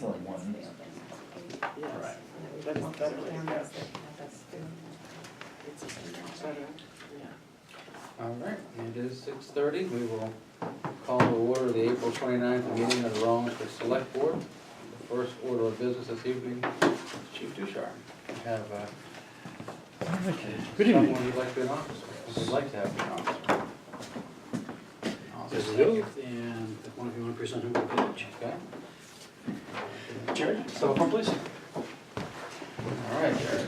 It's only one. Yes. Right. That's Cameras better. that have us doing It's better. Yeah. All right, it is 6:30. We will call to order the April 29th meeting of the Rollinsford Select Board. The first order of business this evening, Chief Duchar. We have Good evening. someone you'd like to be an officer, would like to have an officer. There's the oath, and if one of you want to present him with the page. Okay, Jared, step up front, please. all right, Jared.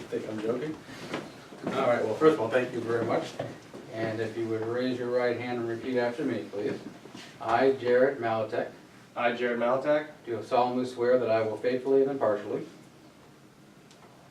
Think I'm joking? All right, well, first of all, thank you very much. And if you would raise your right hand and repeat after me, please. I, Jared Malatek, I, Jared Malatak, do solemnly swear that I will faithfully and impartially,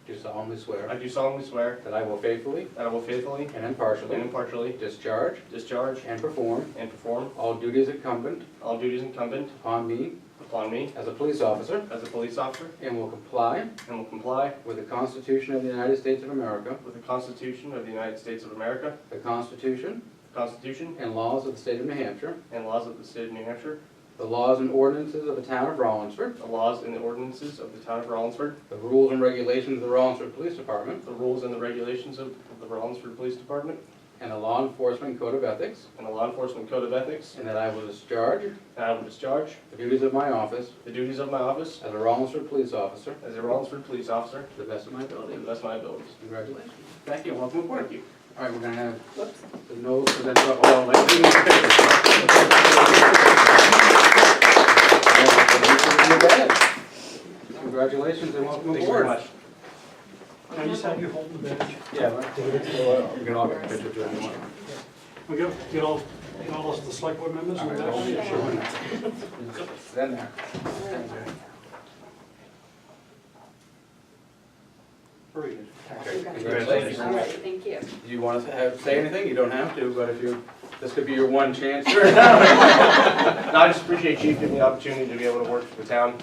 do solemnly I swear do solemnly swear that I will faithfully that I will faithfully and impartially and impartially discharge discharge and perform and perform all duties incumbent all duties incumbent upon me upon me as a police officer, as a police officer, and will comply and will comply with the Constitution of the United States of America, with the Constitution of the United States of America, the Constitution the Constitution and laws of the state of New Hampshire, and laws of the state of New Hampshire, the laws and ordinances of the town of Rollinsford, the laws and the ordinances of the town of Rollinsford, the rules and regulations of the Rollinsford Police Department, the rules and the regulations of the Rollinsford Police Department, and the law enforcement code of ethics, and the law enforcement code of ethics, and that I will discharge and I will discharge the duties of my office the duties of my office as a Rollinsford police officer as a Rollinsford police officer to the best of my to ability. the best of my abilities. Congratulations. Thank you, and welcome aboard. Thank you. All right, we're gonna have the nose present up, well, like, you need pictures. Congratulations and welcome Thank you very aboard. much. Can I just have you hold the badge? Yeah, right. You can all get a picture too if you want. We get all the select board members in the back? Yeah, Sure. Stand there. Very good. Congratulations. All right, thank you. Do you want to say anything? You don't have to, but if you, this could be your one chance. No, I just appreciate Chief giving me the opportunity to be able to work for the town.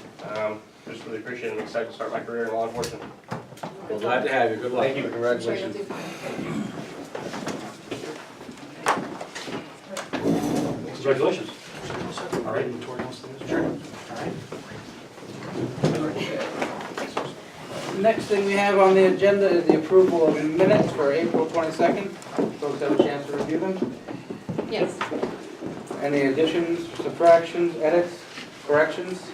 Just really appreciate it. I'm excited to start my career in law enforcement. Well, glad to have you. Good luck. Thank you. Congratulations. Congratulations. All right. Inventory else there? Sure. Next thing we have on the agenda is the approval of minutes for April 22nd. Folks have a chance to review them. Yes. Any additions, subtractions, edits, corrections?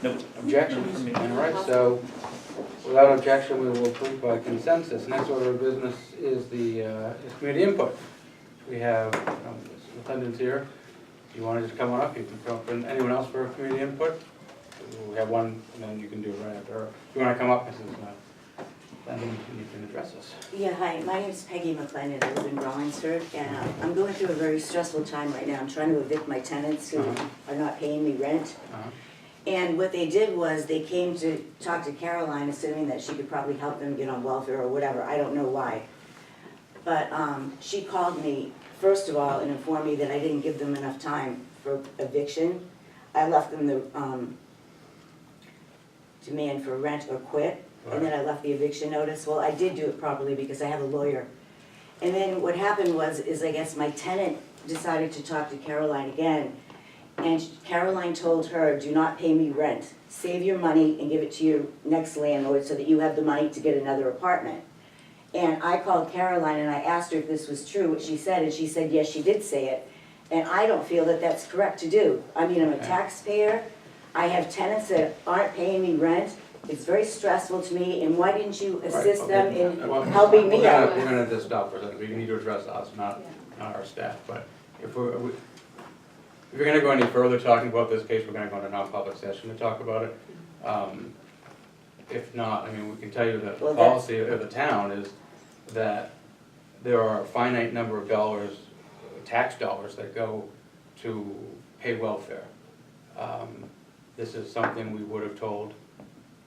Nope. Objections? None for me. All right, so without objection, we will approve by consensus. Next order of business is the is community input. We have attendants here. You want to just come on up? You can come up. And anyone else for community input? We have one, and then you can do it right after her. If you want to come up, Mrs. Then you can address us. Yeah, hi, my name is Peggy McLennan, I live in Rollinsford, and I'm going through a very stressful time right now. I'm trying to evict my tenants who are not paying me rent. Uh-huh. And what they did was, they came to talk to Caroline, assuming that she could probably help them get on welfare or whatever, I don't know why. But she called me, first of all, and informed me that I didn't give them enough time for eviction. I left them the demand for rent or quit. And then I left the eviction notice. Well, I did do it properly because I have a lawyer. And then what happened was, I guess my tenant decided to talk to Caroline again. And Caroline told her, do not pay me rent. Save your money and give it to your next landlord so that you have the money to get another apartment. And I called Caroline and I asked her if this was true, what she said, and she said, yes, she did say it. And I don't feel that that's correct to do. I mean, I'm a taxpayer. I have tenants that aren't paying me rent. It's very stressful to me, and why didn't you assist them in helping me out? We're gonna just stop for a second. We need to address us, not our staff. But if you're gonna go any further talking about this case, we're gonna go into non-public session to talk about it. If not, I mean, we can tell you that the Well, policy of the town is that there are a finite number of dollars, tax dollars, that go to pay welfare. This is something we would have told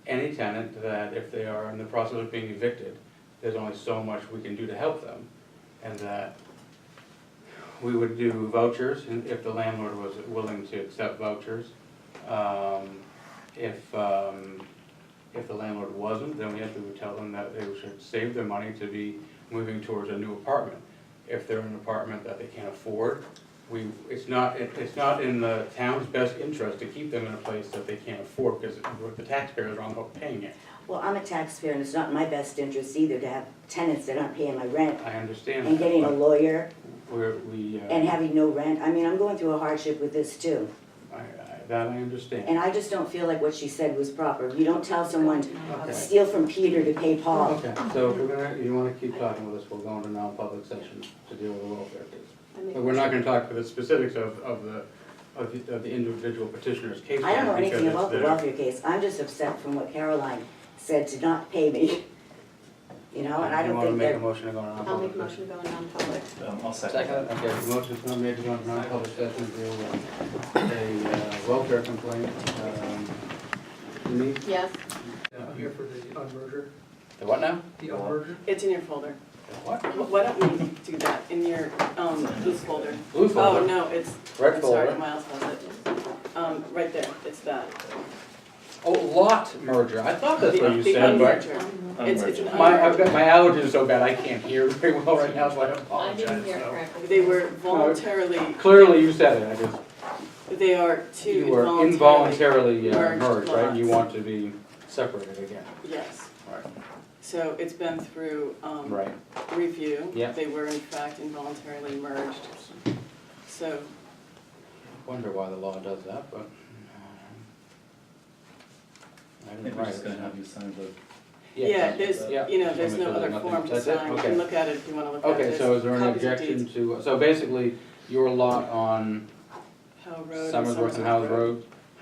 any tenant that if they are in the process of being evicted, there's only so much we can do to help them, and that we would do vouchers if the landlord was willing to accept vouchers. If the landlord wasn't, then we would tell them that they should save their money to be moving towards a new apartment. if they're in an apartment that they can't afford. It's not in the town's best interest to keep them in a place that they can't afford, because the taxpayers are on the hook paying it. Well, I'm a taxpayer, and it's not in my best interest either to have tenants that aren't paying my rent I understand and that, getting a but lawyer we, and having no rent. I mean, I'm going through a hardship with this too. that I understand. And I just don't feel like what she said was proper. You don't tell someone Okay. steal from Peter to pay Paul. Okay, so if you wanna keep talking with us, we'll go into non-public session to deal with the welfare case. But we're not gonna talk for the specifics of the individual petitioner's case. I don't know because anything it's about the their- welfare case. I'm just upset from what Caroline said to not pay me. You know, and I You don't wanna think make a that, motion to go into I'll non-public? make a motion to go in non-public. I'll second that. Okay, the motion's been made to go into non-public session to deal with a welfare complaint. Denise? Yes. Here for the unmerger, The what now? the unmerger. It's in your folder. What? Why don't we do that in your, loose folder? Blue folder? Oh, no, it's, Red I'm sorry, folder? Miles has it. Right there, it's that. Oh, lot merger, I thought that's what you The said, but unmerger. It's an I've unmerger. got, my allergies are so bad, I can't hear very well right now, so I I didn't apologize. hear it So. correctly. They were voluntarily, Clearly you said it, I just, they are two you were involuntarily. involuntarily merged, right? And you lots. want to be separated again. Yes. Right. So it's been through, Right. review. Yeah. They were in fact involuntarily merged. So, Wonder why the law does that, but. I I didn't think we're write just it. gonna have you sign the. yeah, there's, Yeah. you know, there's Just no wanna make sure other there's form to nothing- that's it? sign. You Okay. can look at it if you wanna look at it. Okay, so is there any There's copies of objection deeds. to, so basically, your lot on Howe Road and Summersworth and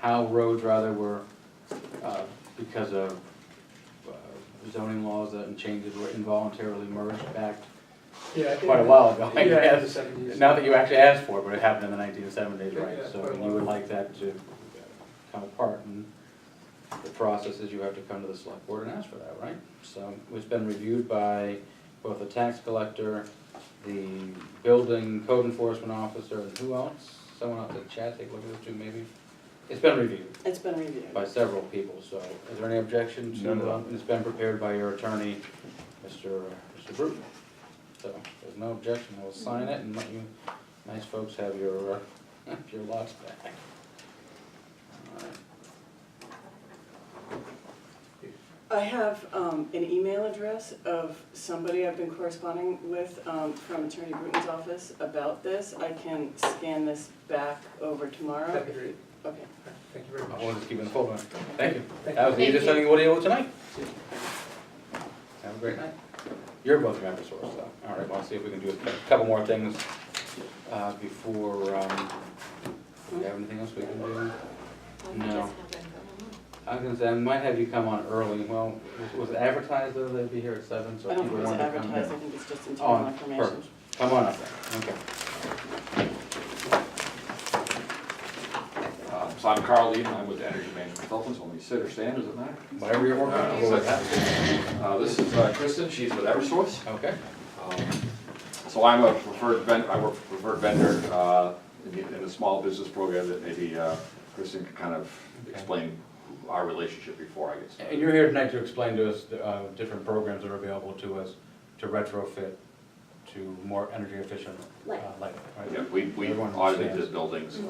Howe Roads rather were, because of zoning laws and changes were involuntarily merged back Yeah, quite a while ago, I Yeah, in the guess. 70s. Not that you actually asked for it, but it happened in the 1970s, right? Yeah, So quite a you would while. like that to come apart, and the process is you have to come to the select board and ask for that, right? So it's been reviewed by both the tax collector, the building code enforcement officer, and who else? Someone else, Chad, take a look at this too, maybe? It's been reviewed It's been reviewed. by several people, so is there any objection to, No. it's been prepared by your attorney, Mr. Bruton. So, if there's no objection, we'll sign it and let you nice folks have your lots back. All right. I have an email address of somebody I've been corresponding with from Attorney Bruton's office about this. I can scan this back over tomorrow. That'd be great. Okay. Thank you very much. We'll just keep it in the folder. Thank you. Thank That was the you. easiest thing we'll deal with tonight. Have a great night. You're both members of us, though. All right, well, I'll see if we can do a couple more things before, do we have anything else we can do? No. I was gonna say, I might have you come on early. Well, was it advertised though they'd be here at 7? So I if don't think people it was wanted to come advertised, I in. think it's just Oh, internal information. perfect. Come on up then, okay. So I'm Carl Eden, I'm with Energy Management Consultants, when we sit or stand, does it matter? Whatever you're working on, we'll let that. This is Kristen, she's with Eversource. Okay, So I'm a preferred vendor, I work for preferred vendor in the small business program that maybe Kristen can kind of explain our relationship before I get started. and you're here tonight to explain to us different programs that are available to us to retrofit to more energy efficient lighting, right? Yeah, we Everyone audited understands. the buildings,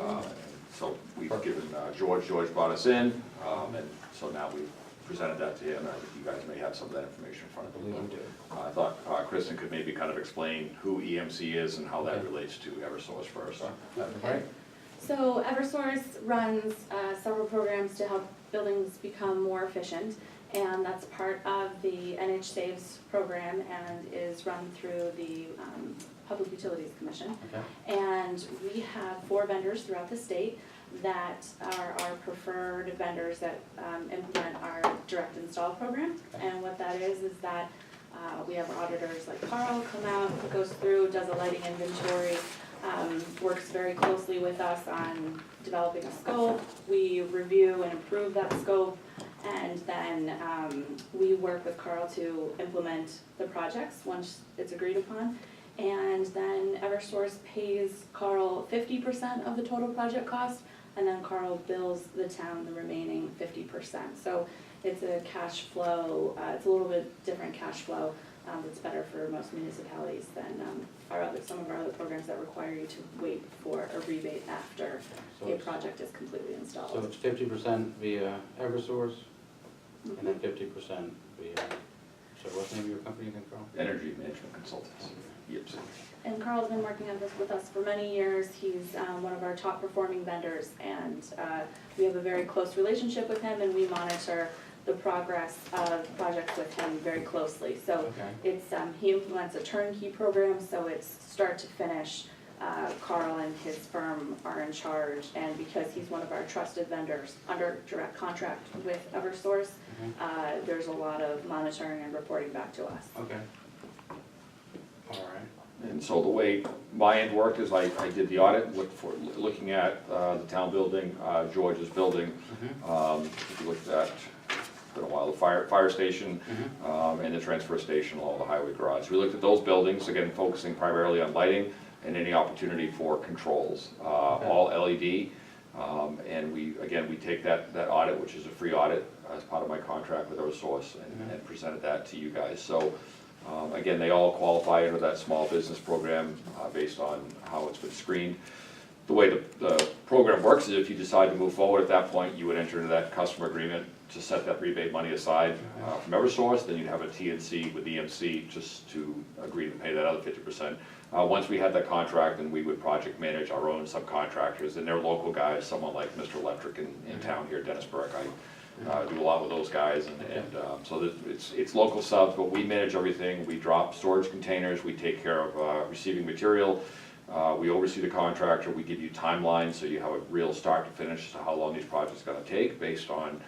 so we've given George brought us in, and so now we've presented that to him, and I think you guys may have some of that information in front I of you. believe we do. I thought Kristen could maybe kind of explain who EMC is and how that relates to Eversource first. That'd be great. So Eversource runs several programs to help buildings become more efficient, and that's part of the NH Saves program and is run through the Public Utilities Commission. Okay. And we have 4 vendors throughout the state that are our preferred vendors that implement our direct install program. Okay. And what that is that we have auditors like Carl come out, goes through, does a lighting inventory, works very closely with us on developing a scope. We review and approve that scope, and then we work with Carl to implement the projects once it's agreed upon. And then Eversource pays Carl 50% of the total project cost, and then Carl bills the town the remaining 50%. So it's a cash flow, it's a little bit different cash flow that's better for most municipalities than our other some of our other programs that require you to wait for a rebate after So a it's- project is completely So installed. it's 50% via Eversource, and then 50% via, so what's the name of your company again, Carl? Energy Management Consultants. Yep. And Carl's been working on this with us for many years. He's one of our top performing vendors, and we have a very close relationship with him, and we monitor the progress of projects with him very closely. So Okay. it's, he implements a turnkey program, so it's start to finish. Carl and his firm are in charge, and because he's one of our trusted vendors under direct contract with Eversource, there's a lot of monitoring and reporting back to us. Okay. All right. And so the way my end worked is I did the audit, looking at the town building, George's building. If you looked at, it's been a while, the fire station, and the transfer station along the highway garage. We looked at those buildings, again, focusing primarily on lighting and any opportunity for controls, all LED. And we take that audit, which is a free audit, as part of my contract with Eversource, and presented that to you guys. So, again, they all qualify under that small business program, based on how it's been screened. The way the program works is if you decide to move forward at that point, you would enter into that customer agreement to set that rebate money aside from Eversource, then you'd have a T&C with EMC just to agree to pay that other 50%. Once we had that contract, then we would project manage our own subcontractors, and they're local guys, someone like Mr. Electric in town here, Dennis Burke. I do a lot with those guys, and so that it's local subs, but we manage everything. We drop storage containers, we take care of receiving material, we oversee the contractor, we give you timelines, so you have a real start to finish, so how long these projects are gonna take based on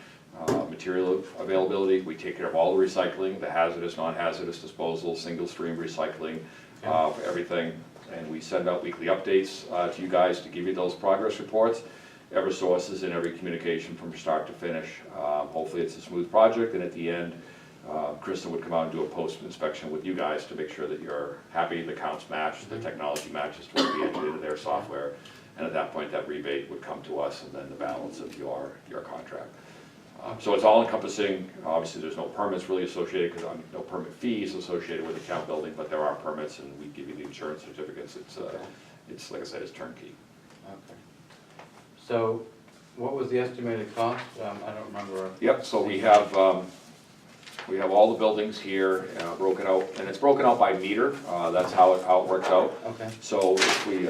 material availability. We take care of all the recycling, the hazardous, non-hazardous disposal, single stream recycling, for everything. And we send out weekly updates to you guys to give you those progress reports. Eversource is in every communication from start to finish. Hopefully it's a smooth project, and at the end, Kristen would come out and do a post-inspection with you guys to make sure that you're happy, the counts match, the technology matches to what we entered into their software. And at that point, that rebate would come to us, and then the balance of your contract. So it's all encompassing. Obviously, there's no permits really associated, because no permit fees associated with the account building, but there are permits, and we give you the insurance certificates. It's like I said, it's turnkey. Okay. So what was the estimated cost? I don't remember. Yep, so we have all the buildings here broken out, and it's broken out by meter. That's how it works out. Okay. So if we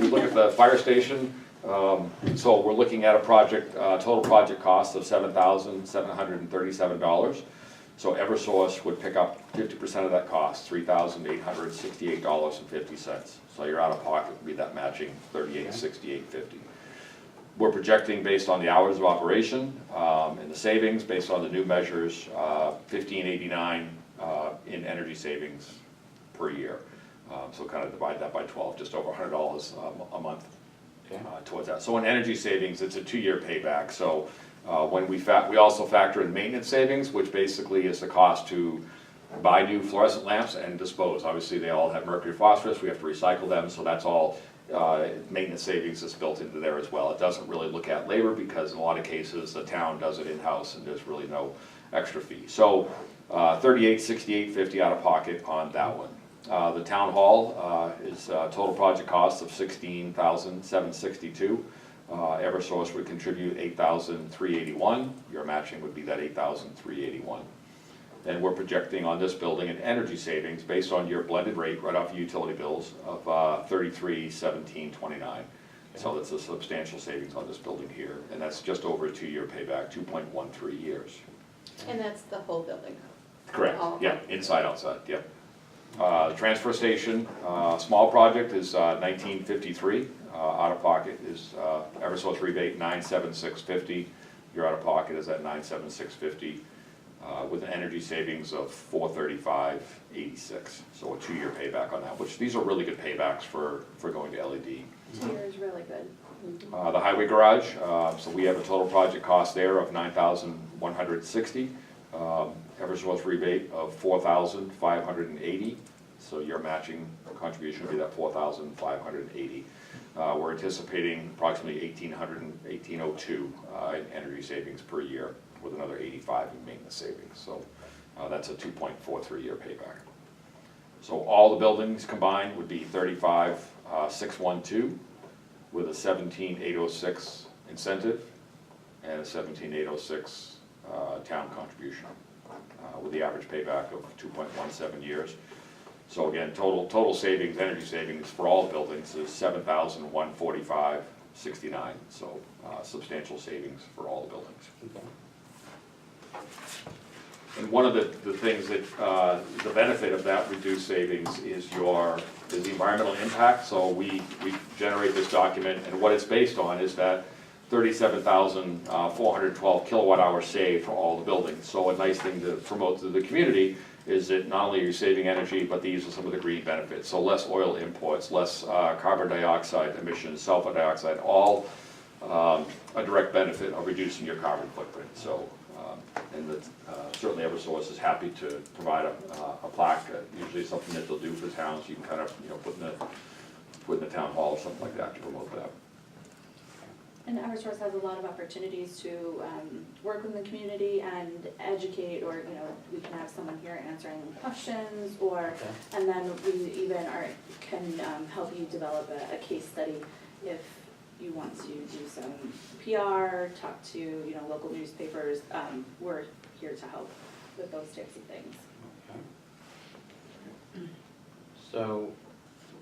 look at the fire station, so we're looking at a project, total project cost of $7,737. So Eversource would pick up 50% of that cost, $3,868.50. So your out-of-pocket would be that matching $38,68.50. We're projecting, based on the hours of operation and the savings, based on the new measures, $1,589 in energy savings per year. So kind of divide that by 12, just over $100 a month. Towards that. So in energy savings, it's a 2-year payback. So when we also factor in maintenance savings, which basically is the cost to buy new fluorescent lamps and dispose. Obviously, they all have mercury phosphorus. We have to recycle them, so that's all maintenance savings is built into there as well. It doesn't really look at labor, because in a lot of cases, the town does it in-house, and there's really no extra fee. So $38,68.50 out of pocket on that one. The town hall is total project cost of $16,762. Eversource would contribute $8,381. Your matching would be that $8,381. And we're projecting on this building an energy savings based on your blended rate right off your utility bills of $33,1729. So that's a substantial savings on this building here, and that's just over a 2-year payback, 2.13 years. And that's the whole building? Correct. All of Yeah, it? inside, outside. Yep. The transfer station, small project is $1953. Out of pocket is Eversource rebate $976.50. Your out of pocket is at $976.50. With an energy savings of $435.86. So a 2-year payback on that, which these are really good paybacks for going to LED. 2 years, really good. The highway garage, so we have a total project cost there of $9,160. Eversource rebate of $4,580. So your matching contribution would be that $4,580. We're anticipating approximately $1,802 in energy savings per year, with another $85 in maintenance savings. So that's a 2.43-year payback. So all the buildings combined would be 35,612 with a 17,806 incentive and a 17,806 town contribution, with the average payback of 2.17 years. So again, total savings, energy savings for all the buildings is 7,145.69. So substantial savings for all the buildings. Okay. And one of the things that, the benefit of that reduced savings is the environmental impact. So we generate this document, and what it's based on is that 37,412 kilowatt hours saved for all the buildings. So a nice thing to promote to the community is that not only are you saving energy, but these are some of the green benefits. So less oil imports, less carbon dioxide emissions, sulfur dioxide, all a direct benefit of reducing your carbon footprint. So, and certainly Eversource is happy to provide a plaque, usually something that they'll do for towns. You can kind of, put in the town hall or something like that to promote that. And Eversource has a lot of opportunities to work with the community and educate, or, we can have someone here answering questions, or, and then we even can help you develop a case study if you want to do some PR, talk to, local newspapers. We're here to help with those types of things. Okay. So,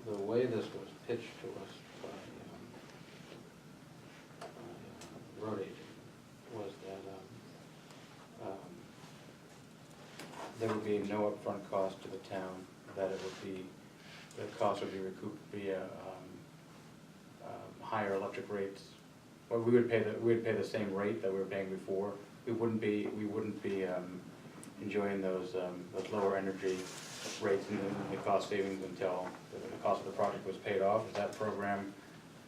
the way this was pitched to us by road agent was that there would be no upfront cost to the town, that it would be, the cost would be recouped via higher electric rates. Well, we would pay the same rate that we were paying before. We wouldn't be enjoying those lower energy rates and the cost savings until the cost of the project was paid off. Is that program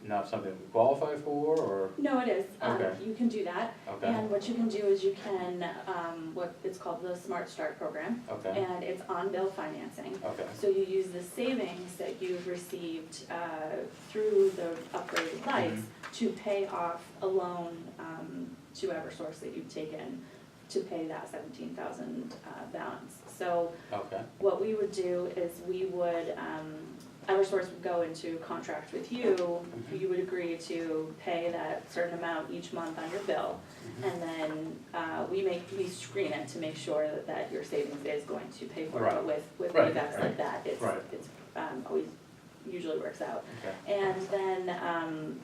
not something we qualify for, or? No, it is. Okay. You can do that. Okay. And what you can do is you can, what it's called the Smart Start program. Okay. And it's on-bill financing. Okay. So you use the savings that you've received through the upgraded lights to pay off a loan to Eversource that you've taken to pay that 17,000 balance. So Okay. what we would do is we would, Eversource would go into contract with you, you would agree to pay that certain amount each month on your bill, and then we screen it to make sure that your savings is going to pay for it. But with Right. paybacks like that, it's Right. always usually works out. Okay. And then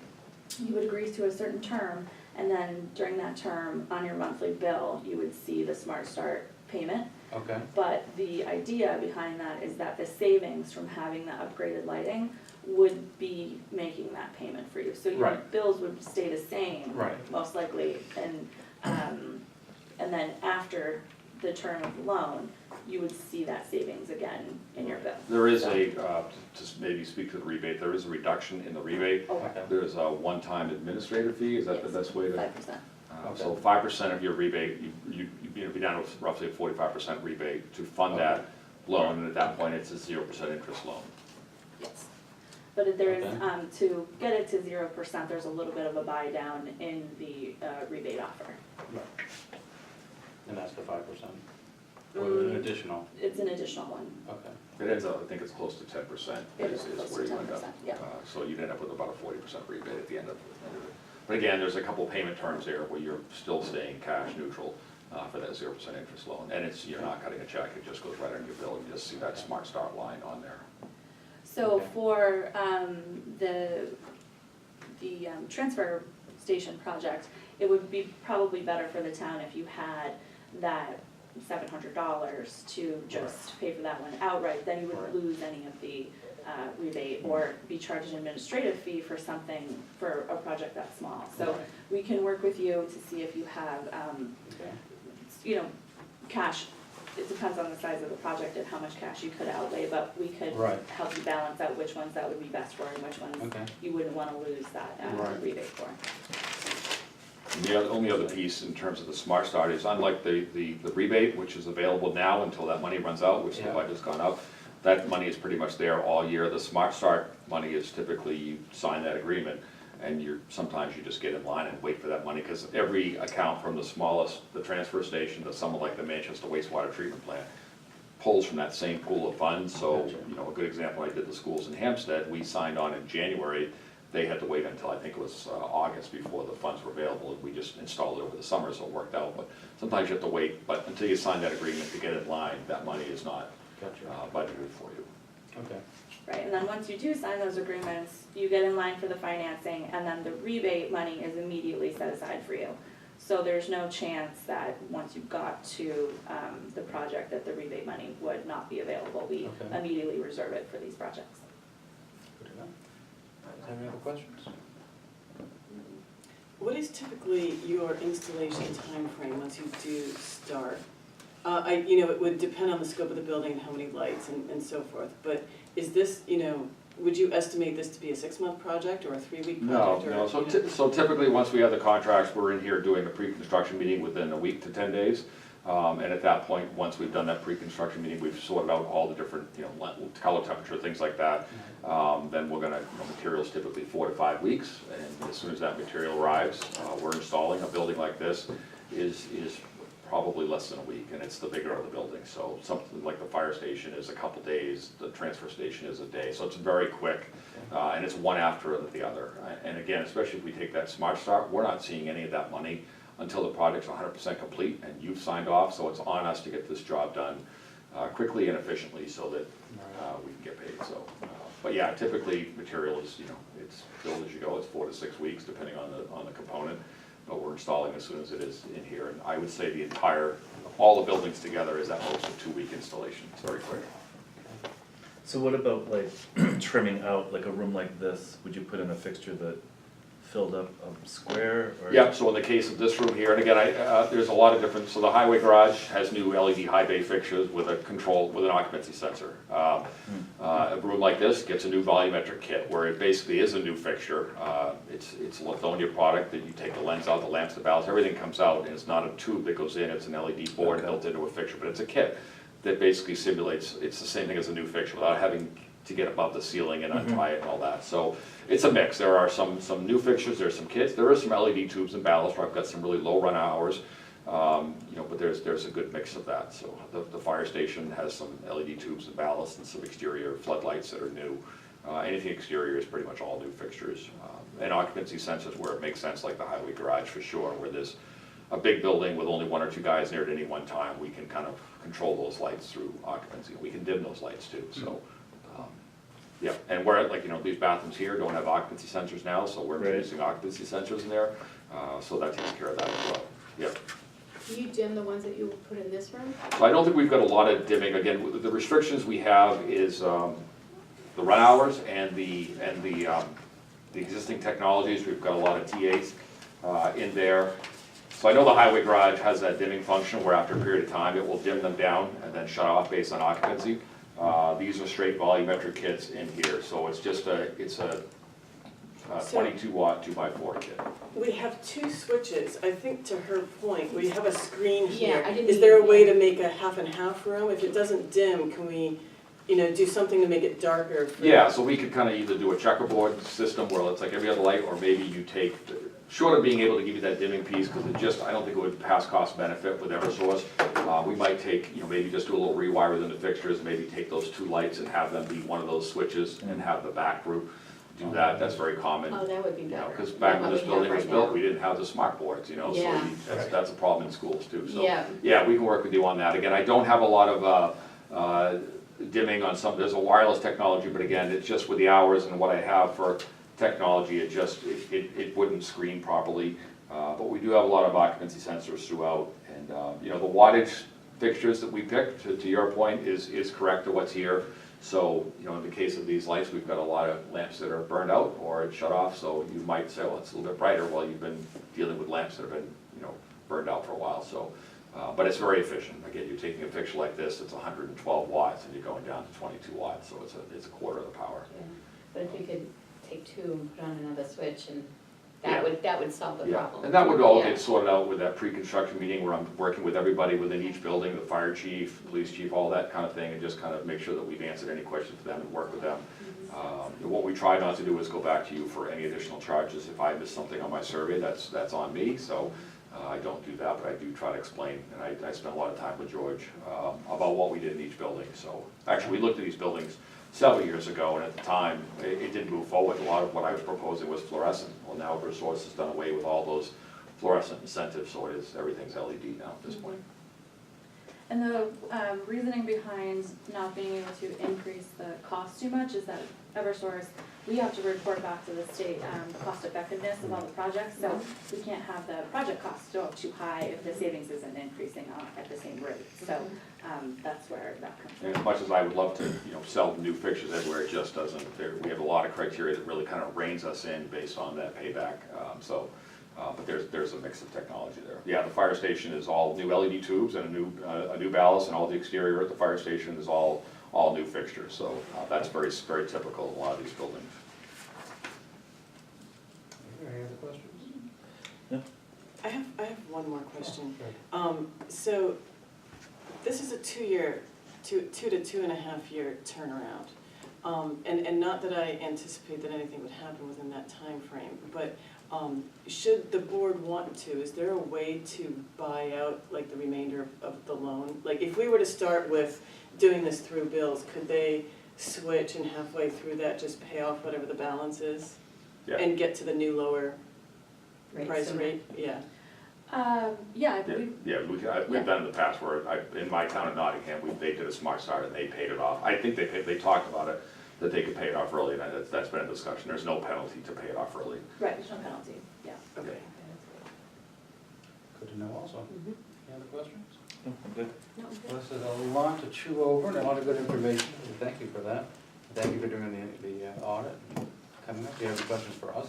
you would agree to a certain term, and then during that term, on your monthly bill, you would see the Smart Start payment. Okay. But the idea behind that is that the savings from having the upgraded lighting would be making that payment for you. So your Right. bills would stay the same, Right. most likely, and then after the term of the loan, you would see that savings again in your bill. There is to maybe speak to the rebate, there is a reduction in the rebate. Okay. There's a one-time administrative fee, is that the best way to? 5%. So 5% of your rebate, you'd be down to roughly a 45% rebate to fund that loan, and at that point, it's a 0% interest loan. Yes. But there is, Okay. to get it to 0%, there's a little bit of a buy down in the rebate offer. Right. And that's the 5%? Or an additional? It's an additional one. Okay. It ends up, I think it's close to 10%. It is close where to you end up. 10%, yeah. So you'd end up with about a 40% rebate at the end of it. But again, there's a couple payment terms there where you're still staying cash neutral for that 0% interest loan. And you're not cutting a check, it just goes right on your bill, and you just see that Smart Start line on there. So Okay. for the transfer station project, it would be probably better for the town if you had that $700 to just pay for that one outright, then you Right. wouldn't lose any of the rebate or be charged an administrative fee for something, for a project that small. So Right. we can work with you to see if you have, Okay. cash. It depends on the size of the project and how much cash you could outlay, but we could Right. help you balance out which ones that would be best for and which ones Okay. you wouldn't wanna lose that Right. rebate for. And the only other piece in terms of the Smart Start is unlike the rebate, which is available now until that money runs out, which the Yeah. budget's gone up, that money is pretty much there all year. The Smart Start money is typically, you sign that agreement, and sometimes you just get in line and wait for that money, because every account from the smallest, the transfer station, to someone like the Manchester wastewater treatment plant, pulls from that same pool of funds, so, you know, a good example, I did the schools in Hampstead, we signed on in January, they had to wait until, I think it was August before the funds were available, and we just installed it over the summer, so it worked out, but sometimes you have to wait, but until you sign that agreement to get in line, that money is not Gotcha. budgeted for you. Okay. Right, and then once you do sign those agreements, you get in line for the financing, and then the rebate money is immediately set aside for you. So there's no chance that once you got to the project, that the rebate money would not be available. We Okay. immediately reserve it for these projects. Good to know. Have any other questions? What is typically your installation timeframe once you do start? It would depend on the scope of the building and how many lights and so forth, but is this, would you estimate this to be a 6-month project or a 3-week No, project? no, so typically, once we have the contracts, we're in here doing a pre-construction meeting within a week to 10 days. And at that point, once we've done that pre-construction meeting, we've sorted out all the different, color temperature, things like that. Then we're gonna, materials typically 4 to 5 weeks, and as soon as that material arrives, we're installing. A building like this is probably less than a week, and it's the bigger of the building. So something like the fire station is a couple days, the transfer station is a day, so it's very quick, and it's one after the other. And again, especially if we take that Smart Start, we're not seeing any of that money until the project's 100% complete and you've signed off, so it's on us to get this job done quickly and efficiently so that we can get paid, so. But yeah, typically material is, it's build as you go, it's 4 to 6 weeks depending on the component. But we're installing as soon as it is in here, and I would say all the buildings together is at most a 2-week installation, it's very quick. So what about like trimming out, like a room like this, would you put in a fixture that filled up a square or? Yeah, so in the case of this room here, and again, there's a lot of different, so the highway garage has new LED high bay fixtures with an occupancy sensor. A room like this gets a new volumetric kit, where it basically is a new fixture. It's a Lithonia product that you take the lens out, the lamps, the valves, everything comes out, and it's not a tube that goes in, it's an LED board built into a fixture, but it's a kit that basically simulates, it's the same thing as a new fixture without having to get above the ceiling and untie it and all that. So it's a mix. There are some new fixtures, there's some kits, there are some LED tubes and ballast where I've got some really low run hours, but there's a good mix of that. So the fire station has some LED tubes and ballast and some exterior floodlights that are new. Anything exterior is pretty much all new fixtures. And occupancy sensors where it makes sense, like the highway garage for sure, where there's a big building with only 1 or 2 guys there at any one time, we can kind of control those lights through occupancy. We can dim those lights too, so. Yeah, and where, these bathrooms here don't have occupancy sensors now, so we're introducing occupancy sensors in there, so that takes care of that as well, yeah. Do you dim the ones that you put in this room? So I don't think we've got a lot of dimming. Again, the restrictions we have is the run hours and the existing technologies. We've got a lot of TAs in there. So I know the highway garage has that dimming function where after a period of time, it will dim them down and then shut off based on occupancy. These are straight volumetric kits in here, so it's just a 22 watt 2x4 kit. We have 2 switches, I think to her point, we have a screen here. Yeah, I didn't Is there a even- way to make a half and half room? If it doesn't dim, can we, do something to make it darker? Yeah, so we could kind of either do a checkerboard system where it's like every other light, or maybe you take, short of being able to give you that dimming piece, because I don't think it would pass cost benefit with Eversource. We might take, maybe just do a little rewire within the fixtures, maybe take those 2 lights and have them be one of those switches and have the back group do that. That's very common. Oh, that would be better. Because back when this than what we building was have built, right we didn't have the smart boards, so Yeah. that's a problem in schools too. So Yeah. we can work with you on that. Again, I don't have a lot of dimming on some, there's a wireless technology, but again, it's just with the hours and what I have for technology, it wouldn't screen properly. But we do have a lot of occupancy sensors throughout, and the wattage fixtures that we picked, to your point, is correct to what's here. So, in the case of these lights, we've got a lot of lamps that are burned out or it's shut off, so you might say, well, it's a little bit brighter, while you've been dealing with lamps that have been, burned out for a while, so. But it's very efficient. Again, you're taking a fixture like this, it's 112 watts, and you're going down to 22 watts, so it's a quarter of the power. Yeah. But if you could take 2 and put on another switch, and Yeah. that would solve the Yeah, problem. and that would all Yeah. get sorted out with that pre-construction meeting where I'm working with everybody within each building, the fire chief, police chief, all that kind of thing, and just kind of make sure that we've answered any questions for them and work with them. What we try not to do is go back to you for any additional charges. If I miss something on my survey, that's on me, so I don't do that, but I do try to explain, and I spent a lot of time with George about what we did in each building. So, actually, we looked at these buildings several years ago, and at the time, it didn't move forward. A lot of what I was proposing was fluorescent. Well, now Eversource has done away with all those fluorescent incentives, so everything's LED now at this point. And the reasoning behind not being able to increase the cost too much is that Eversource, we have to report back to the state cost effectiveness of all the projects, so we can't have the project costs go up too high if the savings isn't increasing at the same rate. So that's where that comes And from. as much as I would love to, sell new fixtures everywhere, it just doesn't. We have a lot of criteria that really kind of reins us in based on that payback. But there's a mix of technology there. Yeah, the fire station is all new LED tubes and a new ballast, and all the exterior at the fire station is all new fixtures. So that's very typical in a lot of these buildings. Any other questions? I have one more question. So this is a 2 to 2.5 year turnaround. And not that I anticipate that anything would happen within that time frame, but should the board want to, is there a way to buy out like the remainder of the loan? Like if we were to start with doing this through bills, could they switch and halfway through that just pay off whatever the balance is? Yeah. And get to the new lower Right, price so- rate? Yeah. Yeah, I believe, Yeah, we've done in the past where in my town of Nottingham, they did a Smart Start and they paid it off. I think they talked about it, that they could pay it off early, and that's been a discussion. There's no penalty to pay it off early. right, there's no penalty, yeah. Okay. Good to know also. Mhm. Any other questions? No, I'm good. No, Well, this is a lot to chew over and a lot of good information, and thank you for that. Thank you for doing the audit and coming up. Do you have any questions for us?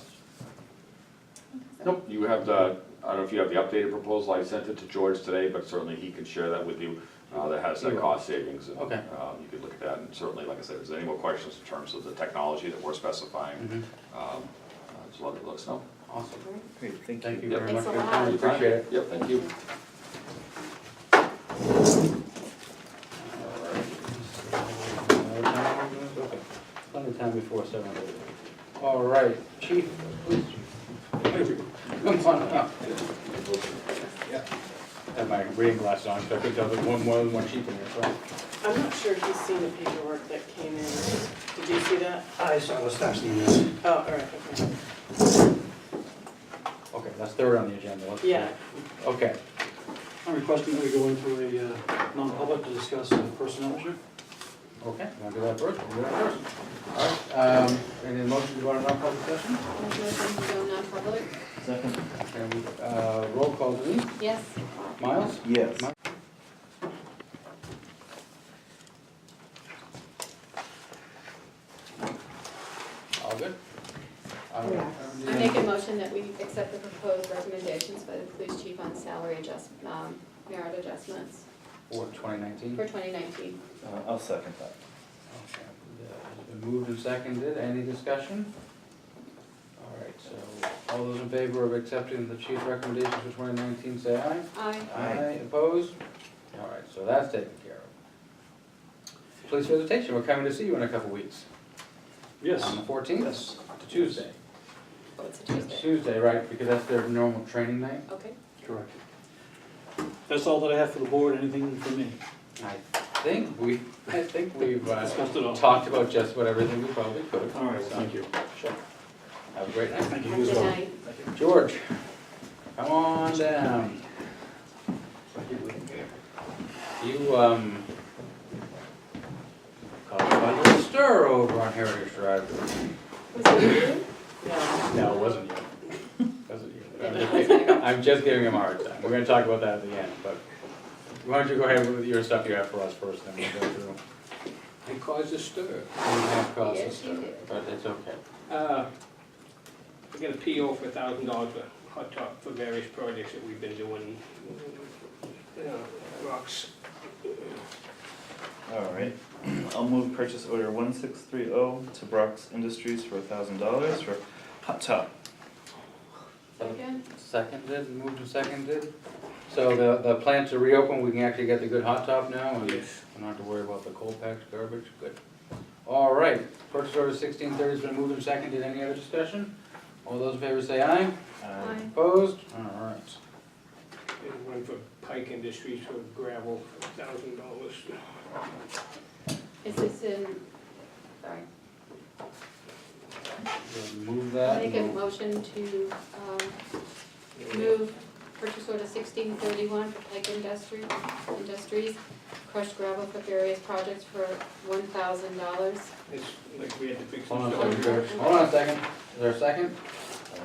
Nope, you have the, I don't know if you have the updated proposal, I sent it to George today, but certainly he can share that with you, that has that cost savings. And, Okay. you could look at that, and certainly, like I said, if there's any more questions in terms of the technology that we're specifying, just let us know. Awesome. Great, thank Thank you. you very much Thanks for a your time. lot. Appreciate it. Yep, thank you. Okay, plenty of time before 7:30. All right, chief, please. Come on up. I have my reading glasses on, so I could tell there's more than one chief in here, so. I'm not sure if he's seen the paperwork that came in. Did you see that? I saw the stars in this. Oh, all right, okay. Okay, that's third on the agenda. Let's- Yeah. Okay, I'm requesting that we go into a non-public to discuss a personnel issue. okay, want to do that first? We'll do that first. All right, any motion to go into non-public session? Make a motion to go non-public? Second? Okay, roll call, Denise? Yes. Miles? Yes. All good? I make a motion that we accept the proposed recommendations by the police chief on salary merit adjustments For 2019? for 2019. I'll second that. Okay, it's been moved and seconded, any discussion? All right, so all those in favor of accepting the chief's recommendations for 2019, say aye. Aye. Aye, opposed? All right, so that's taken care of. Police visitation, we're coming to see you in a couple weeks. Yes. On the 14th? Yes. To Tuesday. Oh, it's a Tuesday. Tuesday, right, because that's their normal training night. Okay. Correct. That's all that I have for the board. Anything from me? I think we've Discussed it all. talked about just about everything we probably could. All right, well, thank you. Sure. Have a great night. Thank you, Have you a as good well. night. George, come on down. You, caused quite a little stir over on Heritage Drive. Was it you? Yeah. No, it wasn't you. Wasn't Yeah, you. I'm just giving him a hard time. We're gonna talk about that at the end, but why don't you go ahead with your stuff you have for us first, then we'll go through. I caused a stir. You have caused a Yes, you stir, did. but it's okay. We got a PO for $1,000 for hot top for various projects that we've been doing, rocks. All right, I'll move purchase order 1630 to Brock's Industries for $1,000 for hot top. Second? Seconded, moved and seconded. So the plants are reopened, we can actually get the good hot top now, and we Yes. don't have to worry about the cold packed garbage, good. All right, purchase order 1630 has been moved and seconded, any other discussion? All those in favor say aye. Aye. Opposed? All right. And one for Pike Industries for gravel for $1,000. Is this in, sorry, Move I'll that. make a motion to, move purchase order 1631 for Pike Industries, crushed gravel for various projects for $1,000. It's like we had to fix Hold on a some second, stuff. George. Hold on a second. Is there a second?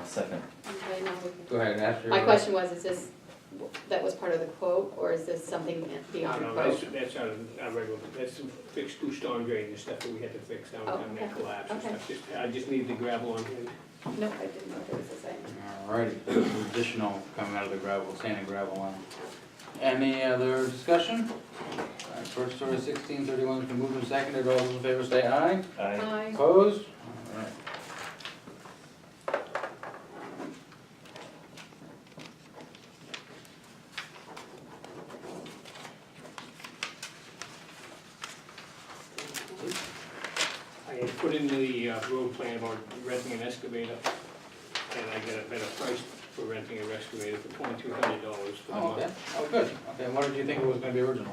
Second. Okay, now we can. Go ahead and ask your. My question was, is this, that was part of the quote, or is this something beyond the No, quote? that's out of our regular, that's to fix two storm drains and stuff that we had to fix downtown Oh, that okay. collapsed and Okay. stuff. I just needed the gravel on hand. No, I didn't know if it was the same. Alrighty, there's additional coming out of the gravel, sand and gravel line. Any other discussion? Alright, purchase order 1631 has been moved and seconded. All those in favor say aye. Aye. Aye. Opposed? Alright. I had put in the road plan about renting an excavator, and I got a better price for renting an excavator for $2,200 for the Oh, okay. month. Oh, good. Okay, what did you think it was gonna be originally?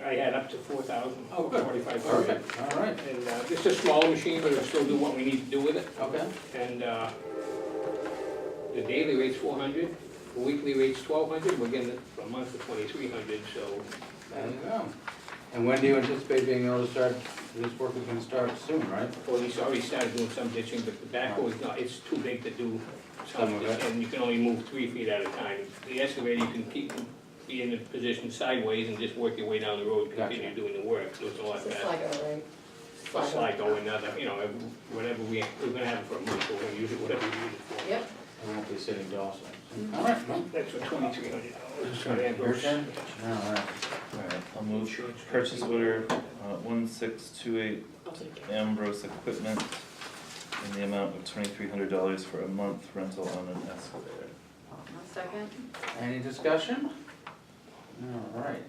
I had up to 4,000, Oh, good. 4,500. Perfect, alright. And it's a small machine, but it'll still do what we need to do with it. Okay. And the daily rate's 400, the weekly rate's 1,200, we're getting it for a month for 2,300, so There you go. And when do you anticipate being able to start, this work is gonna start soon, right? well, he's already started doing some ditching, but the backhoe is not, it's too big to do Some some, of it. and you can only move 3 feet at a time. The excavator, you can be in a position sideways and just work your way down the road, continue Gotcha. doing the work, so it's a lot It's a faster. Sligo, right? Plus like go another, whatever we're gonna have it for a month, so we're gonna use it whatever we need it for. Yep. I won't be sitting Dawson. Mhm. Alright, well. That's for $2,300. Your turn? Alright. Alright, I'll move purchase order 1628 I'll take it. Ambrose Equipment in the amount of $2,300 for a month rental on an excavator. One second. Any discussion? Alright.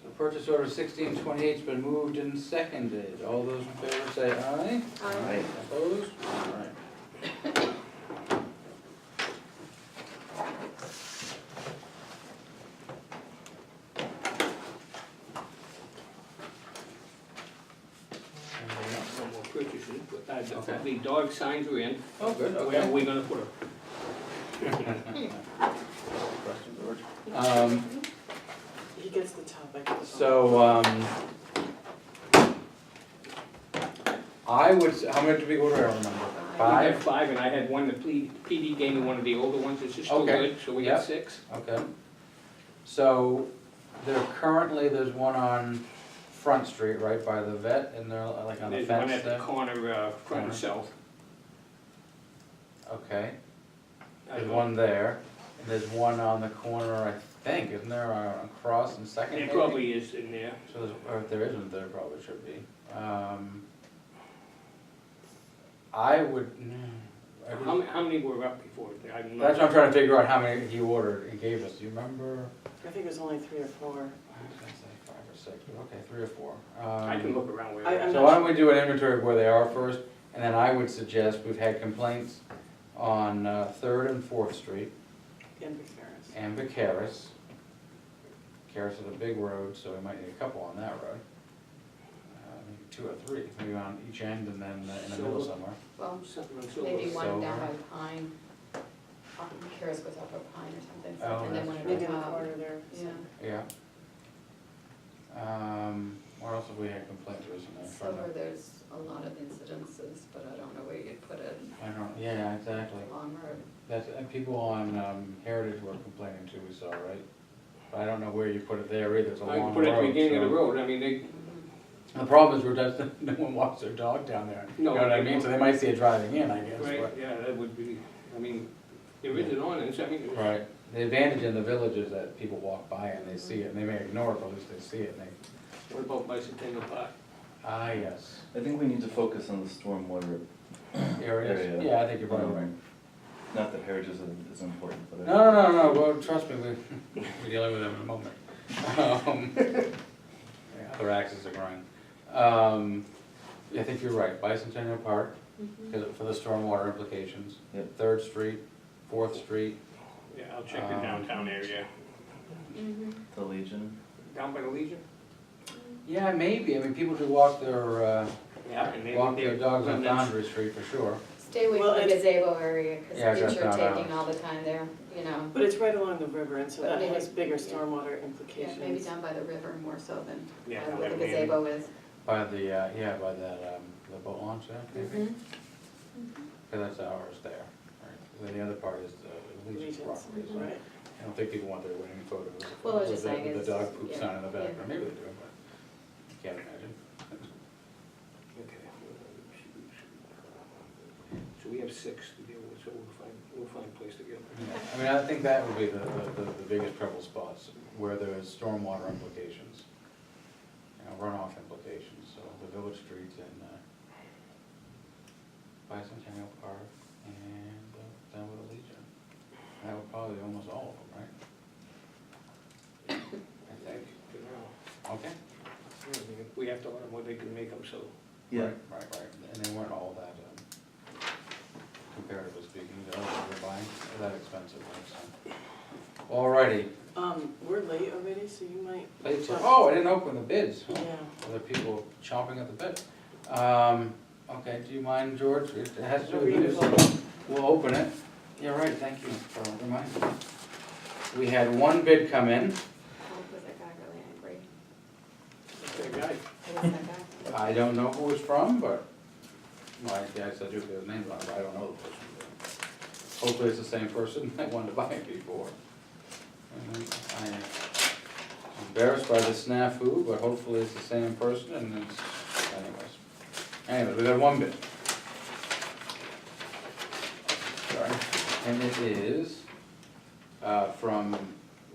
So purchase order 1628's been moved and seconded. All those in favor say aye. Aye. Opposed? Alright. No more purchases, but Okay. the dog signs are in. Oh, good, Where are okay. we gonna put them? Question, George. He gets the top, I get the bottom. So, I would, how many did we order, I don't remember? We Five? had 5, and I had one, the PD gave me one of the older ones, it's just still Okay. good, so we Yep. got 6. Okay. So, there's one on Front Street, right by the vet, and they're like on the There's one fence at the there? corner, front Corner. and south. Okay, I there's don't- one there, and there's one on the corner, I think, isn't there, across and Second There maybe? probably is in there. So there's, or if there isn't, there probably should be. I would, How many were up before? I'm that's not- what I'm trying to figure out, how many he ordered and gave us, do you remember? I think it was only 3 or 4. I was gonna say 5 or 6, but okay, 3 or 4. I can look around where. I'm So why don't we do an inventory of where they are first, and then I would suggest, we've had complaints on 3rd and 4th Street, In Bucharest. and Vicaris. Vicaris is a big road, so we might need a couple on that road. Maybe 2 or 3, maybe on each end and then in the middle So- somewhere. Well, Something on Silver. maybe one down Silver. by Pine. Karis goes up a Pine or something, Oh, and then that's one true. at Maybe the in the top. corner there. Yeah, Yeah. Where else have we had complaints recently? I'm trying to- Silver, there's a lot of incidences, but I don't know where you'd put it, I don't, yeah, exactly. long road. That's, people on Heritage were complaining too, we saw, right? But I don't know where you put it there either, it's a I long can put it at the road, beginning of the so- road, I mean, they, The problem is, no one walks their dog down there, you know No, what I they mean? So don't. they might see it driving in, I guess, right, but. yeah, that would be, I mean, there is an ordinance, I mean. it's- Right, the advantage in the village is that people walk by and they see it, and they may ignore it, but at least they see it, and they, What about Bicentennial Park? yes. I think we need to focus on the stormwater Areas, area. yeah, I think you're probably right. Not that heritage is important, but. No, well, trust me, we're dealing with them in a moment. Yeah, other axes are growing. I think you're right, Bicentennial Park, Mhm. because for the stormwater implications. Yep. 3rd Street, 4th Street, Yeah, I'll check the downtown area. Mhm. the Legion? Down by the Legion? Yeah, maybe, I mean, people do walk their, Yeah. And walk their dogs on remnants- Foundry Street for sure. Stay away Well, from the it's- gazebo area, cause Yeah, kids just are not taking ours. all the time there, you know. But it's right along the river, and so But that maybe- has bigger yeah. stormwater Yeah, implications. maybe down by the river more so than Yeah, where down the by the gazebo is. By the, yeah, by that, the boat launch there, maybe? Mhm. Cause that's ours there, right? Then the other part is the Legion's Legion's, property, so right. I don't think people want their wedding photos. Well, I was with just saying the it's- dog poop yeah, sign in the back, yeah. or maybe they do, but you can't imagine. Okay. So we have 6 to deal with, so we'll find a place to go. Yeah, I mean, I think that would be the biggest trouble spots, where there's stormwater implications, you know, runoff implications, so the village streets and, Bicentennial Park and down with the Legion. That would probably be almost all of them, right? I think, For now. okay. Yeah, I mean, we have to let them what they can make them, so. Right, and they weren't all that, comparatively speaking, the others were buying, that expensive, right, so. Alrighty, We're late already, so you might. oh, I didn't open the bids. Yeah. Other people chomping at the bit. Okay, do you mind, George? It has to do with this. We'll open it. You're right, thank you for reminding me. We had one bid come in. Oh, was that guy really angry? Okay, guy. Who was that guy? I don't know who it's from, but, well, I said you his name on it, but I don't know the person. Hopefully it's the same person that wanted to buy it before. And I'm embarrassed by the snafu, but hopefully it's the same person and it's, anyways, we got one bid. Sorry, and it is, from,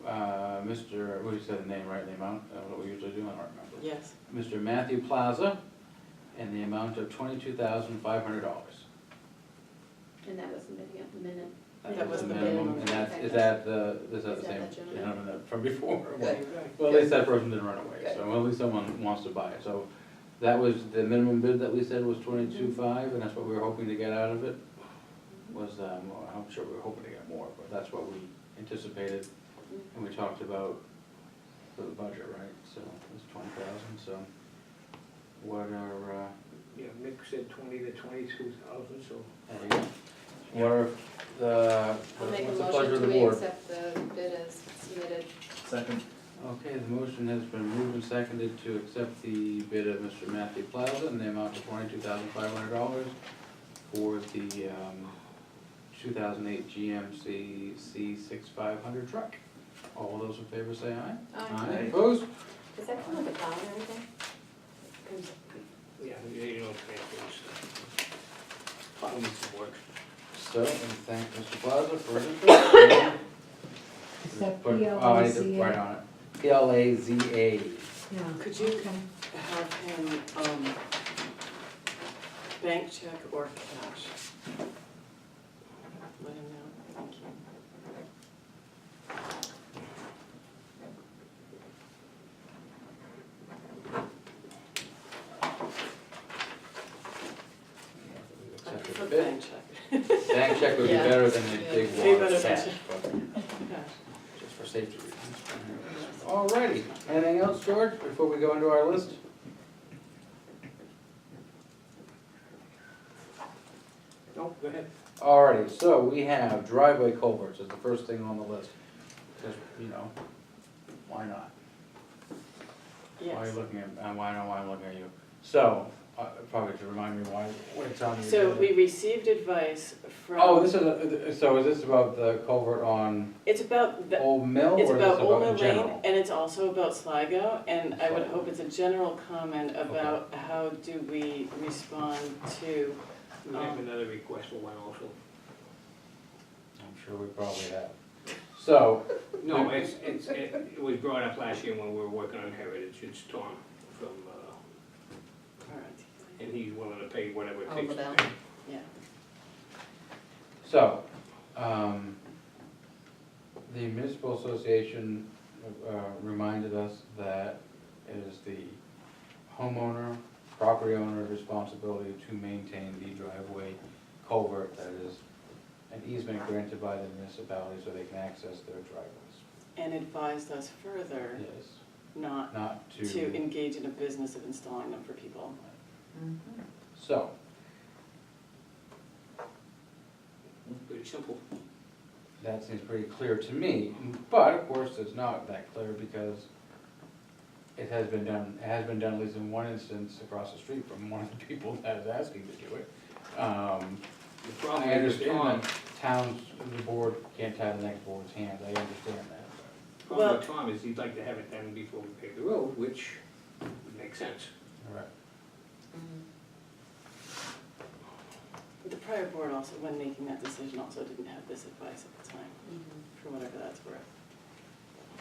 Mr., what you said the name, right, the amount, what we usually do, I don't remember. Yes. Mr. Matthew Plaza, in the amount of $22,500. And that was the minute. That was the the minimum, minimum. and that's, is that the same gentleman that from before? Good. Well, at least that person didn't run away, so at least someone wants to buy it, so that was, the minimum bid that we said was 22.5, and that's what we were hoping to get out of it, was, well, I'm sure we were hoping to get more, but that's what we anticipated, and we talked about for the budget, right, so it was 20,000, so what are, Yeah, Mick said 20 to 22,000, so. there you go. What are the, I'll make a what's the pleasure motion of the to board? accept the bid as submitted. Second? Okay, the motion has been moved and seconded to accept the bid of Mr. Matthew Plaza in the amount of $22,500 for the 2008 GMC C6500 truck. All those in favor say aye. Aye. Opposed? Does that come with a plow and everything? Yeah, you know, it's probably needs some work. So, and thank Mr. Plaza for his interest. Except Put- Oh, I need to write on it. Plaza. Yeah. Could you have him, bank check or cash? Let him know, thank you. I Accept the prefer bid. bank check. Bank check would be Yeah. better than a Yeah. big Way wad better of than cash, check. but Cash. just for safety reasons. Alrighty, anything else, George, before we go into our list? No, go ahead. Alrighty, so we have driveway culverts as the first thing on the list. Because, you know, why not? Why are you Yes. looking at, why I'm looking at you? So, probably to remind me why, what it's on the So agenda. we received advice from. Oh, this is, so is this about the culvert on It's about the, Old Mill, or it's is this about Old about Mill in Lane, general? and it's also about Sligo, and I would Sligo. hope it's a general comment about how do we respond to, We have another request for one also. I'm sure we probably have. So, No, it was brought up last year when we were working on Heritage. It's Tom from, and he's willing to pay whatever it Oh, takes. Lavelle. yeah. So, the municipal association reminded us that it is the homeowner, property owner's responsibility to maintain the driveway culvert that is an easement granted by the municipality so they can access their driveways. And advised us further Yes, not not to engage in a business of installing them for people. So, Pretty simple. that seems pretty clear to me, but of course, it's not that clear because it has been done at least in one instance across the street from one of the people that is asking to do it. The problem I is with understand Tom, that towns, the board can't tie the next board's hands, I understand that. the problem with Tom is he'd like to have it done before we pave the road, which makes sense. All right. The prior board also, when making that decision, also didn't have this advice at the time, for whatever that's worth.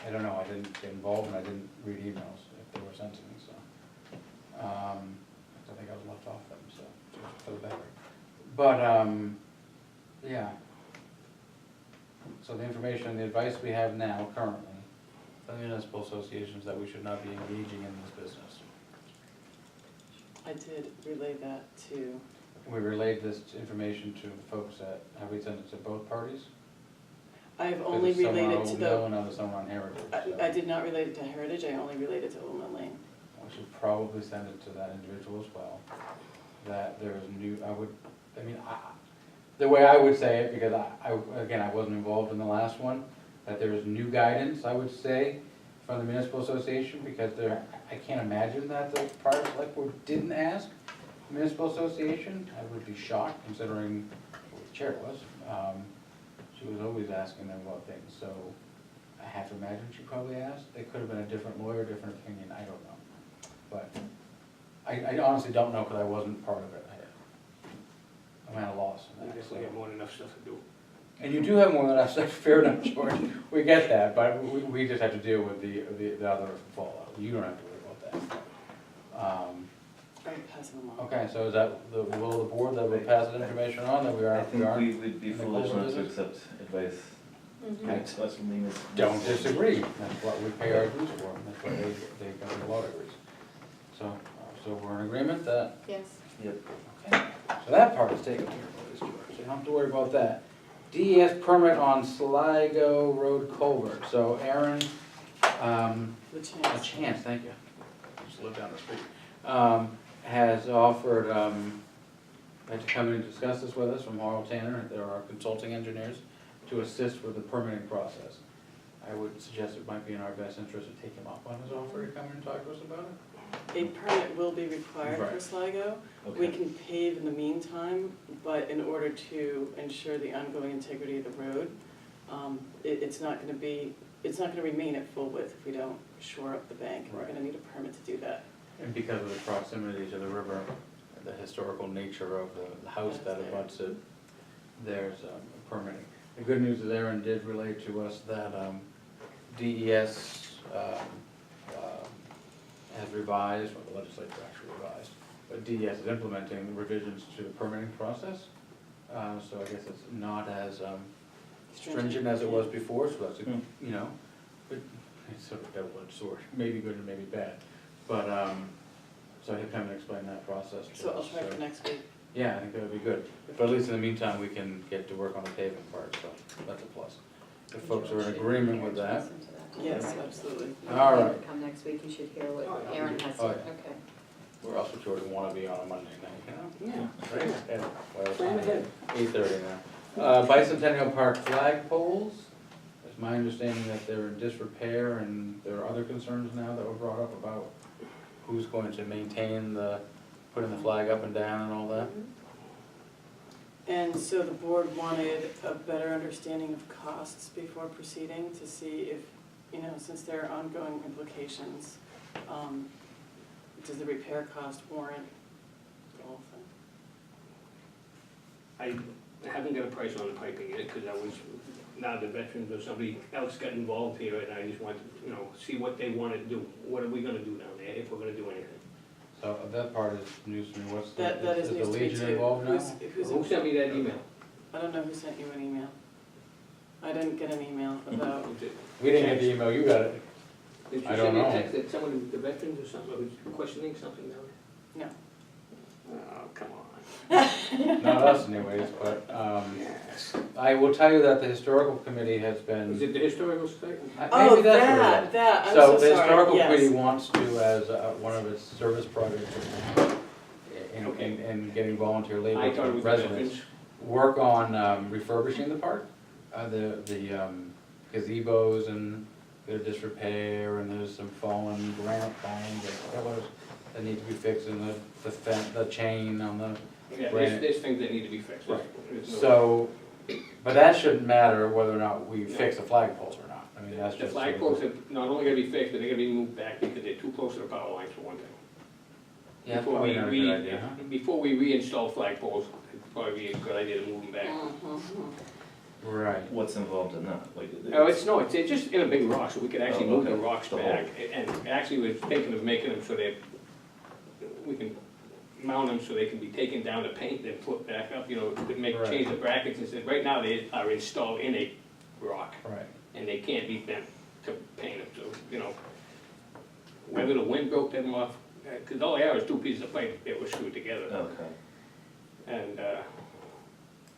I don't know, I didn't get involved and I didn't read emails if they were sent to me, so. I think I was left off them, so, just for the better. But, yeah. So the information, the advice we have now currently, from the municipal associations, that we should not be engaging in this business. I did relay that to, We relayed this information to the folks at, have we sent it to both parties? I have only related to Some are on Old the, Mill and others some are on Heritage, so. I did not relate it to Heritage, I only related to Old Mill Lane. We should probably send it to that individual as well, that there is new, the way I would say it, because again, I wasn't involved in the last one, that there is new guidance, I would say, from the municipal association, because I can't imagine that the prior select board didn't ask the municipal association. I would be shocked considering who the chair was. She was always asking them about things, so I have to imagine she probably asked. It could have been a different lawyer, different opinion, I don't know. But I honestly don't know, because I wasn't part of it. I'm at a loss We on that. definitely have more than enough stuff to do. And you do have more than enough stuff, fair enough, George, we get that, but we just have to deal with the other fallout. You don't have to worry about that. I'm passing them on. Okay, so is that the will of the board that we pass that information on, that we are? I think we would be in the foolish close not to business? accept advice. Okay. That's from the municipal Don't association. disagree, that's what we pay our dues for, that's why they go to law degrees. So we're in agreement that, Yes. Yep. okay, so that part is taken care of, George, so you don't have to worry about that. DES permit on Sligo Road culvert, so Aaron, The a chance. chance, thank you, just live down the street, has offered, to come in and discuss this with us from Harl Tanner, they're our consulting engineers, to assist with the permitting process. I would suggest it might be in our best interest to take him up on his offer to come in and talk to us about it. A permit will be required for Right. Sligo. We Okay. can pave in the meantime, but in order to ensure the ongoing integrity of the road, it's not gonna remain at full width if we don't shore up the bank. We're Right. gonna need a permit to do that. And because of the proximity to the river, the historical nature of the house that abuts it, there's permitting. The good news is Aaron did relay to us that DES has revised, or the legislature actually revised, but DES is implementing the revisions to the permitting process. So I guess it's not as stringent as it was before, so that's, Hmm. but it's sort of double-edged sword, maybe good and maybe bad. But, so he'll come and explain that process to us. So I'll try for next week. Yeah, I think that would be good, but at least in the meantime, we can get to work on the paving part, so that's a plus. If folks are in agreement with that, Yes, absolutely. all right. Come next week, you should hear what Oh, yeah. Aaron has to, Oh, yeah. okay. Where else would Jordan wanna be on a Monday night, you know? Yeah. Right? Yeah, well, Plan ahead. 8:30 now. Bicentennial Park flag poles, it's my understanding that they're in disrepair, and there are other concerns now that were brought up about who's going to maintain putting the flag up and down and all that. And so the board wanted a better understanding of costs before proceeding to see if, since there are ongoing implications, does the repair cost warrant the whole thing? I haven't got a price on the piping yet, because now the veterans or somebody else got involved here, and I just want to, see what they want to do. What are we gonna do down there, if we're gonna do anything? So that part is news to me, what's the, That is is the news to me Legion too. involved now? Who sent me that email? I don't know who sent you an email. I didn't get an email about, We didn't get the email, you got it. Did you I send don't me a know. text that someone, the veterans or something, was questioning something down no. there? Oh, come on. Not us anyways, but, Yes. I will tell you that the historical committee has been. Is it the historical site? Oh, Maybe that's what it is. that, I'm So so the sorry, historical yes. committee wants to, as one of its service projects, in getting volunteer I labor thought it from was residents, veterans. work on refurbishing the park. The gazebos and their disrepair, and there's some fallen granite columns and pillars that need to be fixed, and the chain on the. Yeah, Granite. there's things that need to be fixed. Right. There's no- So, but that shouldn't matter whether or not we fix the flagpoles or not. I mean, that's The just. flagpoles are not only gonna be fixed, but they're gonna be moved back because they're too close to the power lines for one thing. Yeah, that's Before probably we not a re- good idea, huh? Before we reinstall flagpoles, it'd probably be a good idea to move them back. Right. What's involved in that? Like, No, it's just in a big rock, so we could actually Oh, move the okay. rocks The back. And actually, we're thinking of making them so that we can mount them so they can be taken down to paint, then put back up, you know, to make, Right. change the brackets and stuff. Right now, they are installed in a rock, Right. and they can't be bent to paint them, so, you know, whether the wind broke them off, because all they are is two pieces of pipe that were screwed together. Okay. And,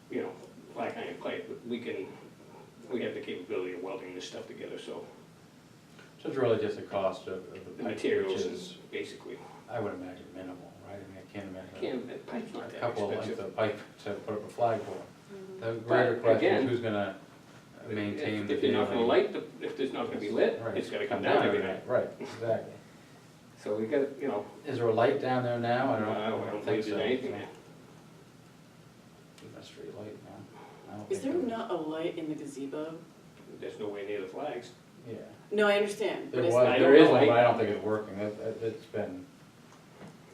you know, like iron pipe, but we have the capability of welding this stuff together, so So it's really just the cost of the the pipe, which materials is, is basically, I would imagine, minimal, right? I mean, I can't imagine pipe's not a that couple of lengths expensive. of pipe to put up a flagpole. Mhm. The greater question again, is who's gonna maintain the. If they're not gonna building. light, if it's not gonna be lit, Right. it's gotta come down every night. Right, exactly. So we gotta, you know, Is there a light down there now? I don't think believe so. there's anything there. Keep a street light now. I don't Is think there not a light in the gazebo? There's nowhere near the flags. Yeah. No, I understand, but There is, was, I there don't is know, one, I- but I don't think it's working. It's been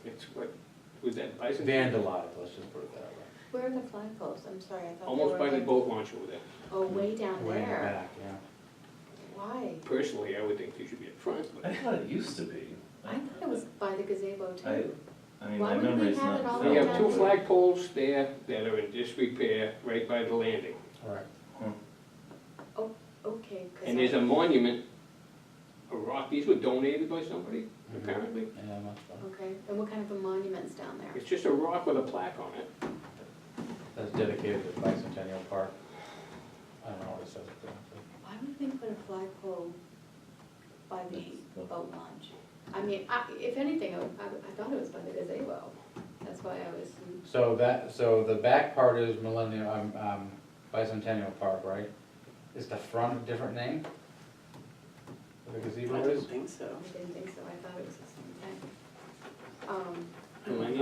It's what, was that Bison? vandalized, let's just put it that way. Where are the flagpoles? I'm sorry, I thought they Almost were by the like- boat launch over there. Oh, way down Way in the there. back, yeah. Why? Personally, I would think they should be up front, I but thought it used to be. I thought it was by the gazebo too. I mean, Why my would we memory's have not. it all we the way have down two flagpoles there that are in disrepair right by the landing. All right. Okay, 'cause And there's a monument, a rock, these were donated by somebody, apparently. Yeah, much fun. Okay, and what kind of a monument's down there? It's just a rock with a plaque on it. That's dedicated to Bicentennial Park. I don't know what it says. exactly. Why would they put a flagpole by the boat launch? I mean, if anything, I thought it was by the gazebo. That's why I was, So the back part is Bicentennial Park, right? Is the front a different name? The I gazebo don't is? think so. I didn't think so, I thought it was the same thing.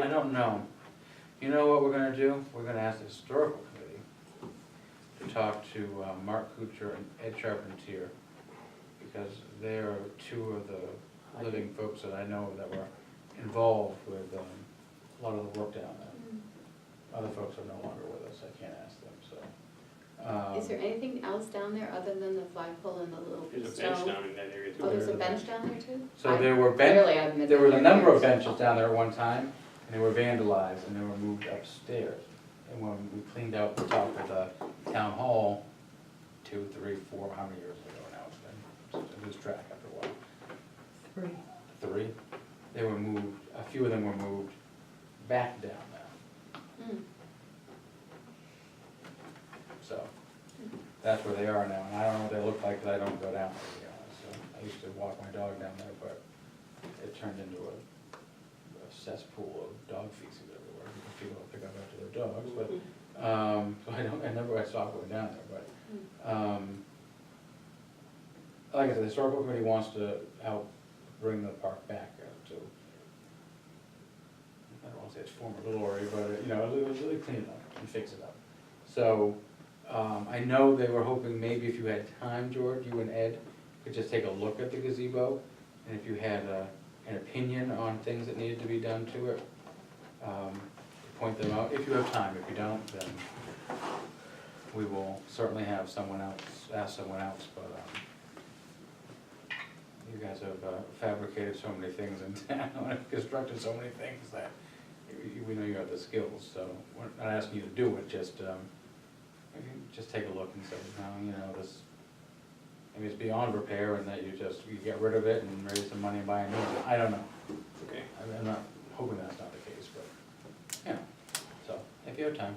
I don't know. You know what we're gonna do? We're gonna ask the historical committee to talk to Mark Kuchar and Ed Charpentier, because they are two of the living folks that I know that were involved with a lot of the work down there. Other folks are no longer with us, I can't ask them, so. Is there anything else down there other than the flagpole and the little There's a stone? bench down in that area too. Oh, there's a bench down there too? So there were Clearly, I haven't been there was a down there number of years. benches down there at one time, and they were vandalized, and they were moved upstairs. And when we cleaned out the top of the town hall, 2, 3, 4, how many years ago now it's been, I lose track after a while. 3, they were moved, a few of them were moved back down now, Hmm. so. That's where they are now, and I don't know what they look like, because I don't go down there, to be honest. So I used to walk my dog down there, but it turned into a cesspool of dog feces everywhere, because people don't pick up after their dogs, but, so I stopped going down there, but, like I said, the historical committee wants to help bring the park back to, I don't wanna say it's former glory, but, you know, really clean it up and fix it up. So, I know they were hoping maybe if you had time, George, you and Ed could just take a look at the gazebo, and if you had an opinion on things that needed to be done to it, point them out, if you have time. If you don't, then we will certainly have someone else, ask someone else, but, you guys have fabricated so many things in town, and constructed so many things that we know you have the skills, so we're not asking you to do it, just, maybe just take a look and say, no, you know, this, maybe it's beyond repair, and that you get rid of it and raise some money and buy a new one. I don't know. Okay. I'm not hoping that's not the case, but, you know, so, if you have time.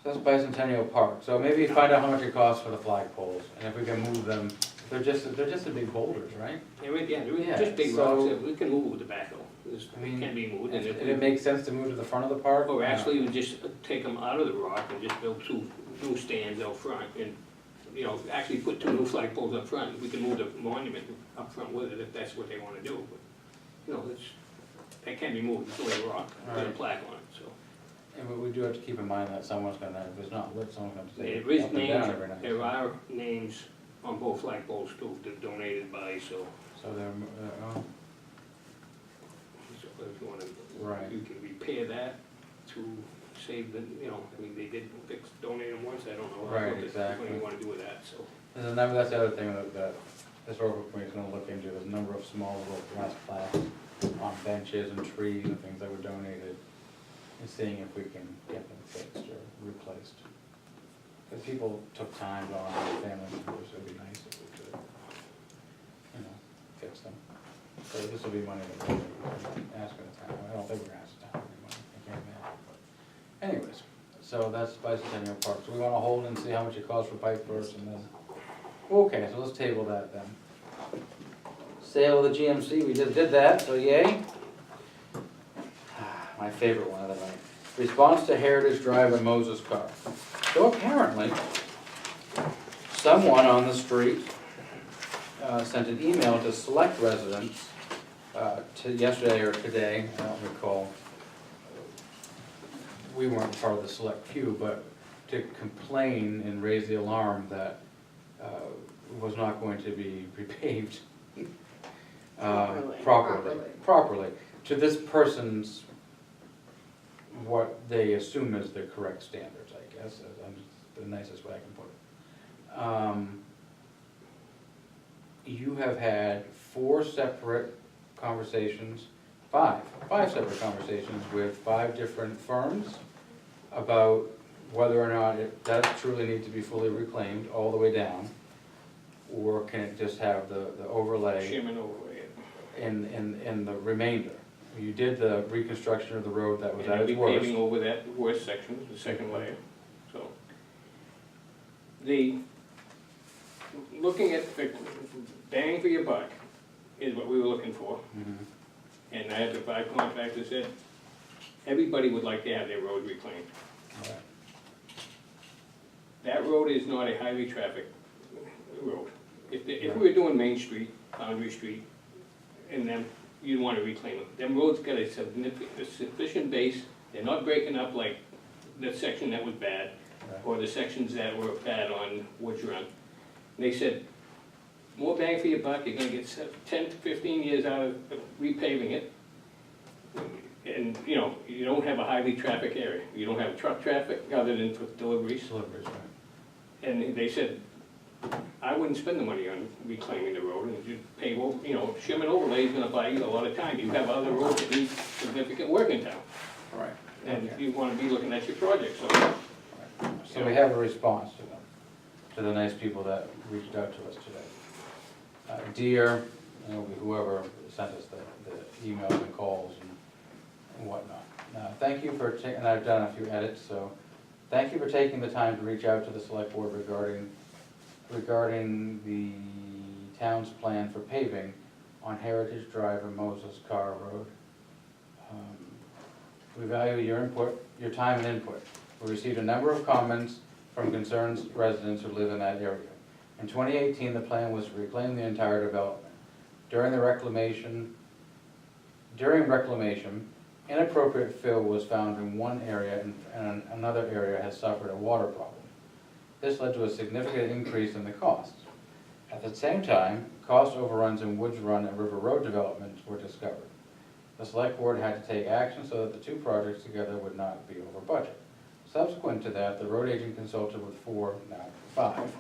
So that's Bicentennial Park, so maybe find out how much it costs for the flagpoles, and if we can move them, they're just the big boulders, right? Yeah, they're Yeah, just big so- rocks, that we can move with the backhoe, I mean, it can be moved, and If if if we, it makes sense to move to the front of the park. or actually, we just take them out of the rock and just build two new stands out front, and, you know, actually put two new flagpoles up front, we can move the monument up front with it if that's what they wanna do, but, you know, that can be moved, it's only a rock, with a Right. plaque on it, so. And we do have to keep in mind that someone's gonna, if it's not lit, someone's gonna stay There is up and names, down every night. there are names on both flagpoles too, they're donated by, so, So they're, oh, if you wanna, Right. you can repair that to save the, you know, I mean, they did donate them once, I don't know. Right, what exactly. you wanna do with that, so. there's a number, that's the other thing that historical committee's gonna look into, there's a number of small little glass plaques on benches and trees and things that were donated, and seeing if we can get them fixed or replaced. Because people took time on their family members, it'd be nice if we could, you know, fix them. So this will be money that we're asking the town, I don't think we're asking the town any money, I can't imagine. Anyways, so that's Bicentennial Park, so we wanna hold and see how much it costs for pipe first and then, okay, so let's table that then. Sale of the GMC, we just did that, so yay. My favorite one of the night. Response to Heritage Drive and Moses car. So apparently, someone on the street sent an email to select residents to yesterday or today, I don't recall. We weren't part of the select few, but to complain and raise the alarm that was not going to be repaved properly to this person's, what they assume is the correct standards, I guess, is the nicest way I can put it. You have had five separate conversations with 5 different firms about whether or not it does truly need to be fully reclaimed all the way down, or can it just have the overlay Shimmin' overlay it. in the remainder? You did the reconstruction of the road that was And at they'll its be worst. paving over that worst section, the second layer, so. Looking at the bang for your buck is what we were looking for. Mhm. And I had the 5 contractors said, everybody would like to have their road reclaimed. Right. That road is not a highly trafficked road. If we were doing Main Street, Foundry Street, and then you'd want to reclaim them. Them roads got a sufficient base, they're not breaking up like the section that was bad, Right. or the sections that were bad on Woods Run. They said, more bang for your buck, you're gonna get 10 to 15 years out of repaving it. And, you know, you don't have a highly traffic area, you don't have truck traffic other than for deliveries. Deliveries, right. And they said, I wouldn't spend the money on reclaiming the road, and you pay, you know, shim and overlay is gonna buy you a lot of time. You have other roads that need significant work in town, Right. and Okay. you wanna be looking at your project, so. So we have a response to them, to the nice people that reached out to us today. Dear, you know, whoever sent us the emails and calls and whatnot. Thank you for taking, and I've done a few edits, so thank you for taking the time to reach out to the select board regarding the town's plan for paving on Heritage Drive and Moses Carr Road. We value your input, your time and input. We received a number of comments from concerned residents who live in that area. In 2018, the plan was to reclaim the entire development. During reclamation, inappropriate fill was found in one area and another area has suffered a water problem. This led to a significant increase in the costs. At the same time, cost overruns in Woods Run and River Road developments were discovered. The select board had to take action so that the 2 projects together would not be over budget. Subsequent to that, the road agent consulted with 4, now 5.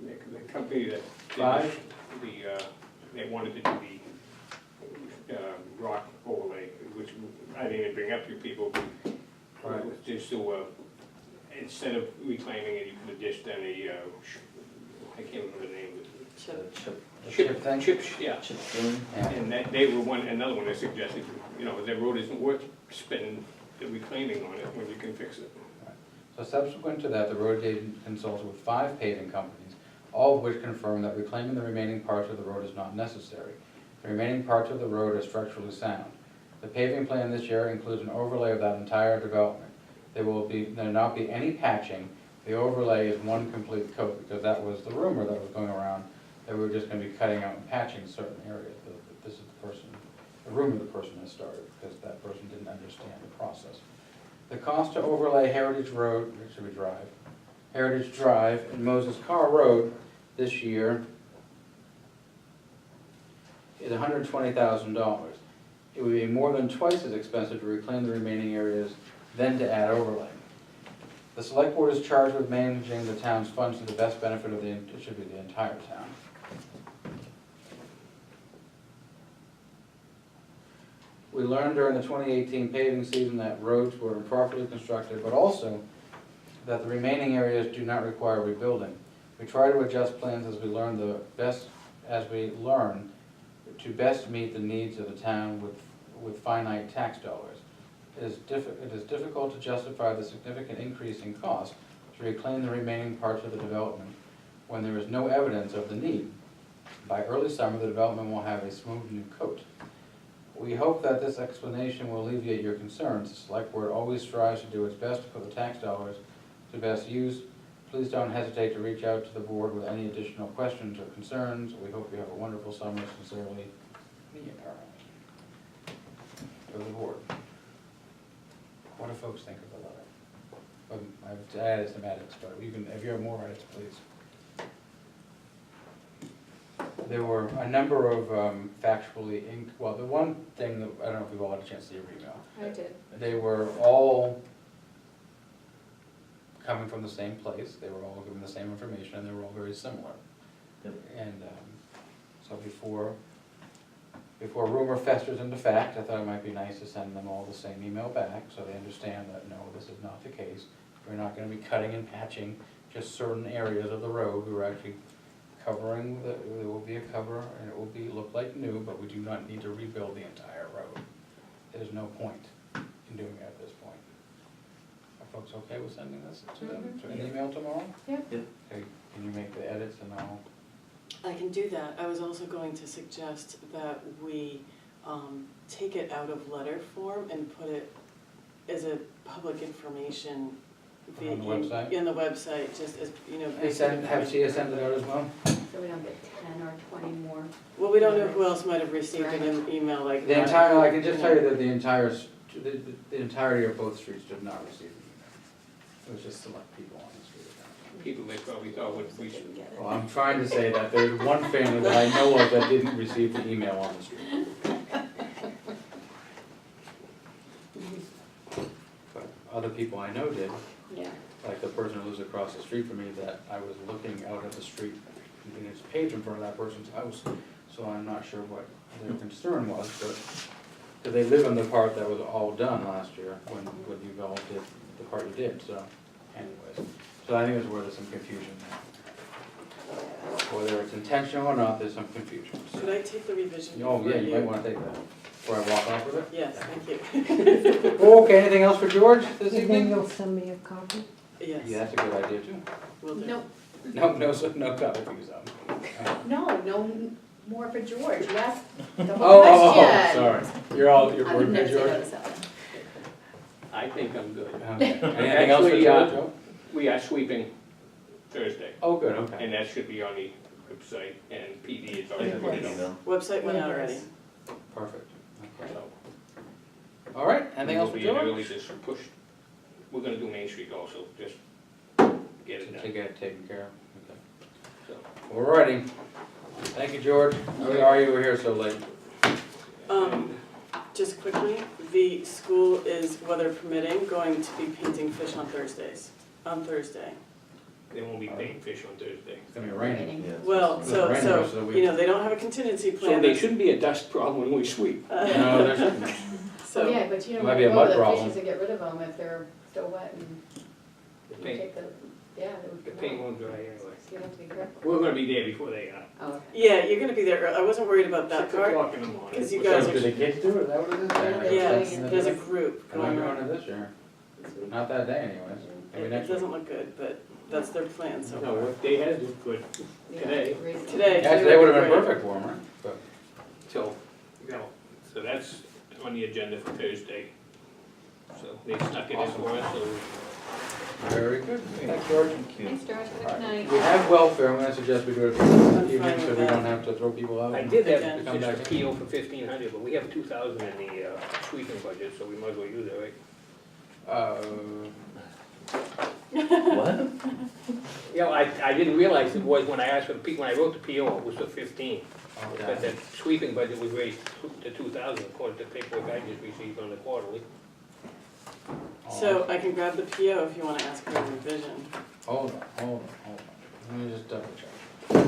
The company that did Five? they wanted to do the rock overlay, which I didn't even bring up to people. Right. It was just so, instead of reclaiming it, you could have just done I can't remember the name of it. Chip thing? Yeah. Chip doing? Yeah. And they were another one that suggested, you know, the road isn't worth spending the reclaiming on it when you can fix it. So subsequent to that, the road agent consulted with 5 paving companies, all of which confirmed that reclaiming the remaining parts of the road is not necessary. The remaining parts of the road are structurally sound. The paving plan this year includes an overlay of that entire development. There will not be any patching. The overlay is one complete coat, because that was the rumor that was going around, that we were just gonna be cutting out and patching certain areas. But this is the rumor the person has started, because that person didn't understand the process. The cost to overlay Heritage Road, or should we Drive? Heritage Drive and Moses Carr Road this year is $120,000. It would be more than twice as expensive to reclaim the remaining areas than to add overlay. The select board is charged with managing the town's funds to the best benefit of the entire town. We learned during the 2018 paving season that roads were improperly constructed, but also that the remaining areas do not require rebuilding. We try to adjust plans as we learn to best meet the needs of the town with finite tax dollars. It is difficult to justify the significant increase in cost to reclaim the remaining parts of the development when there is no evidence of the need. By early summer, the development will have a smooth new coat. We hope that this explanation will alleviate your concerns. The select board always strives to do its best to put the tax dollars to best use. Please don't hesitate to reach out to the board with any additional questions or concerns. We hope you have a wonderful summer. Sincerely, me and Carl. To the board. What do folks think of the letter? I've added some edits, but you can, if you have more edits, please. There were a number of factually, well, the one thing that, I don't know if we've all had a chance to see your email. I did. They were all coming from the same place, they were all given the same information, and they were all very similar. Yep. And so before rumor festers into fact, I thought it might be nice to send them all the same email back, so they understand that, no, this is not the case. We're not gonna be cutting and patching just certain areas of the road, we're actually covering, there will be a cover, and it will look like new, but we do not need to rebuild the entire road. There's no point in doing it at this point. Are folks okay with sending this to them, to an email tomorrow? Yep. Yep. Okay, can you make the edits and I'll, I can do that. I was also going to suggest that we take it out of letter form and put it as a public information via On the website? In the website, just as, you know. have Tia send it out as well? So we don't get 10 or 20 more. Well, we don't know who else might have received an email like The that. entire, I can just tell you that the entirety of both streets did not receive the email. It was just select people on the street. People they probably thought would we should. Well, I'm trying to say that there's one family that I know of that didn't receive the email on the street. But other people I know did, Yeah. like the person who lives across the street from me, that I was looking out at the street, and it's a page in front of that person's house, so I'm not sure what their concern was, but, because they live in the part that was all done last year, when you all did the part you did, so anyways. So I think that's where there's some confusion there. Whether it's intentional or not, there's some confusion. Should I take the revision? Oh, yeah, for you might wanna take that, before I walk off with it. Yes, thank you. Okay, anything else for George this And then evening? you'll send me a copy? Yes, Yeah, that's a good idea too. will do. Nope, No copy for you, Sam. no more for George, you asked the whole Oh, question. sorry. You're I bored would of never me, say no George? to Sally. I think I'm good. Okay. Anything else for Actually, George? Joe? We are sweeping Thursday, Oh, good, okay. and that should be on the website, and PD is I already have put an it on. email. Website went out already. Perfect. Okay. So, All right, anything else for we'll be in George? early, just push, we're gonna do Main Street also, just get it To done. get it taken care of, okay. So, Alrighty. Thank you, George. Sorry you were here so late. Just quickly, the school is, weather permitting, going to be painting fish on Thursday. They won't be paying fish on Thursday. It's gonna be raining. Yeah. Well, It's raining the rest of the so, week. you know, they don't have a contingency So plan. there shouldn't be a dust problem when we sweep. No, there shouldn't be. So, Oh, yeah, but you Might don't be a want mud to go to the problem. fishes and get rid of them if they're still wet and you Paint. take the Yeah, it would The be. paint won't dry anyway. So you have to be careful. We're gonna be there before they are. Oh, okay. Yeah, you're gonna be there, I wasn't worried about that 6 part, o'clock in the morning. because you So guys do are, the kids do it, is that what it is? Yeah, yeah, doing it. there's a group And I'm going doing on. it this year, not that day anyways, maybe It next week. doesn't look good, but that's their plan so No, far. what they had is good today, Today. Yeah, today would have been great. perfect for 'em, right? But so, you know, so that's on the agenda for Thursday. So they stuck it in for us, so very good, thanks George. Thank you. Thanks, George, have a good night. We have welfare, I'm gonna suggest we do it I'm evening fine so with we that. don't have to throw people out. I did Again. have Come back just in. a PO for 1,500, but we have 2,000 in the sweeping budget, so we might as well use it, right? What? You know, I didn't realize it was when I asked for the when I wrote the PO, it was for 15. But Okay. that sweeping budget was raised to 2,000 according to paperwork I just received on the quarterly. So I can grab the PO if you wanna ask for a revision. Hold on. Let me just double check.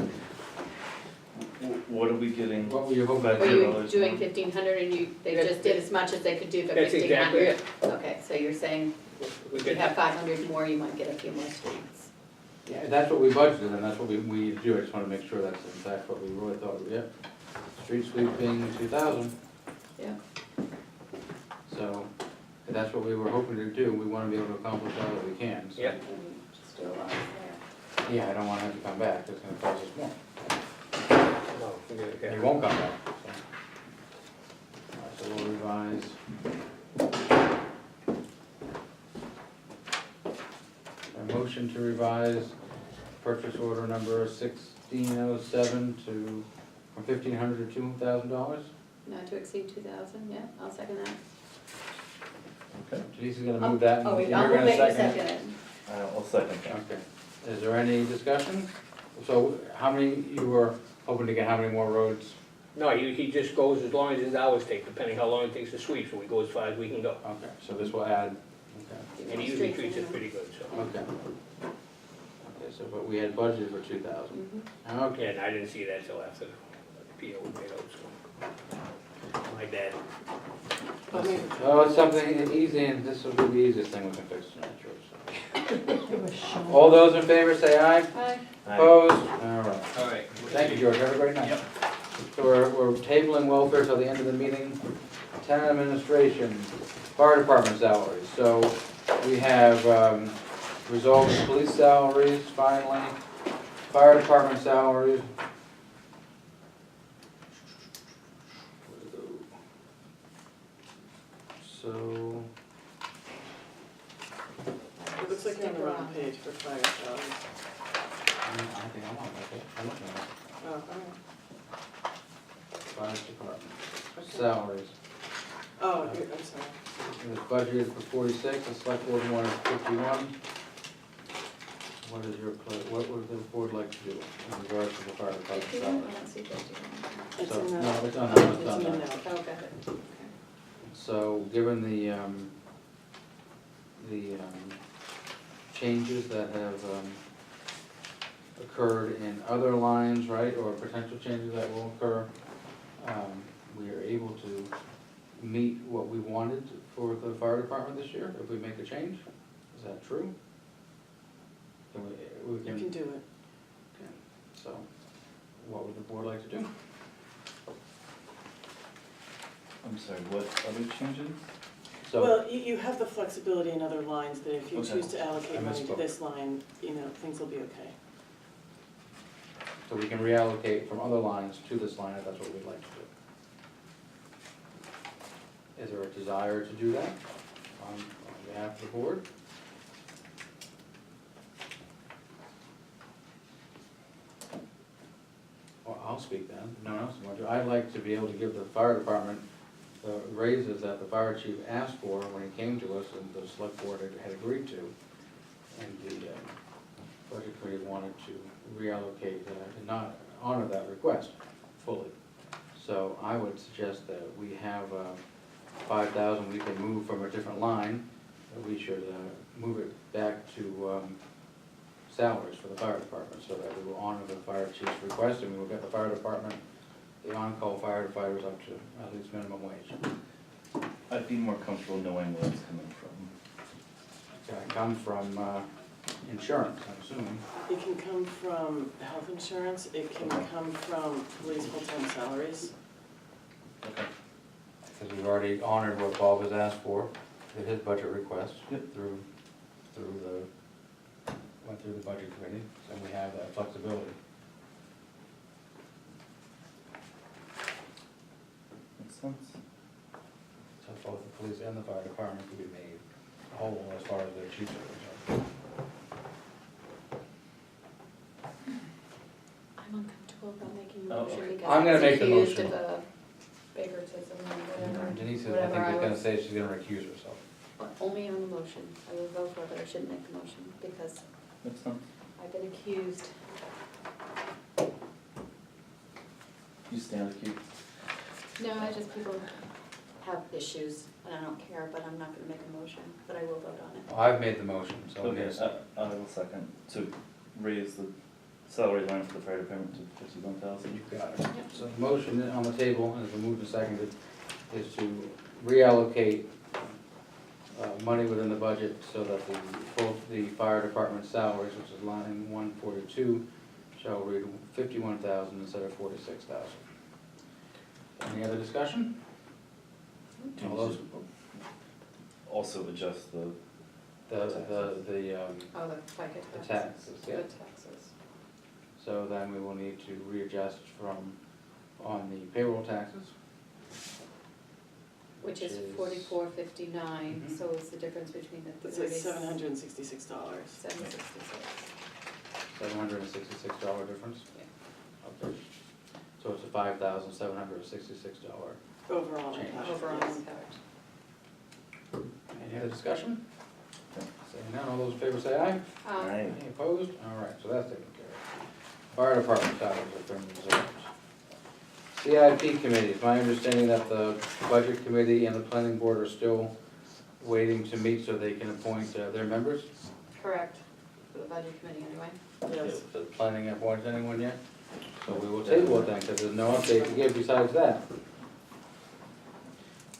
What are we getting? What were you hoping? About Were you $0 doing more? 1,500 and they That's- just did as much as they could do for That's exactly 1,500? Okay, so you're saying We if you got- have 500 more, you might get a few more streets. Yeah, that's what we budgeted, and that's what we do, I just wanna make sure that's in fact what we really thought, yeah. Street sweeping, 2,000. Yeah. So, if that's what we were hoping to do, we wanna be able to accomplish all that we can, so. Yep. Just do a lot there. Yeah, I don't wanna have to come back, it's gonna cost us more. No, forget it, okay. He won't come back, so. Alright, so we'll revise. A motion to revise purchase order number 1607 to, from $1,500 to $2,000. Not to exceed 2,000, yeah, I'll second that. Okay, Janice is gonna move that, and Oh, you're wait, I'll gonna move it, you second second it. it. I'll second that. Okay, is there any discussion? So, how many, you were hoping to get how many more roads? No, he just goes as long as his hours take, depending how long it takes to sweep, so we go as far as we can go. Okay, so this will add, okay. And he usually treats it pretty good, so. Okay. Okay, so, but we had budgeted for 2,000. Mhm. Okay, And I didn't see that till after the PO was made out, so. My bad. oh, it's something easy, and this will be the easiest thing we can fix tonight, George. It was shown. All those in favor say aye. Aye. Opposed? All right. All right. Thank you, George, have a great night. So we're tabling welfare till the end of the meeting. Tenant administration, fire department salaries. So we have resolved the police salaries finally, fire department salaries. So, It looks like you're on the wrong page for fire salaries. I think I'm on that page. I'm looking at it. Oh, alright. Fire department, Okay. salaries. Oh, here, I'm sorry. It was budgeted for 46, the select board wanted 51. What is your, what would the board like to do in regards to the fire department 51? salary? I don't see 51. It's So, in the, no, it's on it's that, it's in on the that. note. Oh, got it. Okay. So, given the changes that have occurred in other lines, right, or potential changes that will occur, we are able to meet what we wanted for the fire department this year, if we make a change? Is that true? Can we You can do it. okay. So, what would the board like to do? I'm sorry, what other changes? So, Well, you have the flexibility in other lines that if you Okay. choose to I allocate money to misspoke. this line, you know, things will be okay. so we can reallocate from other lines to this line if that's what we'd like to do. Is there a desire to do that on behalf of the board? Well, I'll speak then, no one else wants to. I'd like to be able to give the fire department the raises that the fire chief asked for when he came to us and the select board had agreed to. And the budget committee wanted to reallocate, and not honor that request fully. So I would suggest that we have 5,000 we can move from a different line, that we should move it back to salaries for the fire department, so that we will honor the fire chief's request, and we will get the fire department, the on-call firefighters up to at least minimum wage. I'd be more comfortable knowing where it's coming from. It's gonna come from insurance, I'm assuming. It can come from health insurance, it can come from police full-time salaries. Okay. Because we've already honored what Bob has asked for, with his budget request, Yep. through went through the budget committee, so we have that flexibility. Makes sense. So both the police and the fire department could be made whole as far as their chiefs are concerned. I'm uncomfortable about making a Oh, motion okay. because I'm gonna it's make the accused motion. of a favoritism or whatever. Denise is, I Whatever think, is gonna was- say she's gonna recuse herself. But only on the motion. I will vote for it, but I shouldn't make the motion because Makes sense. I've been accused. You stand accused. No, I just, people have issues and I don't care, but I'm not gonna make a motion, but I will vote on it. Well, I've made the motion, so Okay, yes. I will second, to raise the salary line for the fire department to 51,000. You've got it. So the motion on the table, as we moved and seconded, is to reallocate money within the budget so that the fire department salaries, which is line 142, shall read 51,000 instead of 46,000. Any other discussion? All those, Also adjust the, the, Oh, the FICA the tax. taxes, The yeah. taxes. So then we will need to readjust on the payroll taxes. Which is Which is- 44.59, Mhm. so it's the difference between the It's like 30. $766. 766. $766 difference? Yeah. Okay. So it's a $5,766. Overall Change. impact, Overall yes. impact. Any other discussion? Saying none, all those in favor say aye. Aye. Any opposed? All right, so that's taken care of. Fire department salaries are been reserved. CIP committee, it's my understanding that the budget committee and the planning board are still waiting to meet so they can appoint their members. Correct, for the budget committee anyway. Yes. Does planning appoint anyone yet? So we will table it then, because there's no update to give besides that.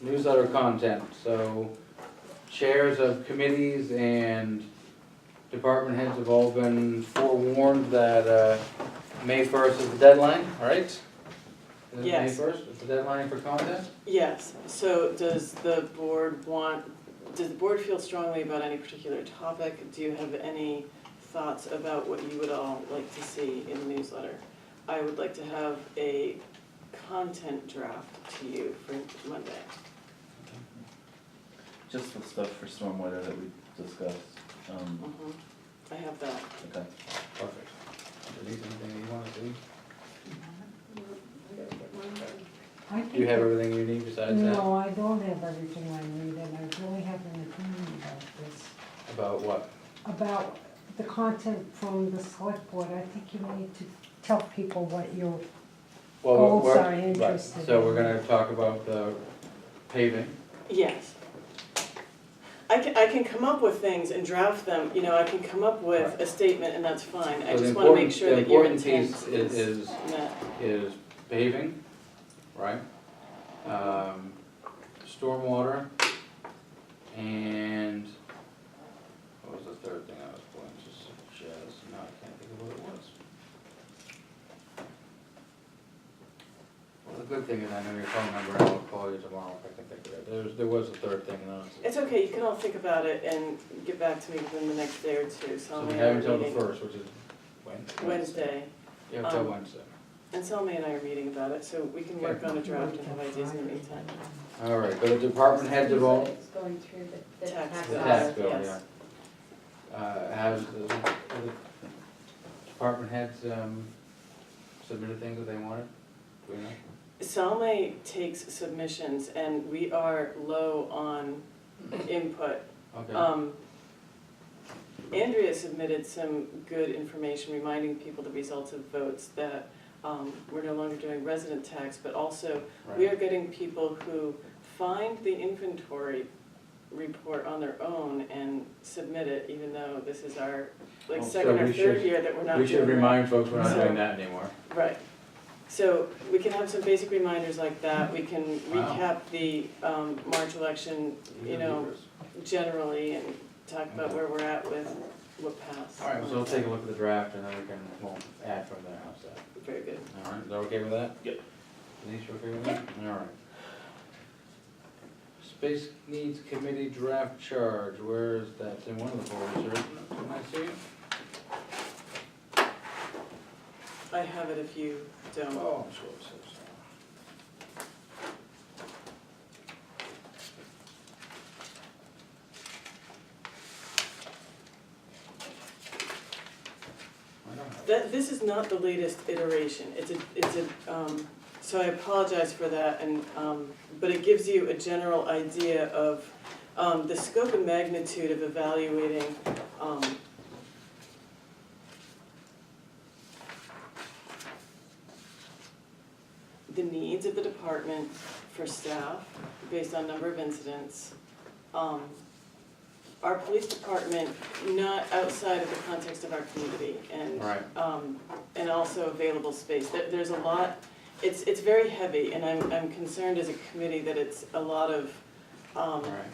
Newsletter content, so chairs of committees and department heads have all been forewarned that May 1st is the deadline, all right? Is it Yes. May 1st is the deadline for content? Yes, so does the board feel strongly about any particular topic? Do you have any thoughts about what you would all like to see in the newsletter? I would like to have a content draft to you for Monday. just the stuff for stormwater that we discussed. I have that. Okay. Perfect. Denise, anything you want to see? I gotta get mine done. I Do you have everything you need besides that? No, I don't have everything I need, and I really have an opinion about this. About what? About the content from the select board, I think you need to tell people what your Well, goals we're- are right, interested so we're in. gonna talk about the paving. Yes. I can come up with things and draft them, you know, I can come up with Right. a statement and that's fine. I So the just wanna make important- sure the that your important intent piece is is- met. Is paving, right? Stormwater, and what was the third thing I was going to suggest? No, I can't think of what it was. Well, the good thing is I know your phone number, and I'll call you tomorrow if I can think of it. There was a third thing, and I was. It's okay, you can all think about it and get back to me within the next day or two, so So I'll we make have a until the meeting. first, which is when? Wednesday, You have until Um, Wednesday. and Salmi and I are meeting about it, so we can work on a draft and have ideas in the meantime. All right, but the department heads of all, It's going through the Tax tax the bill. tax audit, bill, yes. yeah. Has the department heads submitted things that they wanted? Do we know? Salmi takes submissions and we are low on input. Okay, Andrea submitted some good information reminding people the results of votes that we're no longer doing resident tax, but also we are right. getting people who find the inventory report on their own and submit it, even though this is our like Oh, so second or we third should- year that we're not doing We should that. remind folks we're not So- doing that anymore. Right. So we can have some basic reminders like that. We can Wow. recap the March election, you know, generally and talk about Okay. where we're at with what passed. All right, so we'll take a look at the draft and then we can, we'll add from there, how's that? Very good. All right, is that okay with that? Yep. Denise, you okay with that? All right. Space Needs Committee draft charge, where is that? It's in one of the folders, isn't it? Can I see it? I have it if you don't. Oh, I'm sure it says so. I don't have it. This is not the latest iteration, so I apologize for that, and, but it gives you a general idea of, the scope and magnitude of evaluating, the needs of the department for staff, based on number of incidents. Our police department, not outside of the context of our community, and, Right. and also available space. There's a lot, it's very heavy, and I'm concerned as a committee that it's a lot of, All right.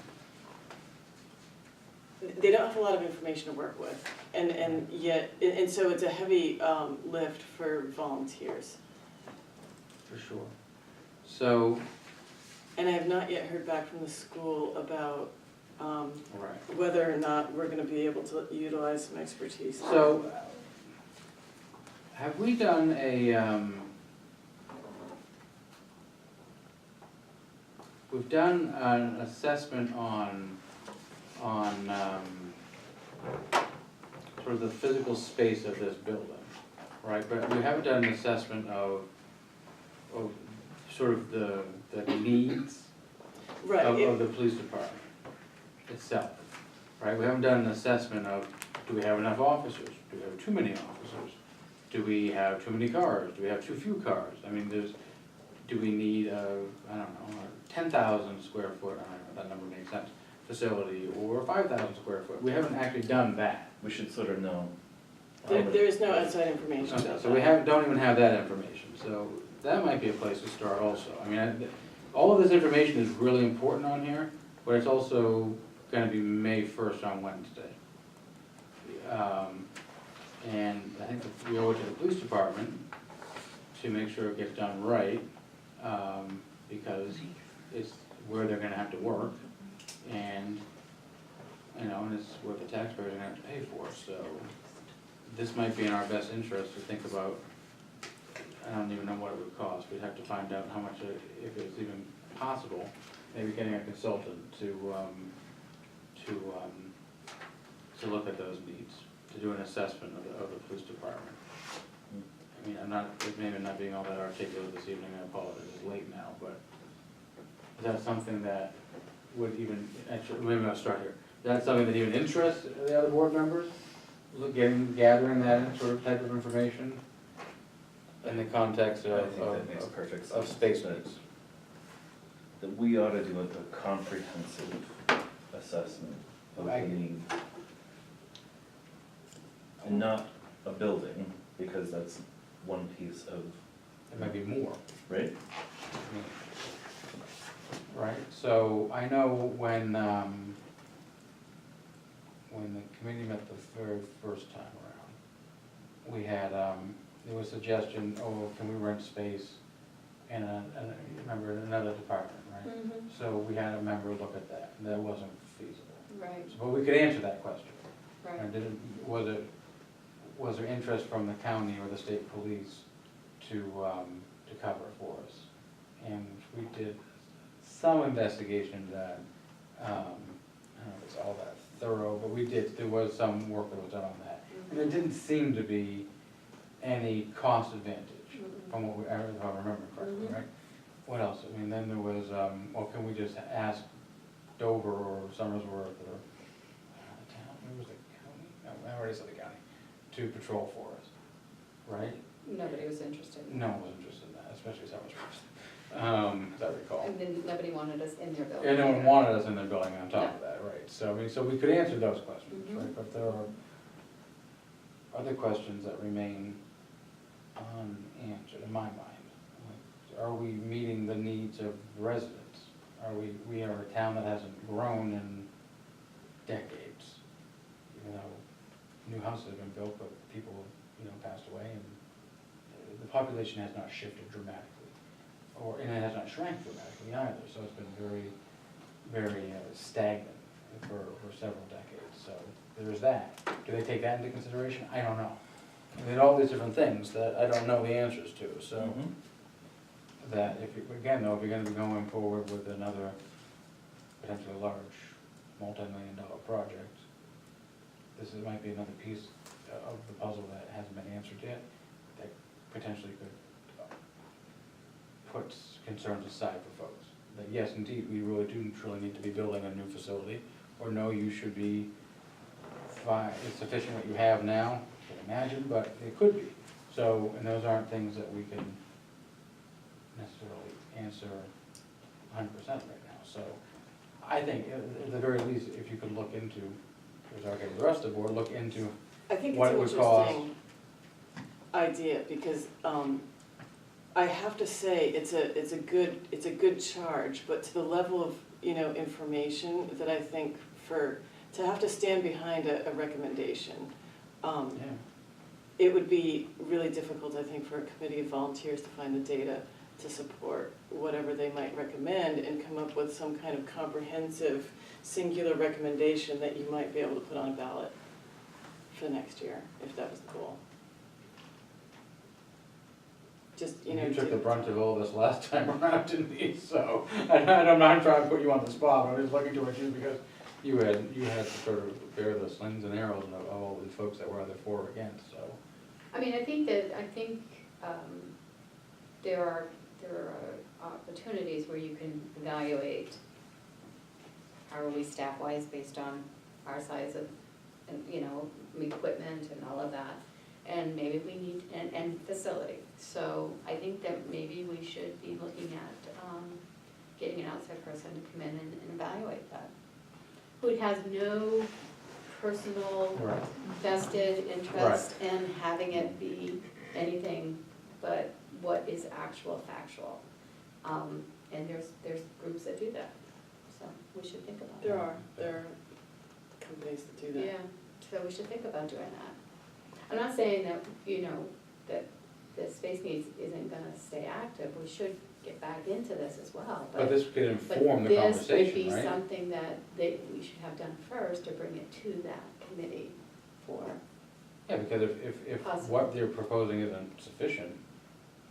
they don't have a lot of information to work with, and yet, and so it's a heavy, lift for volunteers. For sure. So, And I have not yet heard back from the school about, right. whether or not we're gonna be able to utilize some expertise. So, have we done we've done an assessment on, sort of the physical space of this building, right? But we haven't done an assessment of sort of the needs Right, of the police department itself, right? We haven't done an assessment of, do we have enough officers? Do we have too many officers? Do we have too many cars? Do we have too few cars? I mean, do we need I don't know, a 10,000 square foot, I don't know if that number makes sense, facility, or 5,000 square foot? We haven't actually done that. We should sort of know. there is no outside information Okay, about so we that. don't even have that information, so that might be a place to start also. I mean, all of this information is really important on here, but it's also gonna be May 1st on Wednesday. And I think that we owe it to the police department to make sure it gets done right, because it's where they're gonna have to work, and, you know, and it's what the taxpayers are gonna have to pay for, so this might be in our best interest to think about. I don't even know what it would cost, we'd have to find out how much, if it's even possible, maybe getting a consultant to look at those needs, to do an assessment of the police department. I mean, it may not being all that articulate this evening, I apologize, it's late now, but is that something that would even, actually, maybe I'll start here, is that something that even interests the other board members? Gathering that sort of type of information in the context I think that makes perfect sense. of space that- needs? That we ought to do a comprehensive assessment of the need. And not a building, because that's one piece of, There might be more. right? Right, so I know when the committee met the very first time around, we had, there was a suggestion, oh, can we rent space in remember, in another department, right? Mhm. So we had a member look at that, and that wasn't feasible. Right, So, but we could answer that question. right. And was there interest from the county or the state police to cover it for us? And we did some investigation into that. I don't know if it's all that thorough, but there was some work that was done on that. And there didn't seem to be any cost advantage from what if I remember correctly, Mhm. right? What else? I mean, then there was, well, can we just ask Dover or Somersworth or the town, maybe it was the county? No, I already said the county, to patrol for us, right? Nobody was interested. No one was interested in that, especially Somersworth, as I recall. And then nobody wanted us in their building. And no one either. wanted us in their building on top of that, right? So, I mean, so we could answer those questions, Mhm. right? But there are other questions that remain unanswered in my mind. Like, are we meeting the needs of residents? We are a town that hasn't grown in decades, even though houses have been built, but people, passed away, and the population has not shifted dramatically, and it has not shrank dramatically either, so it's been very, very stagnant for several decades, so there's that. Do they take that into consideration? I don't know. I mean, all these different things that I don't know the answers to, so. Mhm. That if you, again, though, if you're gonna be going forward with another potentially large, multi-million-dollar project, might be another piece of the puzzle that hasn't been answered yet, that potentially could put concerns aside for folks. That yes, indeed, we really do truly need to be building a new facility, or no, you should be fine, it's sufficient what you have now, I can imagine, but it could be. So, and those aren't things that we can necessarily answer 100% right now. So I think at the very least, if you could look into, if it's okay with the rest of the board, look into I think what it's it an would cost. interesting idea, because, I have to say, it's a good charge, but to the level of, information that I think to have to stand behind a recommendation, Yeah. it would be really difficult, I think, for a committee of volunteers to find the data to support whatever they might recommend and come up with some kind of comprehensive, singular recommendation that you might be able to put on a ballot for next year, if that was the goal. Just, You took the brunt of all this last time around, didn't you? So, and I'm not trying to put you on the spot, but I was looking towards you because you had to sort of bear the slings and arrows of all these folks that were either for or against, so. I mean, I think there are opportunities where you can evaluate, how are we staff-wise based on our size of, equipment and all of that. And maybe we need, and facility. So I think that maybe we should be looking at, getting an outside person to come in and evaluate that. Who has no personal Right. vested interest in having it be anything but what is actual factual. And there's groups that do that, so we should think about that. There are companies that do that. Yeah, so we should think about doing that. I'm not saying that, that the space needs isn't gonna stay active, we should get back into this as well, But this could inform the conversation, This would be right? something that we should have done first to bring it to that committee for, Yeah, because if Possible. what they're proposing isn't sufficient,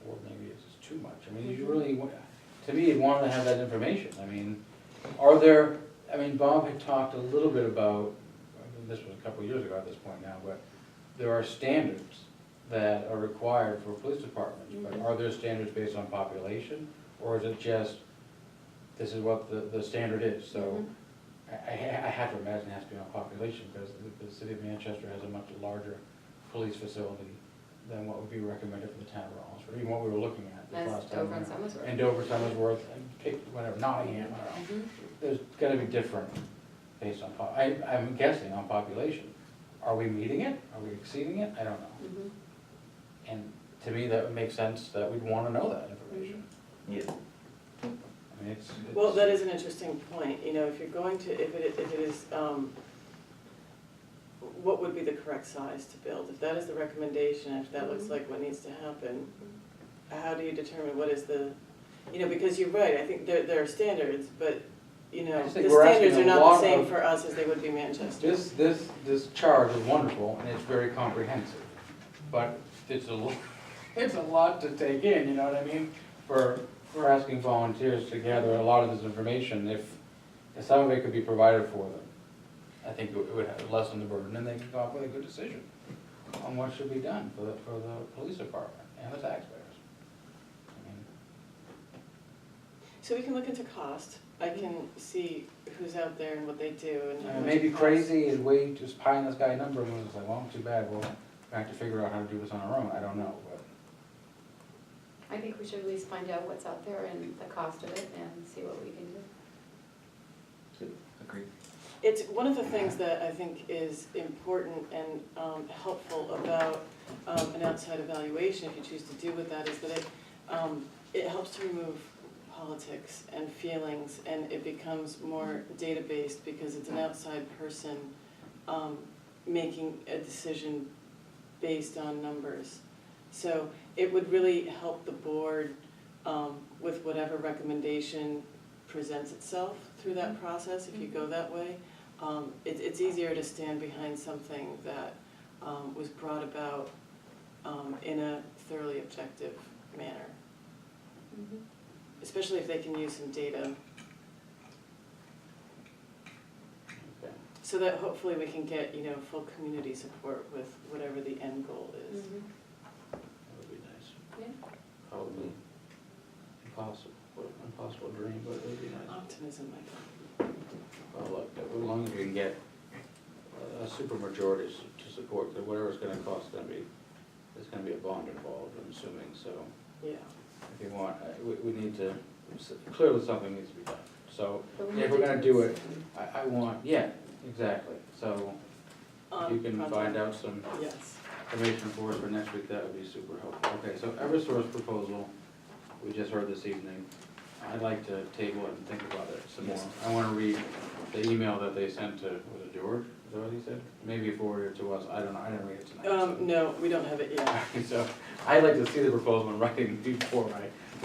or maybe it's just too much, I mean, you really, to me, you'd want to have that information, I mean, Bob had talked a little bit about, this was a couple of years ago at this point now, but there are standards that are required for police departments, but Mhm. are there standards based on population, or is it just, this is what the standard is, so Mhm. I have to imagine it has to be on population, because the city of Manchester has a much larger police facility than what would be recommended for the town of Rollinsford, even what we were looking at this as last time. Dover and around. Somersworth. And Dover, Somersworth, and pick whatever, Nottingham, I don't know. Mhm. There's gotta be different based on I'm guessing on population. Are we meeting it? Are we exceeding it? I don't know. Mhm. And to me, that would make sense that we'd wanna know that information. Yeah. I mean, it's. Well, that is an interesting point, if you're going to, if it is, what would be the correct size to build? If that is the recommendation, if that looks Mhm. like what needs to happen, how do you determine what is the, because you're right, I think there are standards, but, the just think we're asking standards are a not lot the same of- for us as they would be Manchester. This charge is wonderful and it's very comprehensive, but it's a lot to take in, you know what I mean? For asking volunteers to gather a lot of this information, if some of it could be provided for them, I think it would lessen the burden and they could come up with a good decision on what should be done for the police department and the taxpayers. I mean, So we can look into cost, I can see who's out there and what they do and how it much may be it costs. crazy and way just pie in the sky number and it's like, well, too bad, we'll have to figure out how to do this on our own, I don't know, but. I think we should at least find out what's out there and the cost of it and see what we can do. Good. Agreed. It's one of the things that I think is important and helpful about an outside evaluation, if you choose to do with that, is that it helps to remove politics and feelings, and it becomes more data-based because it's an outside person making a decision based on numbers. So it would really help the board with whatever recommendation presents itself through that process, if you go that way. It's easier to stand behind something that was brought about in a thoroughly objective manner, Mhm. especially if they can use some data, Okay. so that hopefully we can get, full community support with whatever the end goal is. Mhm. That would be nice. Yeah. Probably impossible, what an impossible dream, but it would be nice. Optimism, I think. Well, look, as long as we can get a supermajority to support, that whatever it's gonna cost, there's gonna be a bond involved, I'm assuming, so Yeah. if you want, we need to, clearly something needs to be done. So, But we if need we're to gonna do it, consider- I want, yeah, exactly, so if you can Pronto. find out some Yes. information for us for next week, that would be super helpful. Okay, so Eversource proposal, we just heard this evening. I'd like to table it and think about it some more. I wanna read the email that they sent to, was it George? Is that what he said? Maybe forwarded it to us, I don't know, I didn't read it tonight. so. No, we don't have it yet. So, I'd like to see the proposal in writing before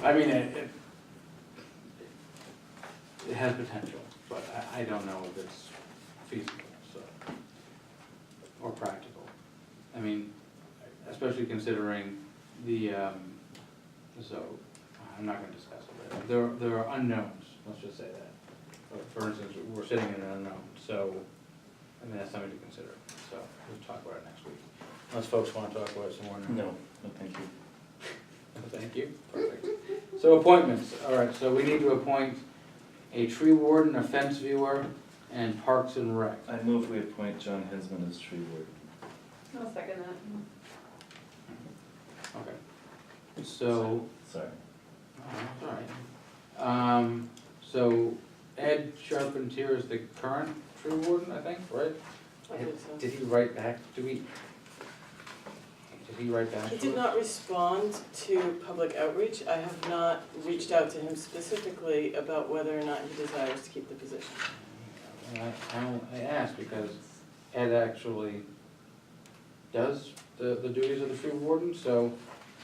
I mean, it has potential, but I don't know if it's feasible, so, or practical. I mean, especially considering the, so, I'm not gonna discuss it, but there are unknowns, let's just say that. For instance, we're sitting in an unknown, so, I mean, that's something to consider, so we'll talk about it next week. Unless folks wanna talk about it some more. No, thank you. Thank you, perfect. So appointments, all right, so we need to appoint a tree warden, a fence viewer, and Parks and Rec. I move we appoint John Hinsman as tree warden. I'll second that. Okay. So, Sorry. oh, that's all right. So Ed Charpentier is the current tree warden, I think, right? I believe so. Did he write back, did he write back? He to did us? not respond to public outreach. I have not reached out to him specifically about whether or not he desires to keep the position. And I asked because Ed actually does the duties of the tree warden, so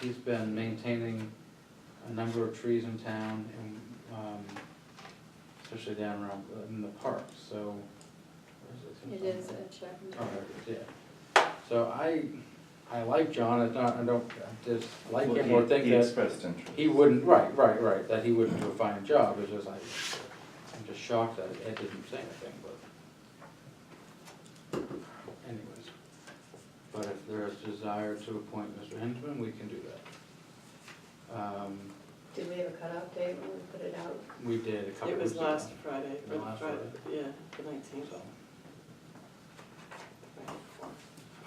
he's been maintaining a number of trees in town, and, especially down around in the park, so. Where It is is a check. Oh, there it is, yeah. So I like John, it's not, I don't just like Well, him or think he that expressed interest. he wouldn't, right, that he wouldn't do a fine job, it's just I'm just shocked that Ed didn't say anything, but anyways. But if there is desire to appoint Mr. Hinsman, we can do that. Did we have a cutoff date when we put it out? We did a couple It weeks was ago. last Friday, The or the last Friday, Friday. yeah, the 19th. So,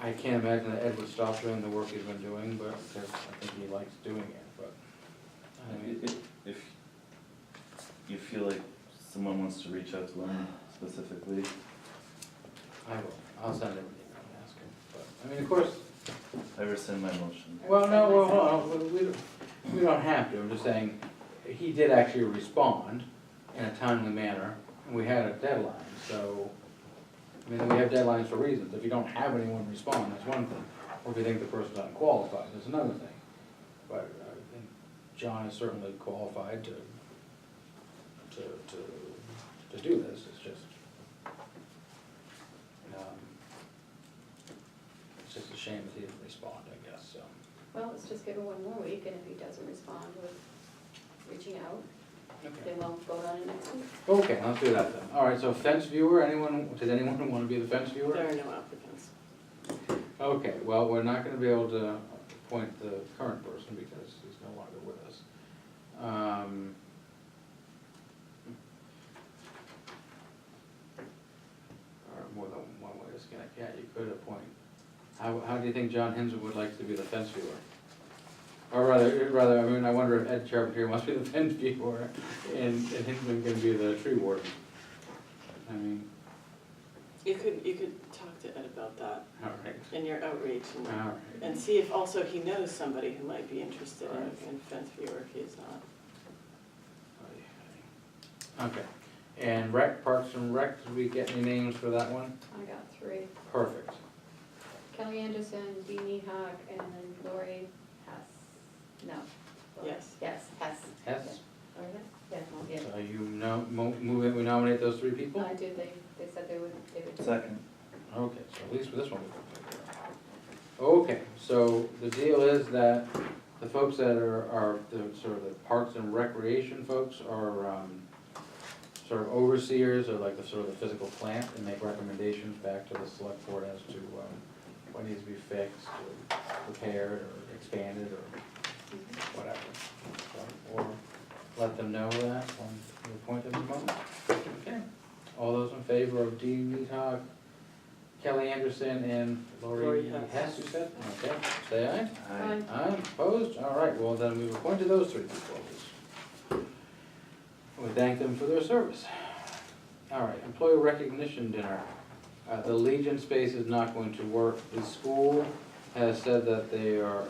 I can't imagine that Ed would stop doing the work he's been doing, but, because I think he likes doing it, but, I mean, If you feel like someone wants to reach out to him specifically, I will, I'll send him an email and ask him, but, I mean, of course, I rescind my motion. well, no, well, hold on, we don't have to, I'm just saying, he did actually respond in a timely manner, and we had a deadline, so, I mean, we have deadlines for reasons, if you don't have anyone respond, that's one thing, or if you think the person's unqualified, that's another thing. But I think John is certainly qualified to do this, it's just, it's just a shame that he didn't respond, I guess, so. Well, let's just give it one more week, and if he doesn't respond with reaching out, Okay. then we'll vote on it next week. Okay, let's do that then. All right, so fence viewer, did anyone want to be the fence viewer? There are no applicants. Okay, well, we're not gonna be able to appoint the current person because he's no longer with us. Or more than one way to skin a cat, you could appoint. How do you think John Hinsman would like to be the fence viewer? Or rather, I mean, I wonder if Ed Charpentier must be the fence viewer and Hinsman can be the tree warden. I mean, You could talk to Ed about that all right, in your outreach all right. and see if also he knows somebody who might be interested Right. in fence viewer if he is not. Okay, and Parks and Rec, did we get any names for that one? I got 3. Perfect. Kelly Anderson, Dee Nehock, and then Lori Hess. No. Lori- Yes. Yes, Hess. Hess? Or is it? Yeah, So you move it, we nominate those three people? I did, they said they would. Second. Okay, so at least for this one we can figure out. Okay, so the deal is that the folks that are the sort of the parks and recreation folks are, sort of overseers or like the sort of the physical plant and make recommendations back to the select board as to, what needs to be fixed or repaired or expanded or whatever. So, or let them know that when you appoint them to them. Okay. All those in favor of Dee Nehock, Kelly Anderson, and Lori Lori Hess. Hess, you said? Okay, say aye. Aye. Aye, opposed? All right, well then we've appointed those three people. We thank them for their service. All right, employee recognition dinner. The Legion space is not going to work. The school has said that they are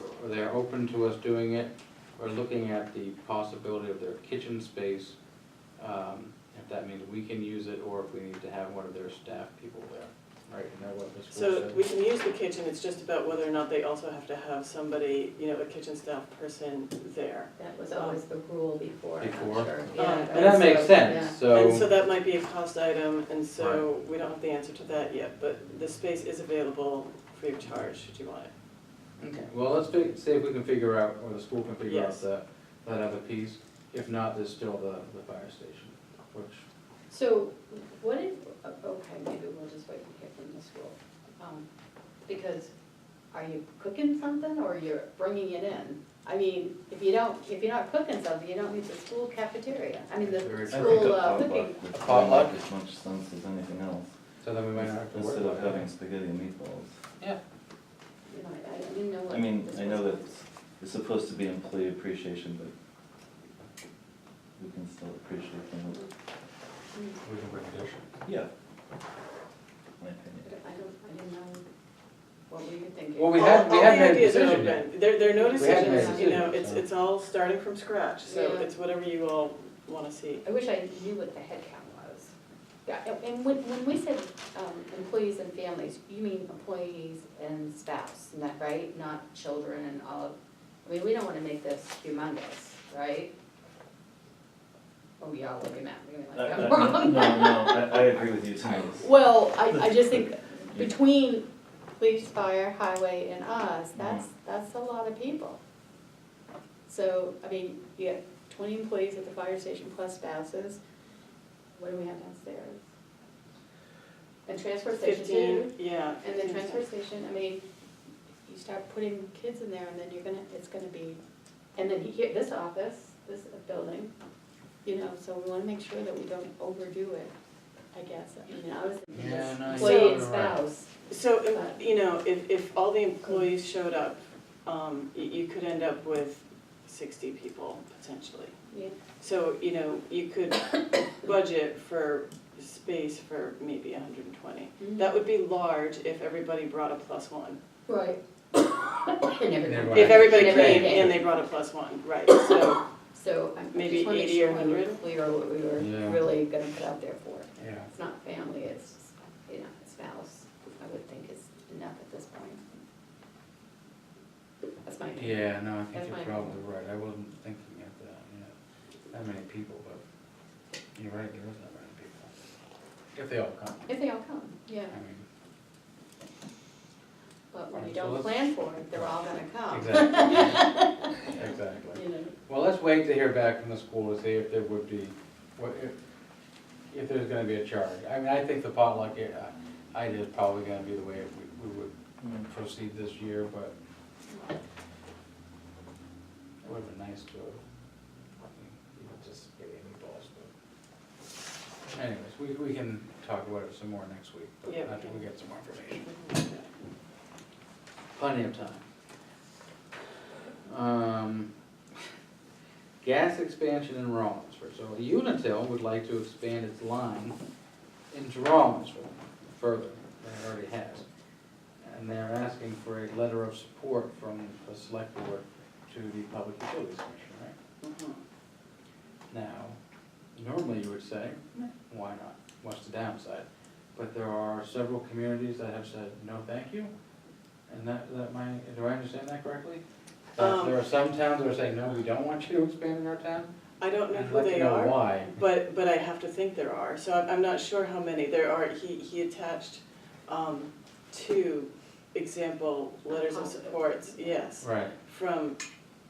open to us doing it. We're looking at the possibility of their kitchen space, if that means we can use it or if we need to have one of their staff people there. Right, isn't that what the school So said? we can use the kitchen, it's just about whether or not they also have to have somebody, a kitchen staff person there. That was always the rule before, I'm Before? not sure. And that makes sense, And so so, that might be a cost item, and so we don't have the answer to that yet, but the space is available free of charge should you want it. okay, well, let's see if we can figure out, or the school can figure out Yes. that other piece. If not, there's still the fire station, which, So, what if, okay, maybe we'll just wait and hear from the school. Because are you cooking something or you're bringing it in? I mean, if you're not cooking something, you don't need the school cafeteria. I mean, the Very I think school a potluck cooking. would potluck? make as much sense as anything else, so then we might not have to worry instead of about having it. spaghetti and meatballs. Yeah, You know, I didn't know what. I mean, this I know was. that it's supposed to be employee appreciation, but we can still appreciate them. we can bring a dish. Yeah. My opinion. I didn't know what we were thinking. Well, we All hadn't made a the ideas are decision yet. open. There are no We hadn't made a decisions, decision, it's, so. it's all starting from scratch, so Yeah. it's whatever you all wanna see. I wish I knew what the head count was. Yeah, and when we said employees and families, you mean employees and spouse, and that, right? Not children and all, I mean, we don't wanna make this humongous, right? Oh, y'all look at me like I'm No, wrong. I agree with you tonight. Well, I just think between police, fire, highway, and us, that's a lot of people. So, I mean, you have 20 employees at the fire station plus spouses. What do we have downstairs? And transfer station too. 15, yeah. And then 15. transfer station, I mean, you start putting kids in there and then it's gonna be, and then here, this office, this building, so we wanna make sure that we don't overdo it, I guess. I mean, I was thinking Yeah, this no, employee you're and right. spouse. So, if all the employees showed up, you could end up with 60 people potentially. Yeah. So, you could budget for space for maybe 120. That would be large if everybody brought a +1. Right. And Everybody. If everybody Everybody came came. and they brought a +1, right, so, So I Maybe just wanna make 80 or sure we were 100? clear what we were Yeah. really gonna put out there for. Yeah. It's not family, it's, spouse, I would think is enough at this point. That's my opinion. Yeah, no, I think That's you're my probably right, I wasn't thinking of that, that many people, but you're right, there is that many people. If they all come, If they all come, yeah, I mean, but when you Alright, so don't let's- plan for it, they're all gonna come. exactly, exactly. You know, Well, let's wait to hear back from the school to see if there would be, if there's gonna be a charge. I mean, I think the potluck idea is probably gonna be the way we would proceed this year, but it would've been nice to have, even just get meatballs, but anyways, we can talk about it some more next week, but Yeah, we after we can. get some more information. Plenty of time. Gas expansion in Rollinsford. So Unitil would like to expand its line into Rollinsford further than it already has. And they're asking for a letter of support from the select board to the Public Utilities Commission, right? mhm. Now, normally you would say, why not? What's the downside? But there are several communities that have said, no, thank you. And do I understand that correctly? That there are some towns that are saying, no, we don't want you to expand in our town? I don't know I'd who like to they know are, why. but I have to think there are, so I'm not sure how many there are. He attached, 2 example letters of supports, yes, Right, from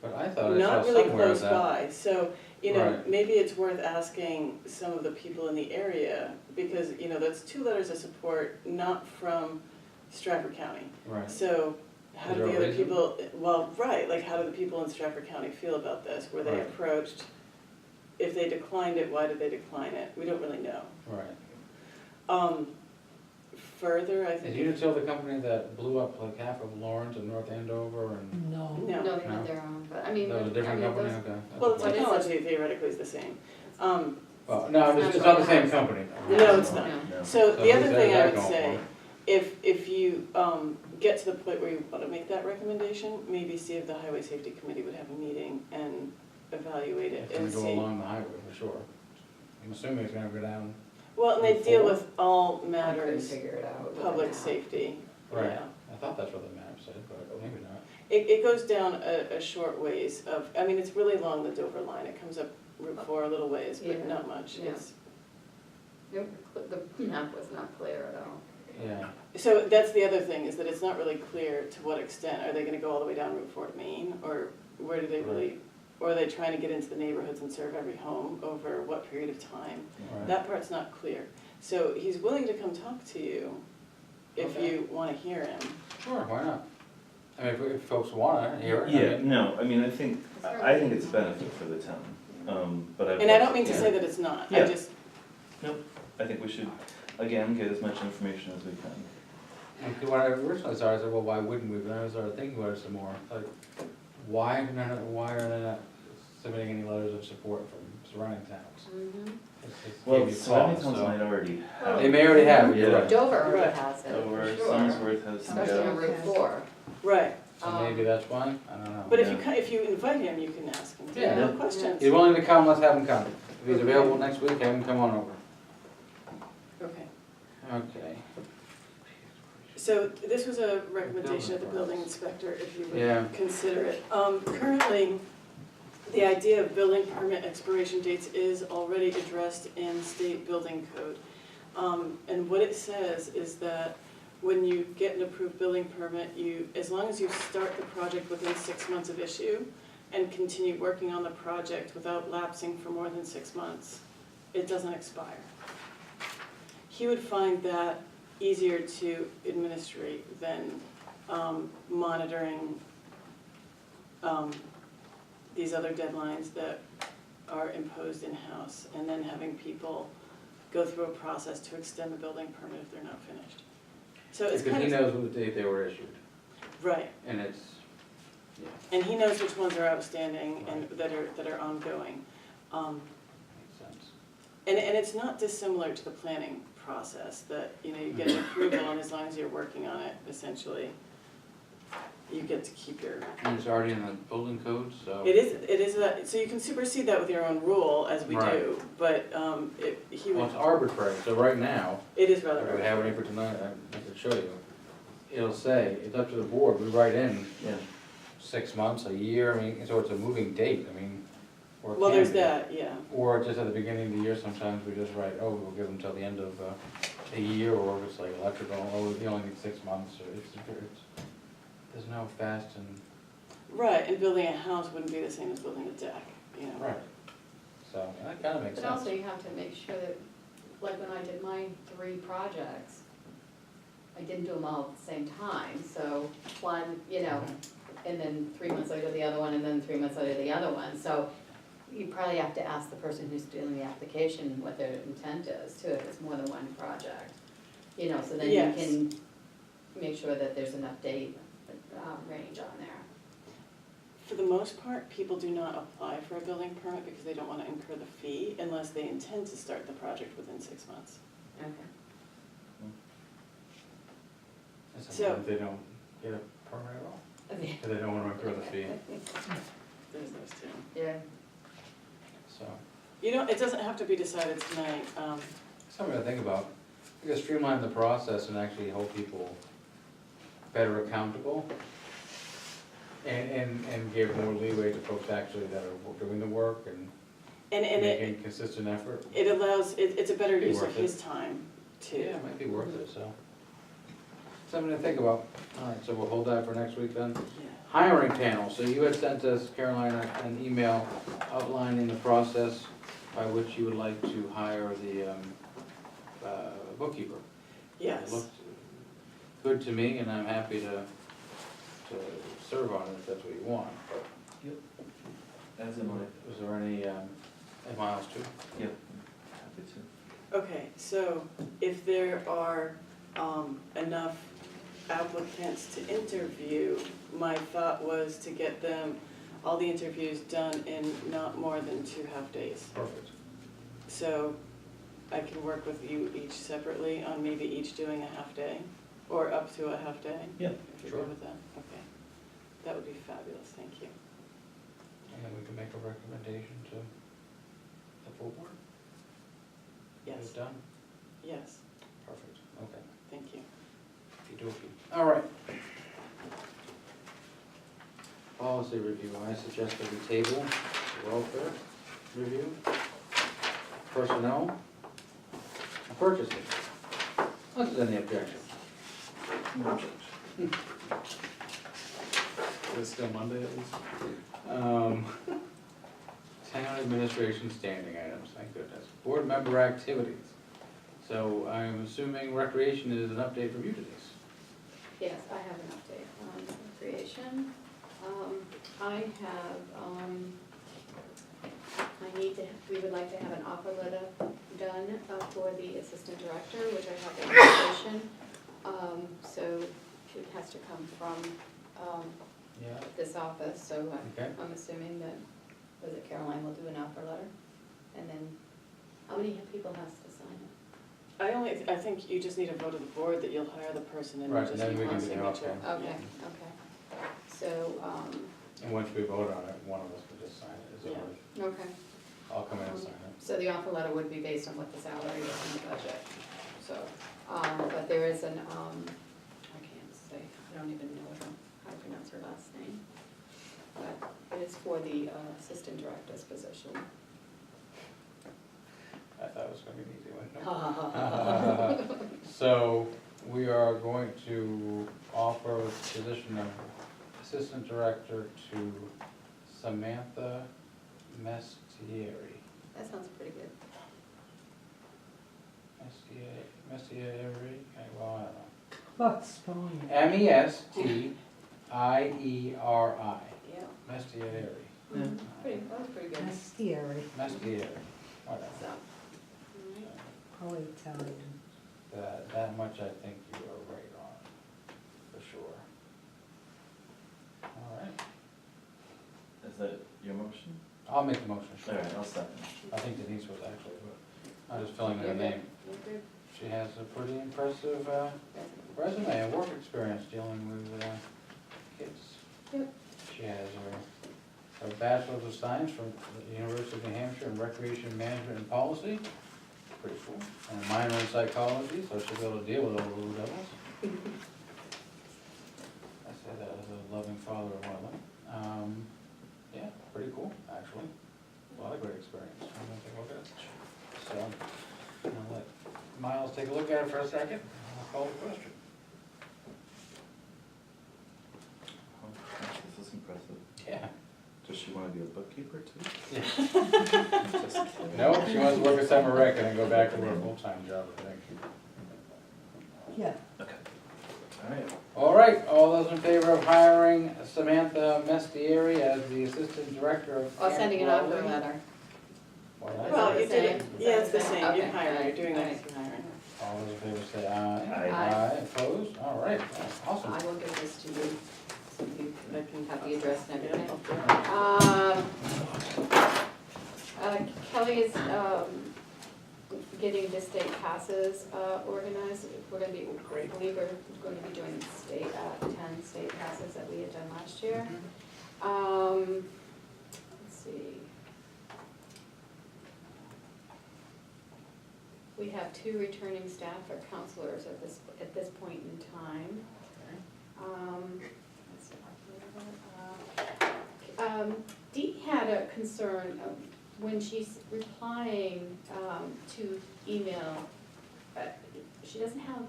but I thought I saw not really somewhere close that. by, so, you know, Right. maybe it's worth asking some of the people in the area, because, you know, that's 2 letters of support, not from Stratford County. Right, So, how Is do there the a other reason? people, well, right, like, how do the people in Stratford County feel about this? Were they Right. approached? If they declined it, why did they decline it? We don't really know. right. Further, I Is think, Unitil the company that blew up like half of Lawrence and North Andover and? No. no. No, they No. had their own, but I mean, That was a I different mean, company, those, okay. Well, the What is it? technology theoretically is the same. Well, no, it's not the same company. No, it's not. no. No. So So the other who's thing I that would going say, for? if you get to the point where you want to make that recommendation, maybe see if the Highway Safety Committee would have a meeting and evaluate it It's gonna and go see. along the highway for sure. I'm assuming it's gonna go down. Well, and they deal Before? with all I couldn't matters, figure it out. with the public map. safety. Right. Yeah. I thought that's what the map said, but maybe not. It goes down a short ways of, I mean, it's really along the Dover line. It comes up Route 4 a little ways, but Yeah, not much. yeah. It's The map was not clear at all. Yeah, So that's the other thing, is that it's not really clear to what extent. Are they gonna go all the way down Route 4 to Maine, or where do they really, or are they trying to get into the neighborhoods and serve every home over what period of time? right. That part's not clear. So he's willing to come talk to you if Okay. you wanna hear him. Sure, why not? I mean, if folks wanna hear it. I Yeah, mean, no, I mean, I think it's a benefit for the town, but And I don't mean to say that it's not, I Yeah. just, I think we should, again, get as much information as we can. And when I originally started, I said, well, why wouldn't we? But then I started thinking about it some more, like, why are they not submitting any letters of support from surrounding towns? Mhm. It's Well, gave me surrounding pause, towns so- might already have. They may already have, Yeah. you're right. Dover already Right. has it, Over, for sure. Somersworth has some. Especially on Route 4. right. So maybe that's why, I don't know. But if Yeah. if you invite him, you can ask him. Do you Yeah. have questions? He's willing to come, let's have him come. If he's available next week, have him come on over. Okay. Okay. So this was a recommendation of the building inspector, if you Yeah. would consider it. Currently, the idea of building permit expiration dates is already addressed in state building code. And what it says is that when you get an approved building permit, as long as you start the project within 6 months of issue and continue working on the project without lapsing for more than 6 months, it doesn't expire. He would find that easier to administrate than monitoring these other deadlines that are imposed in-house, and then having people go through a process to extend the building permit if they're not finished. So it's Because kind he of, knows what date they were issued, right, and it's, yeah, and he knows which ones are outstanding and that are ongoing. makes sense. And it's not dissimilar to the planning process, that, you know, you get an approval, and as long as you're working on it, essentially, you get to keep your, And it's already in the building code, so. it is that, so you can supersede that with your own rule, as we Right. do, but, he Well, would, it's arbitrary, so right now, it is if rather. we have any for tonight, I could show you. It'll say, it's up to the board, we write in Yeah, 6 months, a year, I mean, so it's a moving date, I mean, or it Well, can there's be. that, yeah, Or just at the beginning of the year, sometimes we just write, oh, we'll give them till the end of a year, or if it's like electrical, oh, we only need 6 months, or it's, there's no fast and, right, and building a house wouldn't be the same as building a deck, you know. right. So, that kinda makes But also sense. you have to make sure that, like when I did my 3 projects, I didn't do them all at the same time, so one, you know, and then 3 months later the other one, and then 3 months later the other one, so you probably have to ask the person who's doing the application what their intent is too, if it's more than one project. You know, so then you Yes. can make sure that there's enough date, range on there. For the most part, people do not apply for a building permit because they don't wanna incur the fee unless they intend to start the project within 6 months. Okay. And So- sometimes they don't get a permit at all, because they don't wanna incur the fee, There's those two. Yeah. so. You know, it doesn't have to be decided tonight, Something to think about, we could streamline the process and actually hold people better accountable, and give more leeway to folks actually that are doing the work and And it, making consistent effort. it allows, it's a better Be use of worth it. his time too. Yeah, it might be worth it, so. Something to think about. All right, so we'll hold that for next week then. Yeah. Hiring panel, so you had sent us, Caroline, an email outlining the process by which you would like to hire the bookkeeper. It Yes, looked good to me, and I'm happy to serve on it if that's what you want, but As am I. was there any, and Miles too? Yep, happy to. okay, so if there are enough applicants to interview, my thought was to get them, all the interviews done in not more than 2 half-days. Perfect. So I can work with you each separately on maybe each doing a half-day, or up to a half-day? Yeah, If you're sure. good with that, okay. That would be fabulous, thank you. And then we can make a recommendation to the full board? Get Yes, it done? yes, Perfect, okay. thank you. Okey-dokey. All right. Policy review, I suggest that we table welfare review, personnel, and purchasing. Unless there's any objection. It's still Monday at least. Town administration standing items, thank goodness. Board member activities. So I'm assuming recreation is an update from you, Denise. Yes, I have an update on recreation. I have, we would like to have an offer letter done for the assistant director, which I have the application. So it has to come from, Yeah. this office, so Okay. I'm assuming that, was it Caroline will do an offer letter? And then, how many people has to sign it? I think you just need a vote of the board that you'll hire the person and you Right, just then need we one can do the signature. outcome. Okay, okay. So, And once we vote on it, one of us can just sign it, is it? Yeah. okay. I'll come in and sign it. So the offer letter would be based on what the salary is in the budget. So, but there is an, I can't say, I don't even know how to pronounce her last name. But it is for the assistant director's position. I thought it was gonna be an easy one. So, we are going to offer the position of assistant director to Samantha Mestieri. That sounds pretty good. Mestieri, well, I don't know. Let's spell it. Mestieri, Yeah. Mestieri, Mhm. That was pretty good. Mestieri, Mestieri, whatever. So, all right. probably Italian. That much I think you are right on, for sure. All right, Is that your motion? I'll make the motion, All sure. right, I'll second. I think Denise was actually, but I'm just filling in the You're good. name. You're good. She has a pretty impressive That's- resume and work experience dealing with kids. Yep. She has her Bachelor's of Science from the University of New Hampshire in Recreation Management and Policy. Pretty cool. And a minor in psychology, so she'll be able to deal with all the little devils. I say that as a loving father of one of them. Yeah, pretty cool, actually. A lot of great experience. I'm gonna take a look at it. So, I'll let Miles take a look at it for a second, and I'll call the question. Oh, gosh, this is impressive. Yeah. Does she wanna be a bookkeeper too? Yeah. I'm just kidding. No, she wants to work at summer rec and then go back to her full-time job, I think. Yeah, Okay. All right. All right, all those in favor of hiring Samantha Mestieri as the assistant director of Or sending an offer Camp Raleigh? letter. Why not? Well, the you did it, same? yeah, it's the Is that the same, same? you're Okay, hiring, you're alright, doing that alright. as hiring. All those in favor say aye. Aye. Opposed? All right, awesome. I will give this to you, so you I can have the address and everything. Yeah. Kelly is, getting the state passes, organized. We're gonna be, I believe we're going to be doing state, 10 state passes that we had done last year. Let's see. We have 2 returning staff or counselors at this point in time. concern, when she's replying to email, she doesn't have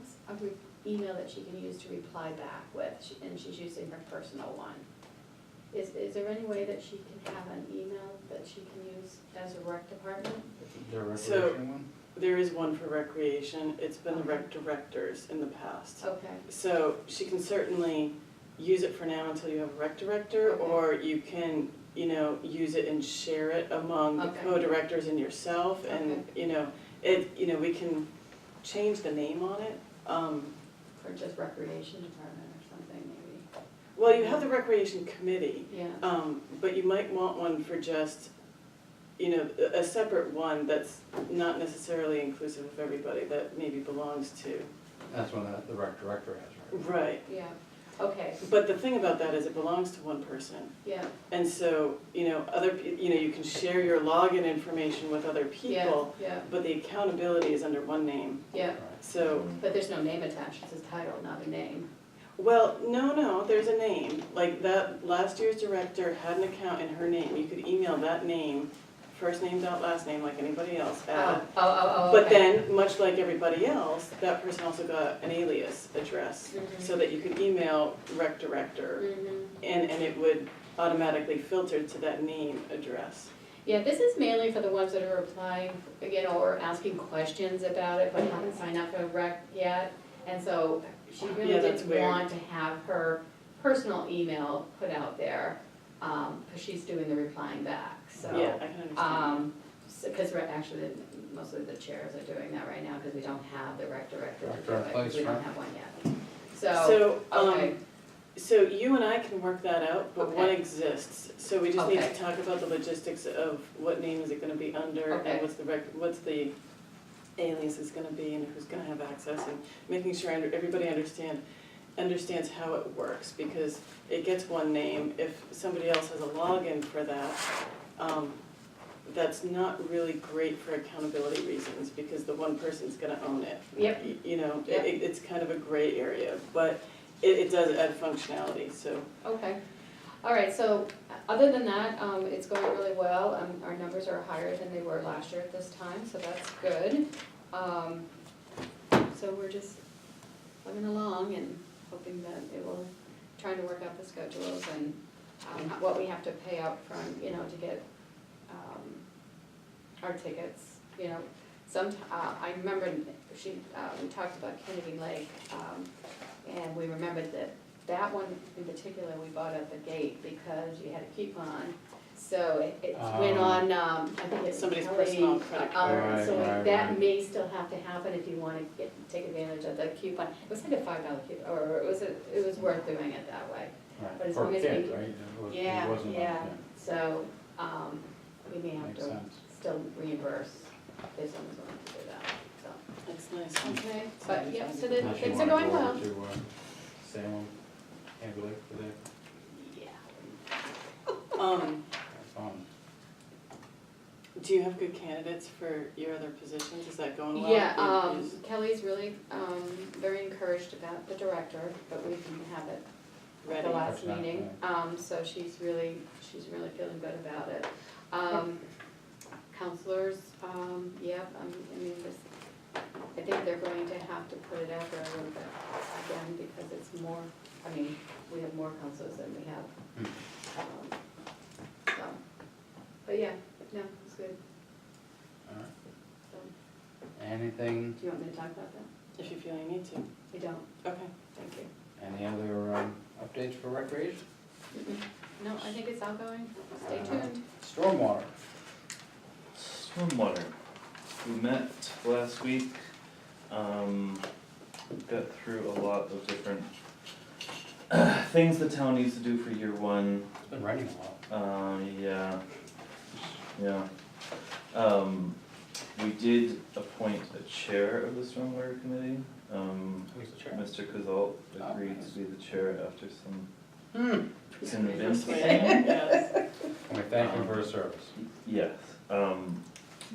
email that she can use to reply back with, and she's using her personal one. Is there any way that she can have an email that she can use as a rec department? The So- recreation one? There is one for recreation, it's been the rec directors in the past. Okay, So she can certainly use it for now until you have a rec director, Okay. or you can, use it and share it among the Okay. co-directors and yourself, and, we can change the name on it. or just recreation department or something maybe, Well, you have the recreation committee, yeah. but you might want one for just, a separate one that's not necessarily inclusive of everybody, that maybe belongs to. That's one that the rec director has, right? Right, Yeah, okay, but the thing about that is it belongs to one person. yeah, And so, you can share your login information with other yeah, people, yeah, but the accountability is under one name. yeah. Right. So, But there's no name attached, it's a title, not a name. well, no, there's a name. Like that last year's director had an account in her name. You could email that name, first name dot last name, like anybody else. Oh, But okay. then, much like everybody else, that person also got an alias address, Mhm. so that you could email rec director, Mhm. and it would automatically filter to that name address. Yeah, this is mainly for the ones that are applying, or asking questions about it, but haven't signed up for rec yet. And so she really Yeah, that's didn't weird. want to have her personal email put out there, because she's doing the replying back, so. Yeah, I can understand. Because actually, mostly the chairs are doing that right now, because we don't have the rec director to do Director in it, place, we don't right? have one yet. So, So, okay, so you and I can work that out, but one Okay. exists. So we just need Okay. to talk about the logistics of what name is it gonna be under, Okay. and what's the alias is gonna be, and who's gonna have access, and making sure everybody understands how it works, because it gets one name. If somebody else has a login for that, that's not really great for accountability reasons, because the one person's gonna own it. Yep. Yep. Yep. It's kind of a gray area, but it does add functionality, so. okay. All right, so other than that, it's going really well. Our numbers are higher than they were last year at this time, so that's good. So we're just plugging along and hoping that it will, trying to work out the schedules and what we have to pay out from, to get our tickets, I remember we talked about Kennedy Lake, and we remembered that one in particular, we bought at the gate because you had a coupon. So it went on, I think it's Somebody's Kelly, personal credit card. So Right, that right. may still have to happen if you wanna take advantage of the coupon. It was like a $5 coupon, or it was worth doing it that way. Right. But as For long as kids, we- right? It Yeah, wasn't yeah, like, so, we may have Makes to sense. still reimburse if someone's willing to do that, so. That's nice. Okay, but, yeah, so the Unless you things are wanna going go well. over to, Salem, Canby Lake for the, Yeah. Do you have good candidates for your other positions? Is that going well? Yeah, Is- Kelly's really, very encouraged about the director, but we didn't have it at Ready. the last That's not meeting. So she's really feeling good about it. Counselors, I think they're going to have to put it out there a little bit again, because it's more, we have more counselors than we have. So, but yeah, no, it's good. all right. So, Anything, do you want me to talk about that? If you feel you need to. I don't, Okay. thank you. any other, updates for recreation? No, I think it's outgoing. Stay tuned. Stormwater. Stormwater. We met last week, got through a lot of different things the town needs to do for year one. It's been raining a lot. Yeah. We did appoint a chair of the stormwater committee. Who's the chair? Mr. Cazalt agreed nice. to be the chair after some Persuading, convincing. yes. And we thank him for his service. Yes,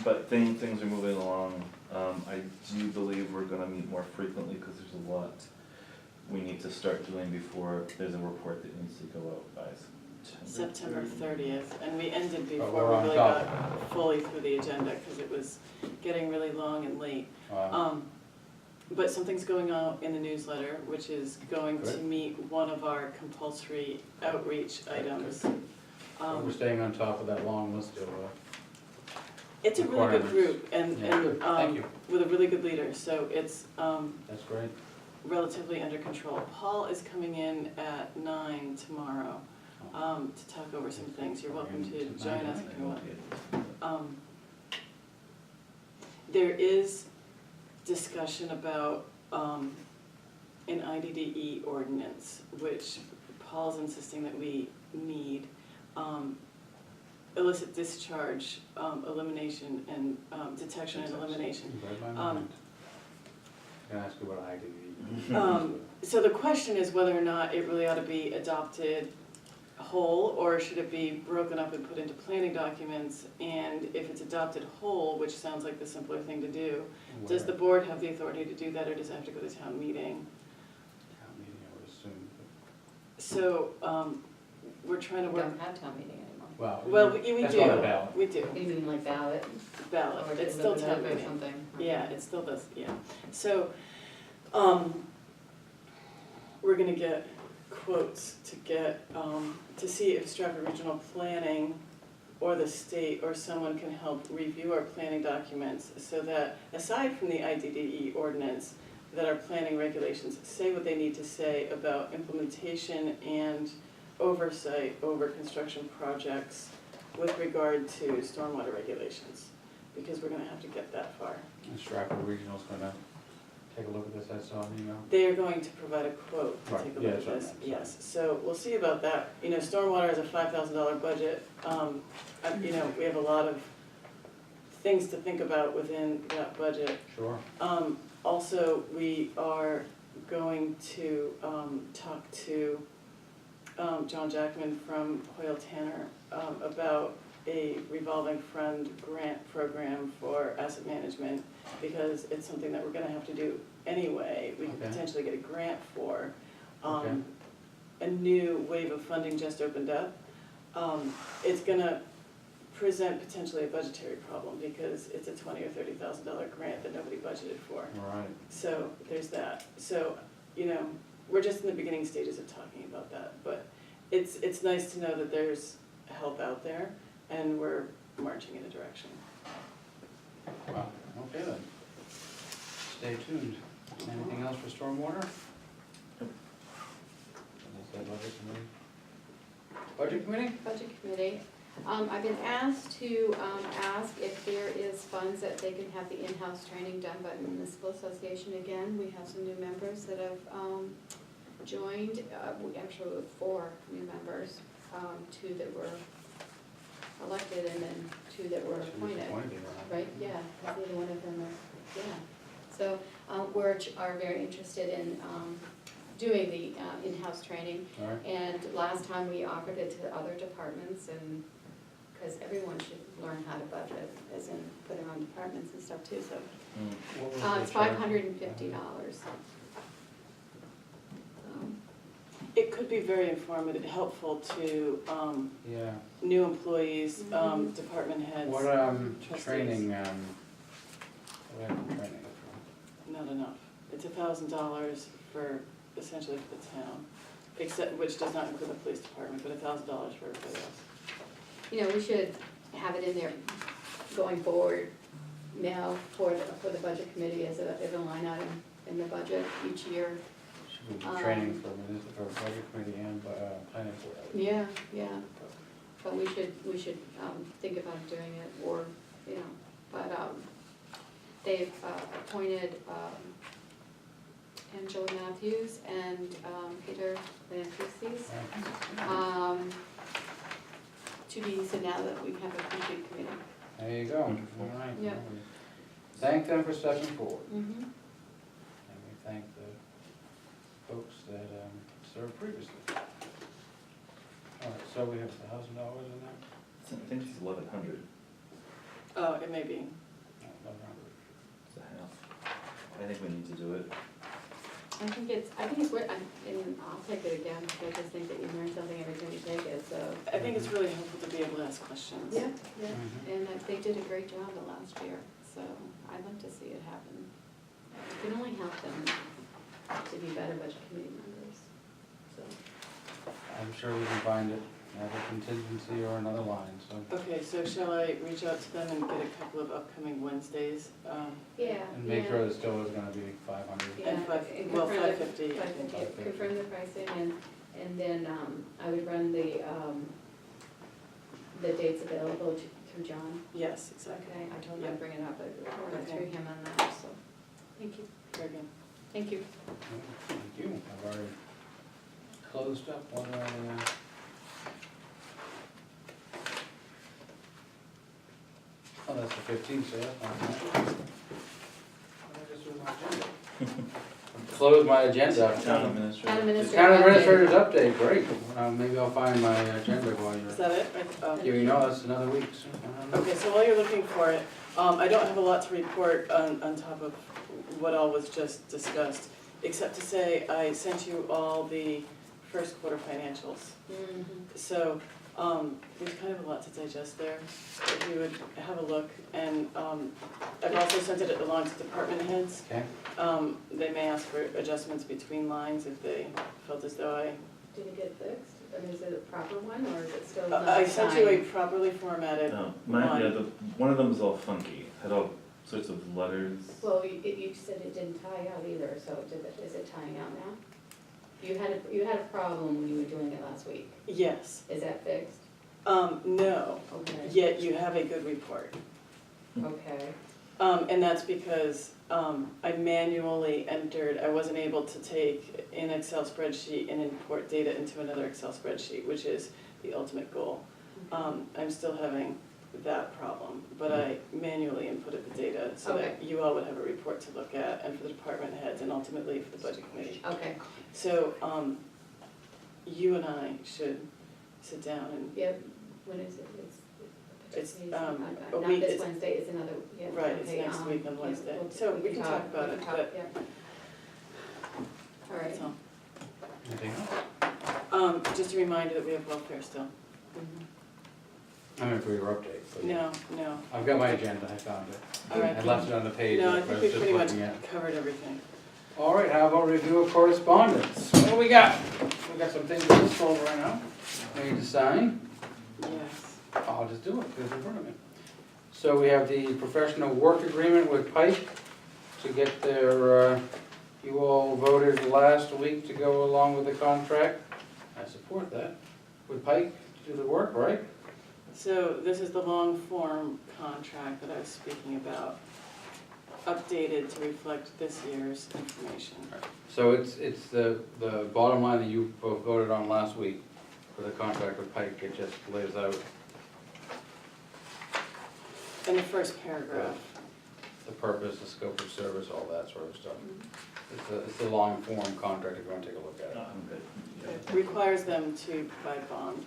but things are moving along. I do believe we're gonna meet more frequently, because there's a lot we need to start doing before there's a report that needs to go out by September 30th, and we ended before we're we on really top. got fully through the agenda, because it was getting really long and late. But something's going out in the newsletter, which is going to Good. meet one of our compulsory outreach items. We're staying on top of that long list of, It's a really good requirements. group, and, Yeah, good. Thank you. with a really good leader, so it's, that's great. relatively under control. Paul is coming in at 9 tomorrow, to talk over some things. You're welcome to join us if you want. There is discussion about, an IDDE ordinance, which Paul's insisting that we need. Illicit discharge, elimination and, detection and elimination. You read my mind. I'm gonna ask you what I do. So the question is whether or not it really ought to be adopted whole, or should it be broken up and put into planning documents? And if it's adopted whole, which sounds like the simpler thing to do, does the board have the authority to do that, or does it have to go to town meeting? Town meeting, I would assume. So, we're trying to We work, don't have town meeting anymore. well, we That's do, on the ballot. we do, You mean like ballot? ballot, Or it's still town or meeting. something? Yeah, it still does, yeah. So, we're gonna get quotes to get, to see if Stratford Regional Planning or the state or someone can help review our planning documents, so that aside from the IDDE ordinance, that our planning regulations say what they need to say about implementation and oversight over construction projects with regard to stormwater regulations, because we're gonna have to get that far. And Stratford Regional's gonna take a look at this, I saw an email. They are going to provide a quote to Right, take a yeah, look at that's what I this, meant, sorry. yes. So we'll see about that. You know, stormwater is a $5,000 budget. You know, we have a lot of things to think about within that budget. Sure. Also, we are going to talk to John Jackman from Hoyle Tanner about a revolving fund grant program for asset management, because it's something that we're gonna have to do anyway. We could Okay. potentially get a grant for. Okay. A new wave of funding just opened up. It's gonna present potentially a budgetary problem, because it's a $20,000 or $30,000 grant that nobody budgeted for. All right. So there's that. So, you know, we're just in the beginning stages of talking about that, but it's nice to know that there's help out there, and we're marching in a direction. Wow, okay then. Stay tuned. Anything else for stormwater? Is that budget committee? Budget committee? Budget committee, I've been asked to, ask if there is funds that they can have the in-house training done by the municipal association again. We have some new members that have, joined, we actually have 4 new members, 2 that were elected and then 2 that were appointed. Right, yeah, neither one of them are, yeah. So, are very interested in, doing the, in-house training. All right. And last time we offered it to other departments, and, because everyone should learn how to budget, as in put their own departments and stuff too, so. What was the It's charge? $550. It could be very informative, helpful to Yeah. new employees, Mhm. department heads. What, trustees. training, what type of training? Not enough. It's $1,000 for, essentially for the town, except, which does not include the police department, but $1,000 for everybody else. You know, we should have it in there going forward now for the budget committee as a line item in the budget each year. Should we do training for municipal, for budget committee and, planning board? Yeah, yeah, but we should, think about doing it, or, you know, but, they've, appointed, Angela Matthews and, Peter Lanfeustis, to be, so now that we have a complete committee. There you go. Wonderful. All right. Yeah. Thank them for stepping forward, Mm-hmm. and we thank the folks that, served previously. All right, so we have $1,000 in there? I think it's 1,100. Oh, it may be. No, $1,100. It's a half. I think we need to do it. I think it's what, and I'll take it again, because I just think that you learn something every time you take it, so. I think it's really helpful to be able to ask questions. Yeah, yeah, Mhm. and they did a great job the last year, so I'd love to see it happen. It can only help them to be better budget committee members, so. I'm sure we can find it, as a contingency or another line, so. Okay, so shall I reach out to them and get a couple of upcoming Wednesdays? Yeah. And make sure that still is gonna be 500. Yeah, And five- and well, confirm the- 550, I think. 550, confirm the pricing, and then, I would run the dates available through John. Yes, exactly. Okay, I told him Yeah. I'd bring it up, but we'll run Okay. through him on that, so, thank you, Very good. thank you. Thank you, I've already closed up on, oh, that's the 15th, so that's not bad. What did I just do with my agenda? Close my agenda. Town administrator. Town The administrator. town administrator's update, great. Maybe I'll find my agenda while Is you're, that it? you know, that's another week. So, Okay, so while you're looking for it, I don't have a lot to report on top of what all was just discussed, except to say I sent you all the first quarter financials. Mhm. So, there's kind of a lot to digest there, if you would have a look, and, I've also sent it along to department heads. Okay, They may ask for adjustments between lines if they felt as though Did it get fixed? I mean, is it a proper one, or is it still not I sent you a signed? properly formatted No, one. one of them is all funky, had all sorts of letters. Well, you said it didn't tie out either, so is it tying out now? You had a problem when you were doing it last week. Yes, Is that fixed? no, Okay. yet you have a good report. Okay. And that's because I manually entered, I wasn't able to take an Excel spreadsheet and import data into another Excel spreadsheet, which is the ultimate goal. I'm still having that problem, but I manually inputted the data so that Okay. you all would have a report to look at, and for the department heads, and ultimately for the budget committee. Okay, So, you and I should sit down and, yep, when is it? It's, a Not week, this it's- Wednesday, it's another, yeah. right, it's okay, next week on yeah, Wednesday. we'll- So we can talk about it, talk, but yeah. All right. that's all. anything else? Just a reminder that we have welfare still. Mhm. I'm in for your update. but- No, no. I've got my agenda, I found it. All right. I left it on the page, No, I I think was we just pretty much looking at. covered everything. All right, how about review of correspondence? What do we got? We got some things in this folder right now. We need to sign. Yes. I'll just do it, because it's in front of me. So we have the professional work agreement with Pike to get their, you all voted last week to go along with the contract. I support that. With Pike to do the work, right? So this is the long form contract that I was speaking about, updated to reflect this year's information. So it's the bottom line that you both voted on last week for the contract with Pike. It just lays out In the first paragraph. the purpose, the scope of service, all that sort of stuff. It's a long form contract if you want to take a look at Oh, it. I'm good. It requires them to provide bond.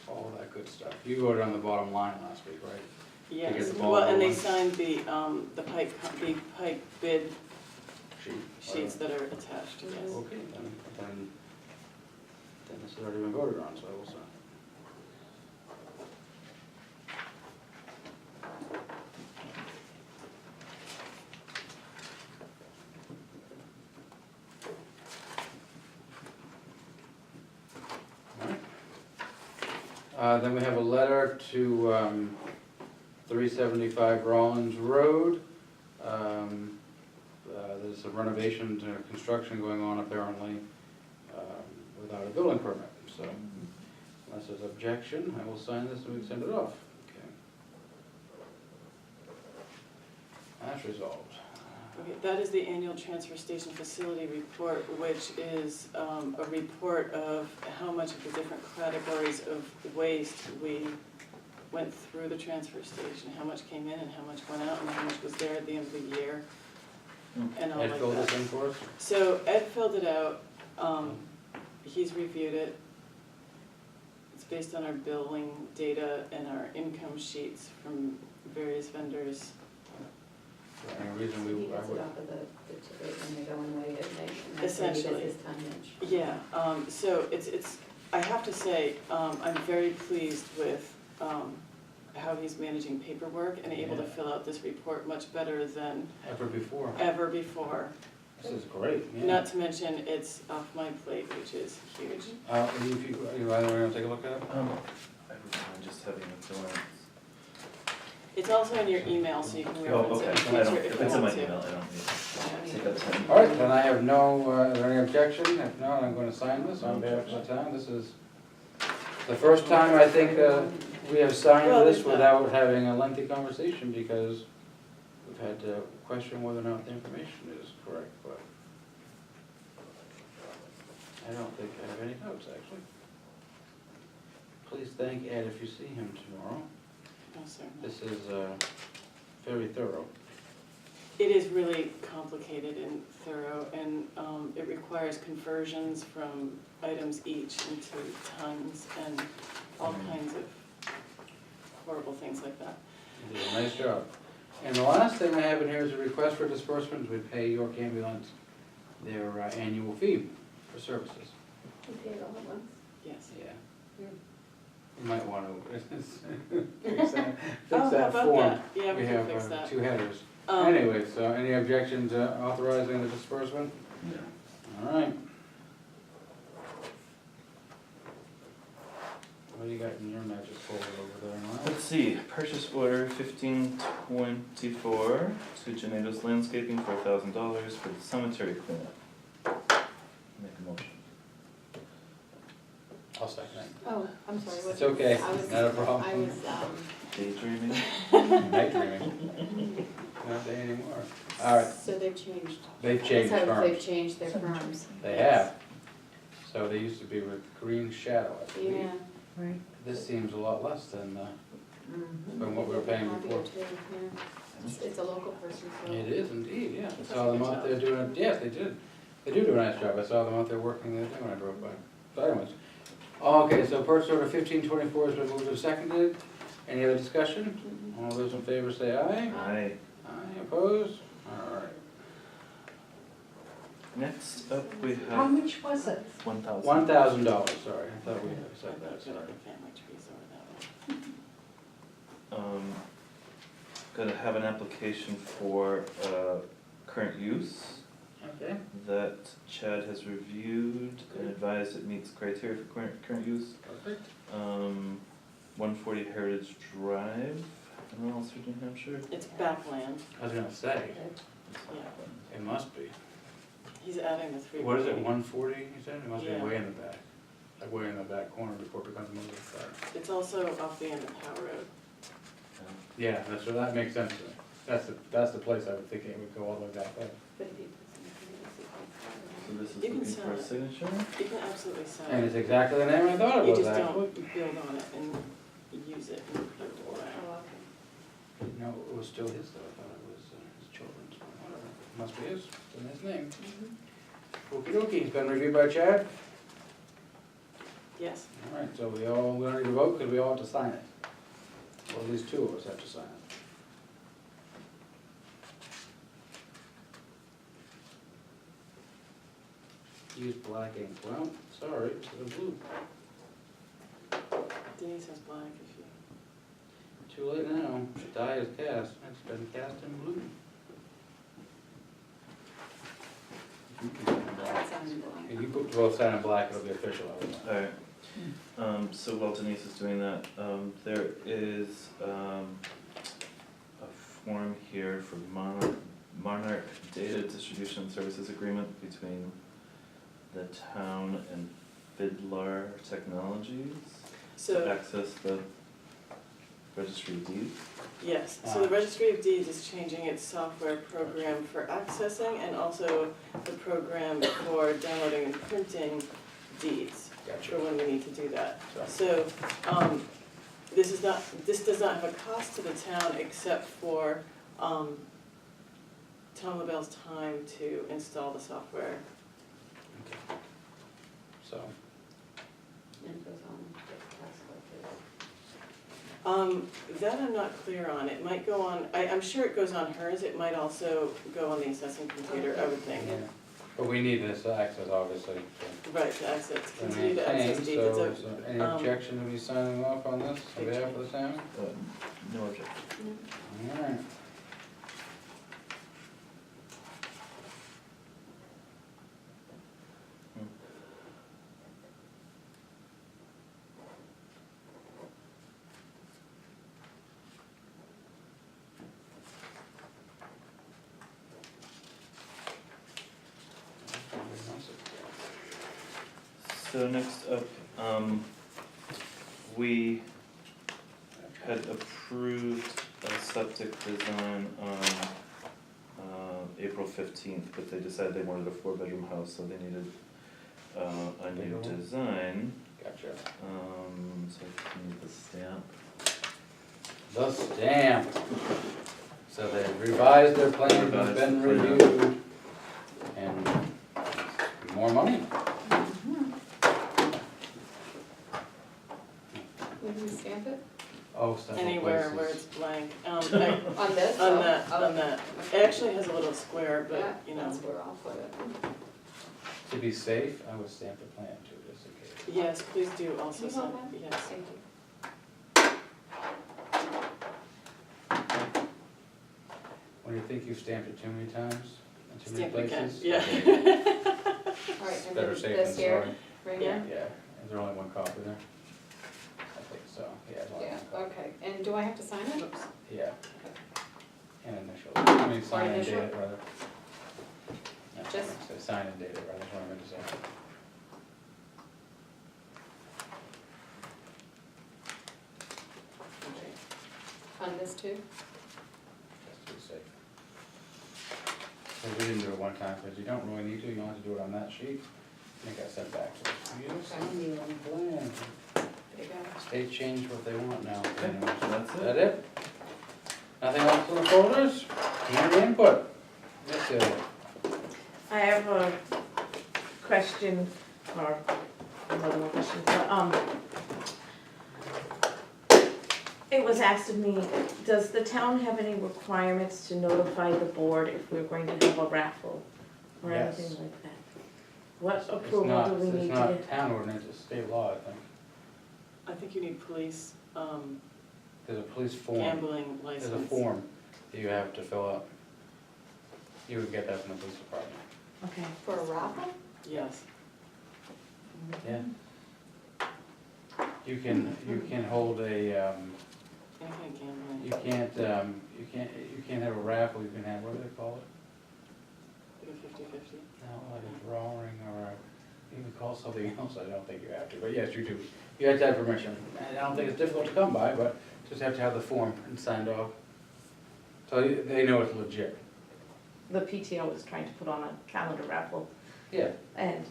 All that good stuff. You voted on the bottom line last week, right? Yes, get the ball well, and they rolling. signed the Pike bid Sheet. sheets that are attached, yes. Okay, then this has already been voted on, so I will sign. All right. Then we have a letter to 375 Rollins Road. There's a renovation to construction going on apparently without a building permit. So unless there's objection, I will sign this and we can send it off. Okay. That's resolved. Okay, that is the annual transfer station facility report, which is a report of how much of the different categories of waste we went through the transfer station, how much came in and how much went out and how much was there at the end of the year, and all Ed like filled that. this in for us? So Ed filled it out, he's reviewed it. It's based on our billing data and our income sheets from various vendors. For any reason He we, I gets it would, off of the ticket when they're going away at night, and that's when he Essentially. does his tonnage. Yeah, so it's, I have to say, I'm very pleased with, how he's managing paperwork and able to Yeah. fill out this report much better than ever before. ever before. This is great, yeah. Not to mention, it's off my plate, which is huge. If you either want to take a look at it? I would mind just having it going. It's also in your email, so you can Oh, reference okay, it in I don't, future if if it's you in my want to. email, I don't need to take up time. All right, then I have no, is there any objection? If not, I'm gonna sign this on behalf of the town. This is the first time I think we have signed Well, this there's that. without having a lengthy conversation because we've had to question whether or not the information is correct, but I don't think I have any notes, actually. Please thank Ed if you see him tomorrow. Oh, sorry. This is very thorough. It is really complicated and thorough, and it requires conversions from items each into tons and all kinds of horrible things like that. You did a nice job. And the last thing I have in here is a request for disbursement. We pay York Ambulance their annual fee for services. We pay it all at once. Yes. Yeah. Yeah. You might want to fix Oh, how that about form. that? Yeah, we can fix that. 2 headers. Um, Anyway, so any objection to authorizing the disbursement? Yeah. All right. What do you got in your magic folder over there, Miles? Let's see, purchase order 1524 to Genados Landscaping for $1,000 for the cemetery cleanup. Make a motion. I'll second it. Oh, I'm sorry, what? It's okay, I was- not a problem. I was, Daydreaming? Night dreaming. Not day anymore. All right, so they've changed. they've changed That's how firms. they've changed their firms. They have. So they used to be with Green Shadow, I believe. Yeah. Right. This seems a lot less than From what we were paying before. It's a local person, so. It is indeed, yeah. I saw them out there doing, yes, they did. They do a nice job. I saw them out there working the other day when I drove by. So anyways. Okay, so purchase order 1524 has been moved and seconded. Any other discussion? All those in favor say aye. Aye. Aye, opposed? All right. Next up, we How have much was it? $1,000. $1,000, sorry. I thought we had said that, Put sorry. up the family trees over that one. Gonna have an application for current use Okay. that Chad has reviewed and advised it meets criteria for current use. Perfect. 140 Heritage Drive in Rollinsford, New Hampshire. It's backland, I was gonna say, yeah. it must be. He's adding the 3. What is it, 140, you said? It must be Yeah. way in the back. Like way in the back corner before it becomes a moving car. It's also off the end of Power Road. Yeah, that makes sense to me. That's the place I would think it would go all the way back there. But if you put something in the So this is You can looking for a sign it. signature. You can absolutely sell And it. it's exactly the name I thought it You was, just actually. don't build on it and use it and put it away. Oh, okay. No, it was still his though, I thought it was his children's, whatever. Must be his, it's in his name. Okey dokey, it's been reviewed by Chad. Yes. All right, so we don't need to vote because we all have to sign it. Well, at least 2 of us have to sign it. Use black ink. Well, sorry, it's the blue. Denise has black if you. Too late now. The die is cast. It's been cast in blue. You can sign black. Sign black. If you put both sign in black, it'll be official. Alright, so while Denise is doing that, there is a form here for Monarch Data Distribution Services Agreement between the town and Fiddler Technologies to So, access the registry of deeds. yes, so the Registry of Deeds is changing its software program for accessing and also the program for downloading and printing deeds Gotcha. for when we need to do that. So, So, this does not have a cost to the town except for, Tom LaBelle's time to install the software. okay. So, And it goes on the tax That I'm not clear on, it might go on, I'm sure it goes on hers, it might also go on the assessing computer, I would think. Yeah. But we need this access, obviously, to Right, to access, continue to access maintain, deeds, so it's is there any um, objection to me signing off on this on big behalf of the town? No objection. Alright. So next up, we had approved a septic design on April 15th, but they decided they wanted a 4-bedroom house, so they needed a new Bigger one? design. Gotcha. So I need the stamp. The stamp. So they revised their plans, have Revised been the plan. reviewed, and more money. Where do we stamp it? Oh, several anywhere where places. it's blank. On this? On Oh, that, oh, on that, it actually has a little square, Yeah, but, you know, that's where I'll put it. To be safe, I would stamp the plan too, just in case. yes, please do also You sign, want that? yes. Thank you. When you think you've stamped it too many times, in too many Stamp again, places? yeah. All right, and Better then safe than this here, sorry. right Yeah. here? Yeah, is there only one copy there? I think so, yeah, as long Yeah, as, okay, and do I have to sign it? yeah. And initial, I mean, sign and date initial? it rather. No, Just- say sign and date it rather, that's what I meant to say. Okay. On this too? Just to be safe. So we didn't do it one time, because you don't really need to, you don't have to do it on that sheet. I think I sent back to us. You signed it on the plan. There you go. State changed what they want now. Anyways, So that's is it. that it? Nothing else in the folders? Community input? Yes, I have a question, or more than one question, but, it was asked of me, does the town have any requirements to notify the board if we're going to have a raffle or Yes. anything like that? What It's approval not, do we it's need to not get? town ordinance, it's state law, I think. I think you need police, There's a police form, gambling license. there's a form that you have to fill out. You would get that from the police department. Okay. For a raffle? Yes. Yeah. You can hold a, Any kind of gambling. you can't have a raffle, you can have, what do they call it? Like a 50-50. No, like a drawing or a, you can call something else, I don't think you have to, but yes, you do. You have to have permission. And I don't think it's difficult to come by, but just have to have the form and signed off. So they know it's legit. The PTO is trying to put on a calendar raffle Yeah. and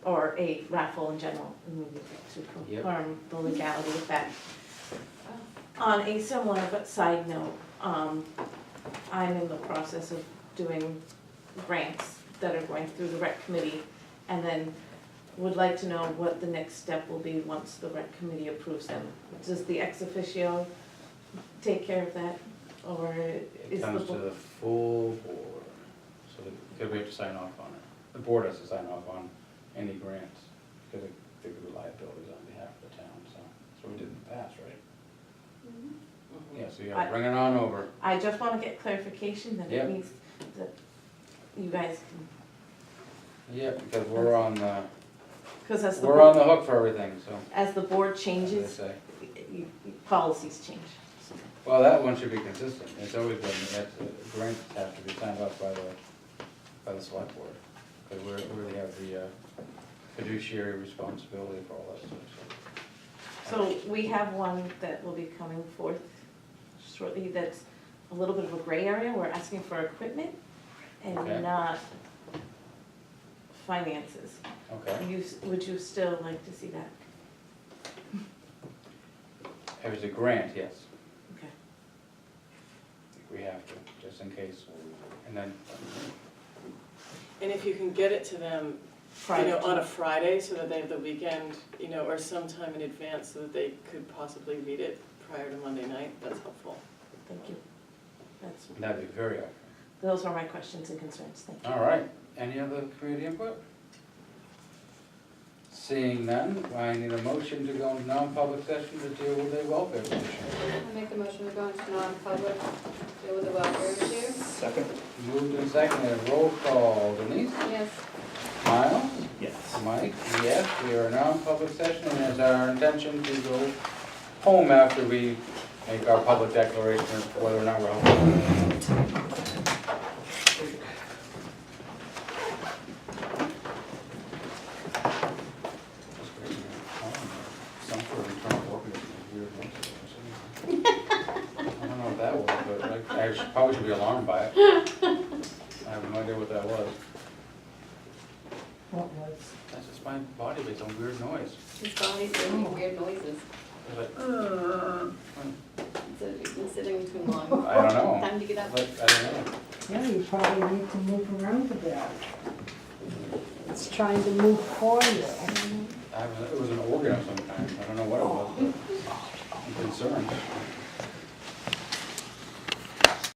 or a raffle in general, and we need to Yep. confirm the legality of that. On a similar but side note, I'm in the process of doing grants that are going through the rec committee, and then would like to know what the next step will be once the rec committee approves them. Does the ex officio take care of that, or It is the comes to board? the full board, so because we have to sign off on it. The board has to sign off on any grants, because there could be liabilities on behalf of the town, so that's what we did in the past, right? Mhm. Yeah, so you gotta bring it on over. I just wanna get clarification that Yep. it means that you guys can, Yeah, because we're on the, cause as the we're on board, the hook for everything, so, as the board as they changes, say. policies change. Well, that one should be consistent. It's always been, grants have to be signed off by the select board. Because we really have the fiduciary responsibility for all that stuff, so. So we have one that will be coming forth shortly that's a little bit of a gray area. We're asking for equipment Okay. and not finances. Okay. Would you still like to see that? If it's a grant, yes. Okay. I think we have to, just in case. And then, And if you can get it to them, you know, on a Friday, so that they have the weekend, you know, or sometime in advance, so that they could possibly read it prior to Monday night, that's helpful. Thank you. That's, That'd be very helpful. those are my questions and concerns, thank you. All right, any other community input? Seeing none, I need a motion to go into non-public session to deal with a welfare petition. I make the motion to go into non-public, deal with the welfare issue. Second? Moved and seconded, roll call, Denise? Yes. Miles? Yes. Mike? Yes, we are in non-public session, and it's our intention to go home after we make our public declaration of whether or not we're home. Some sort of internal organism, weird noise. I don't know what that was, but probably should be alarmed by it. I have no idea what that was. What was? That's just my body makes some weird noise. His body's making weird noises. It's like, So you've been sitting too long. I don't know. Time to get up. But I don't know. Yeah, you probably need to move around a bit. It's trying to move for you. It was an organ of some kind. I don't know what it was, but I'm concerned.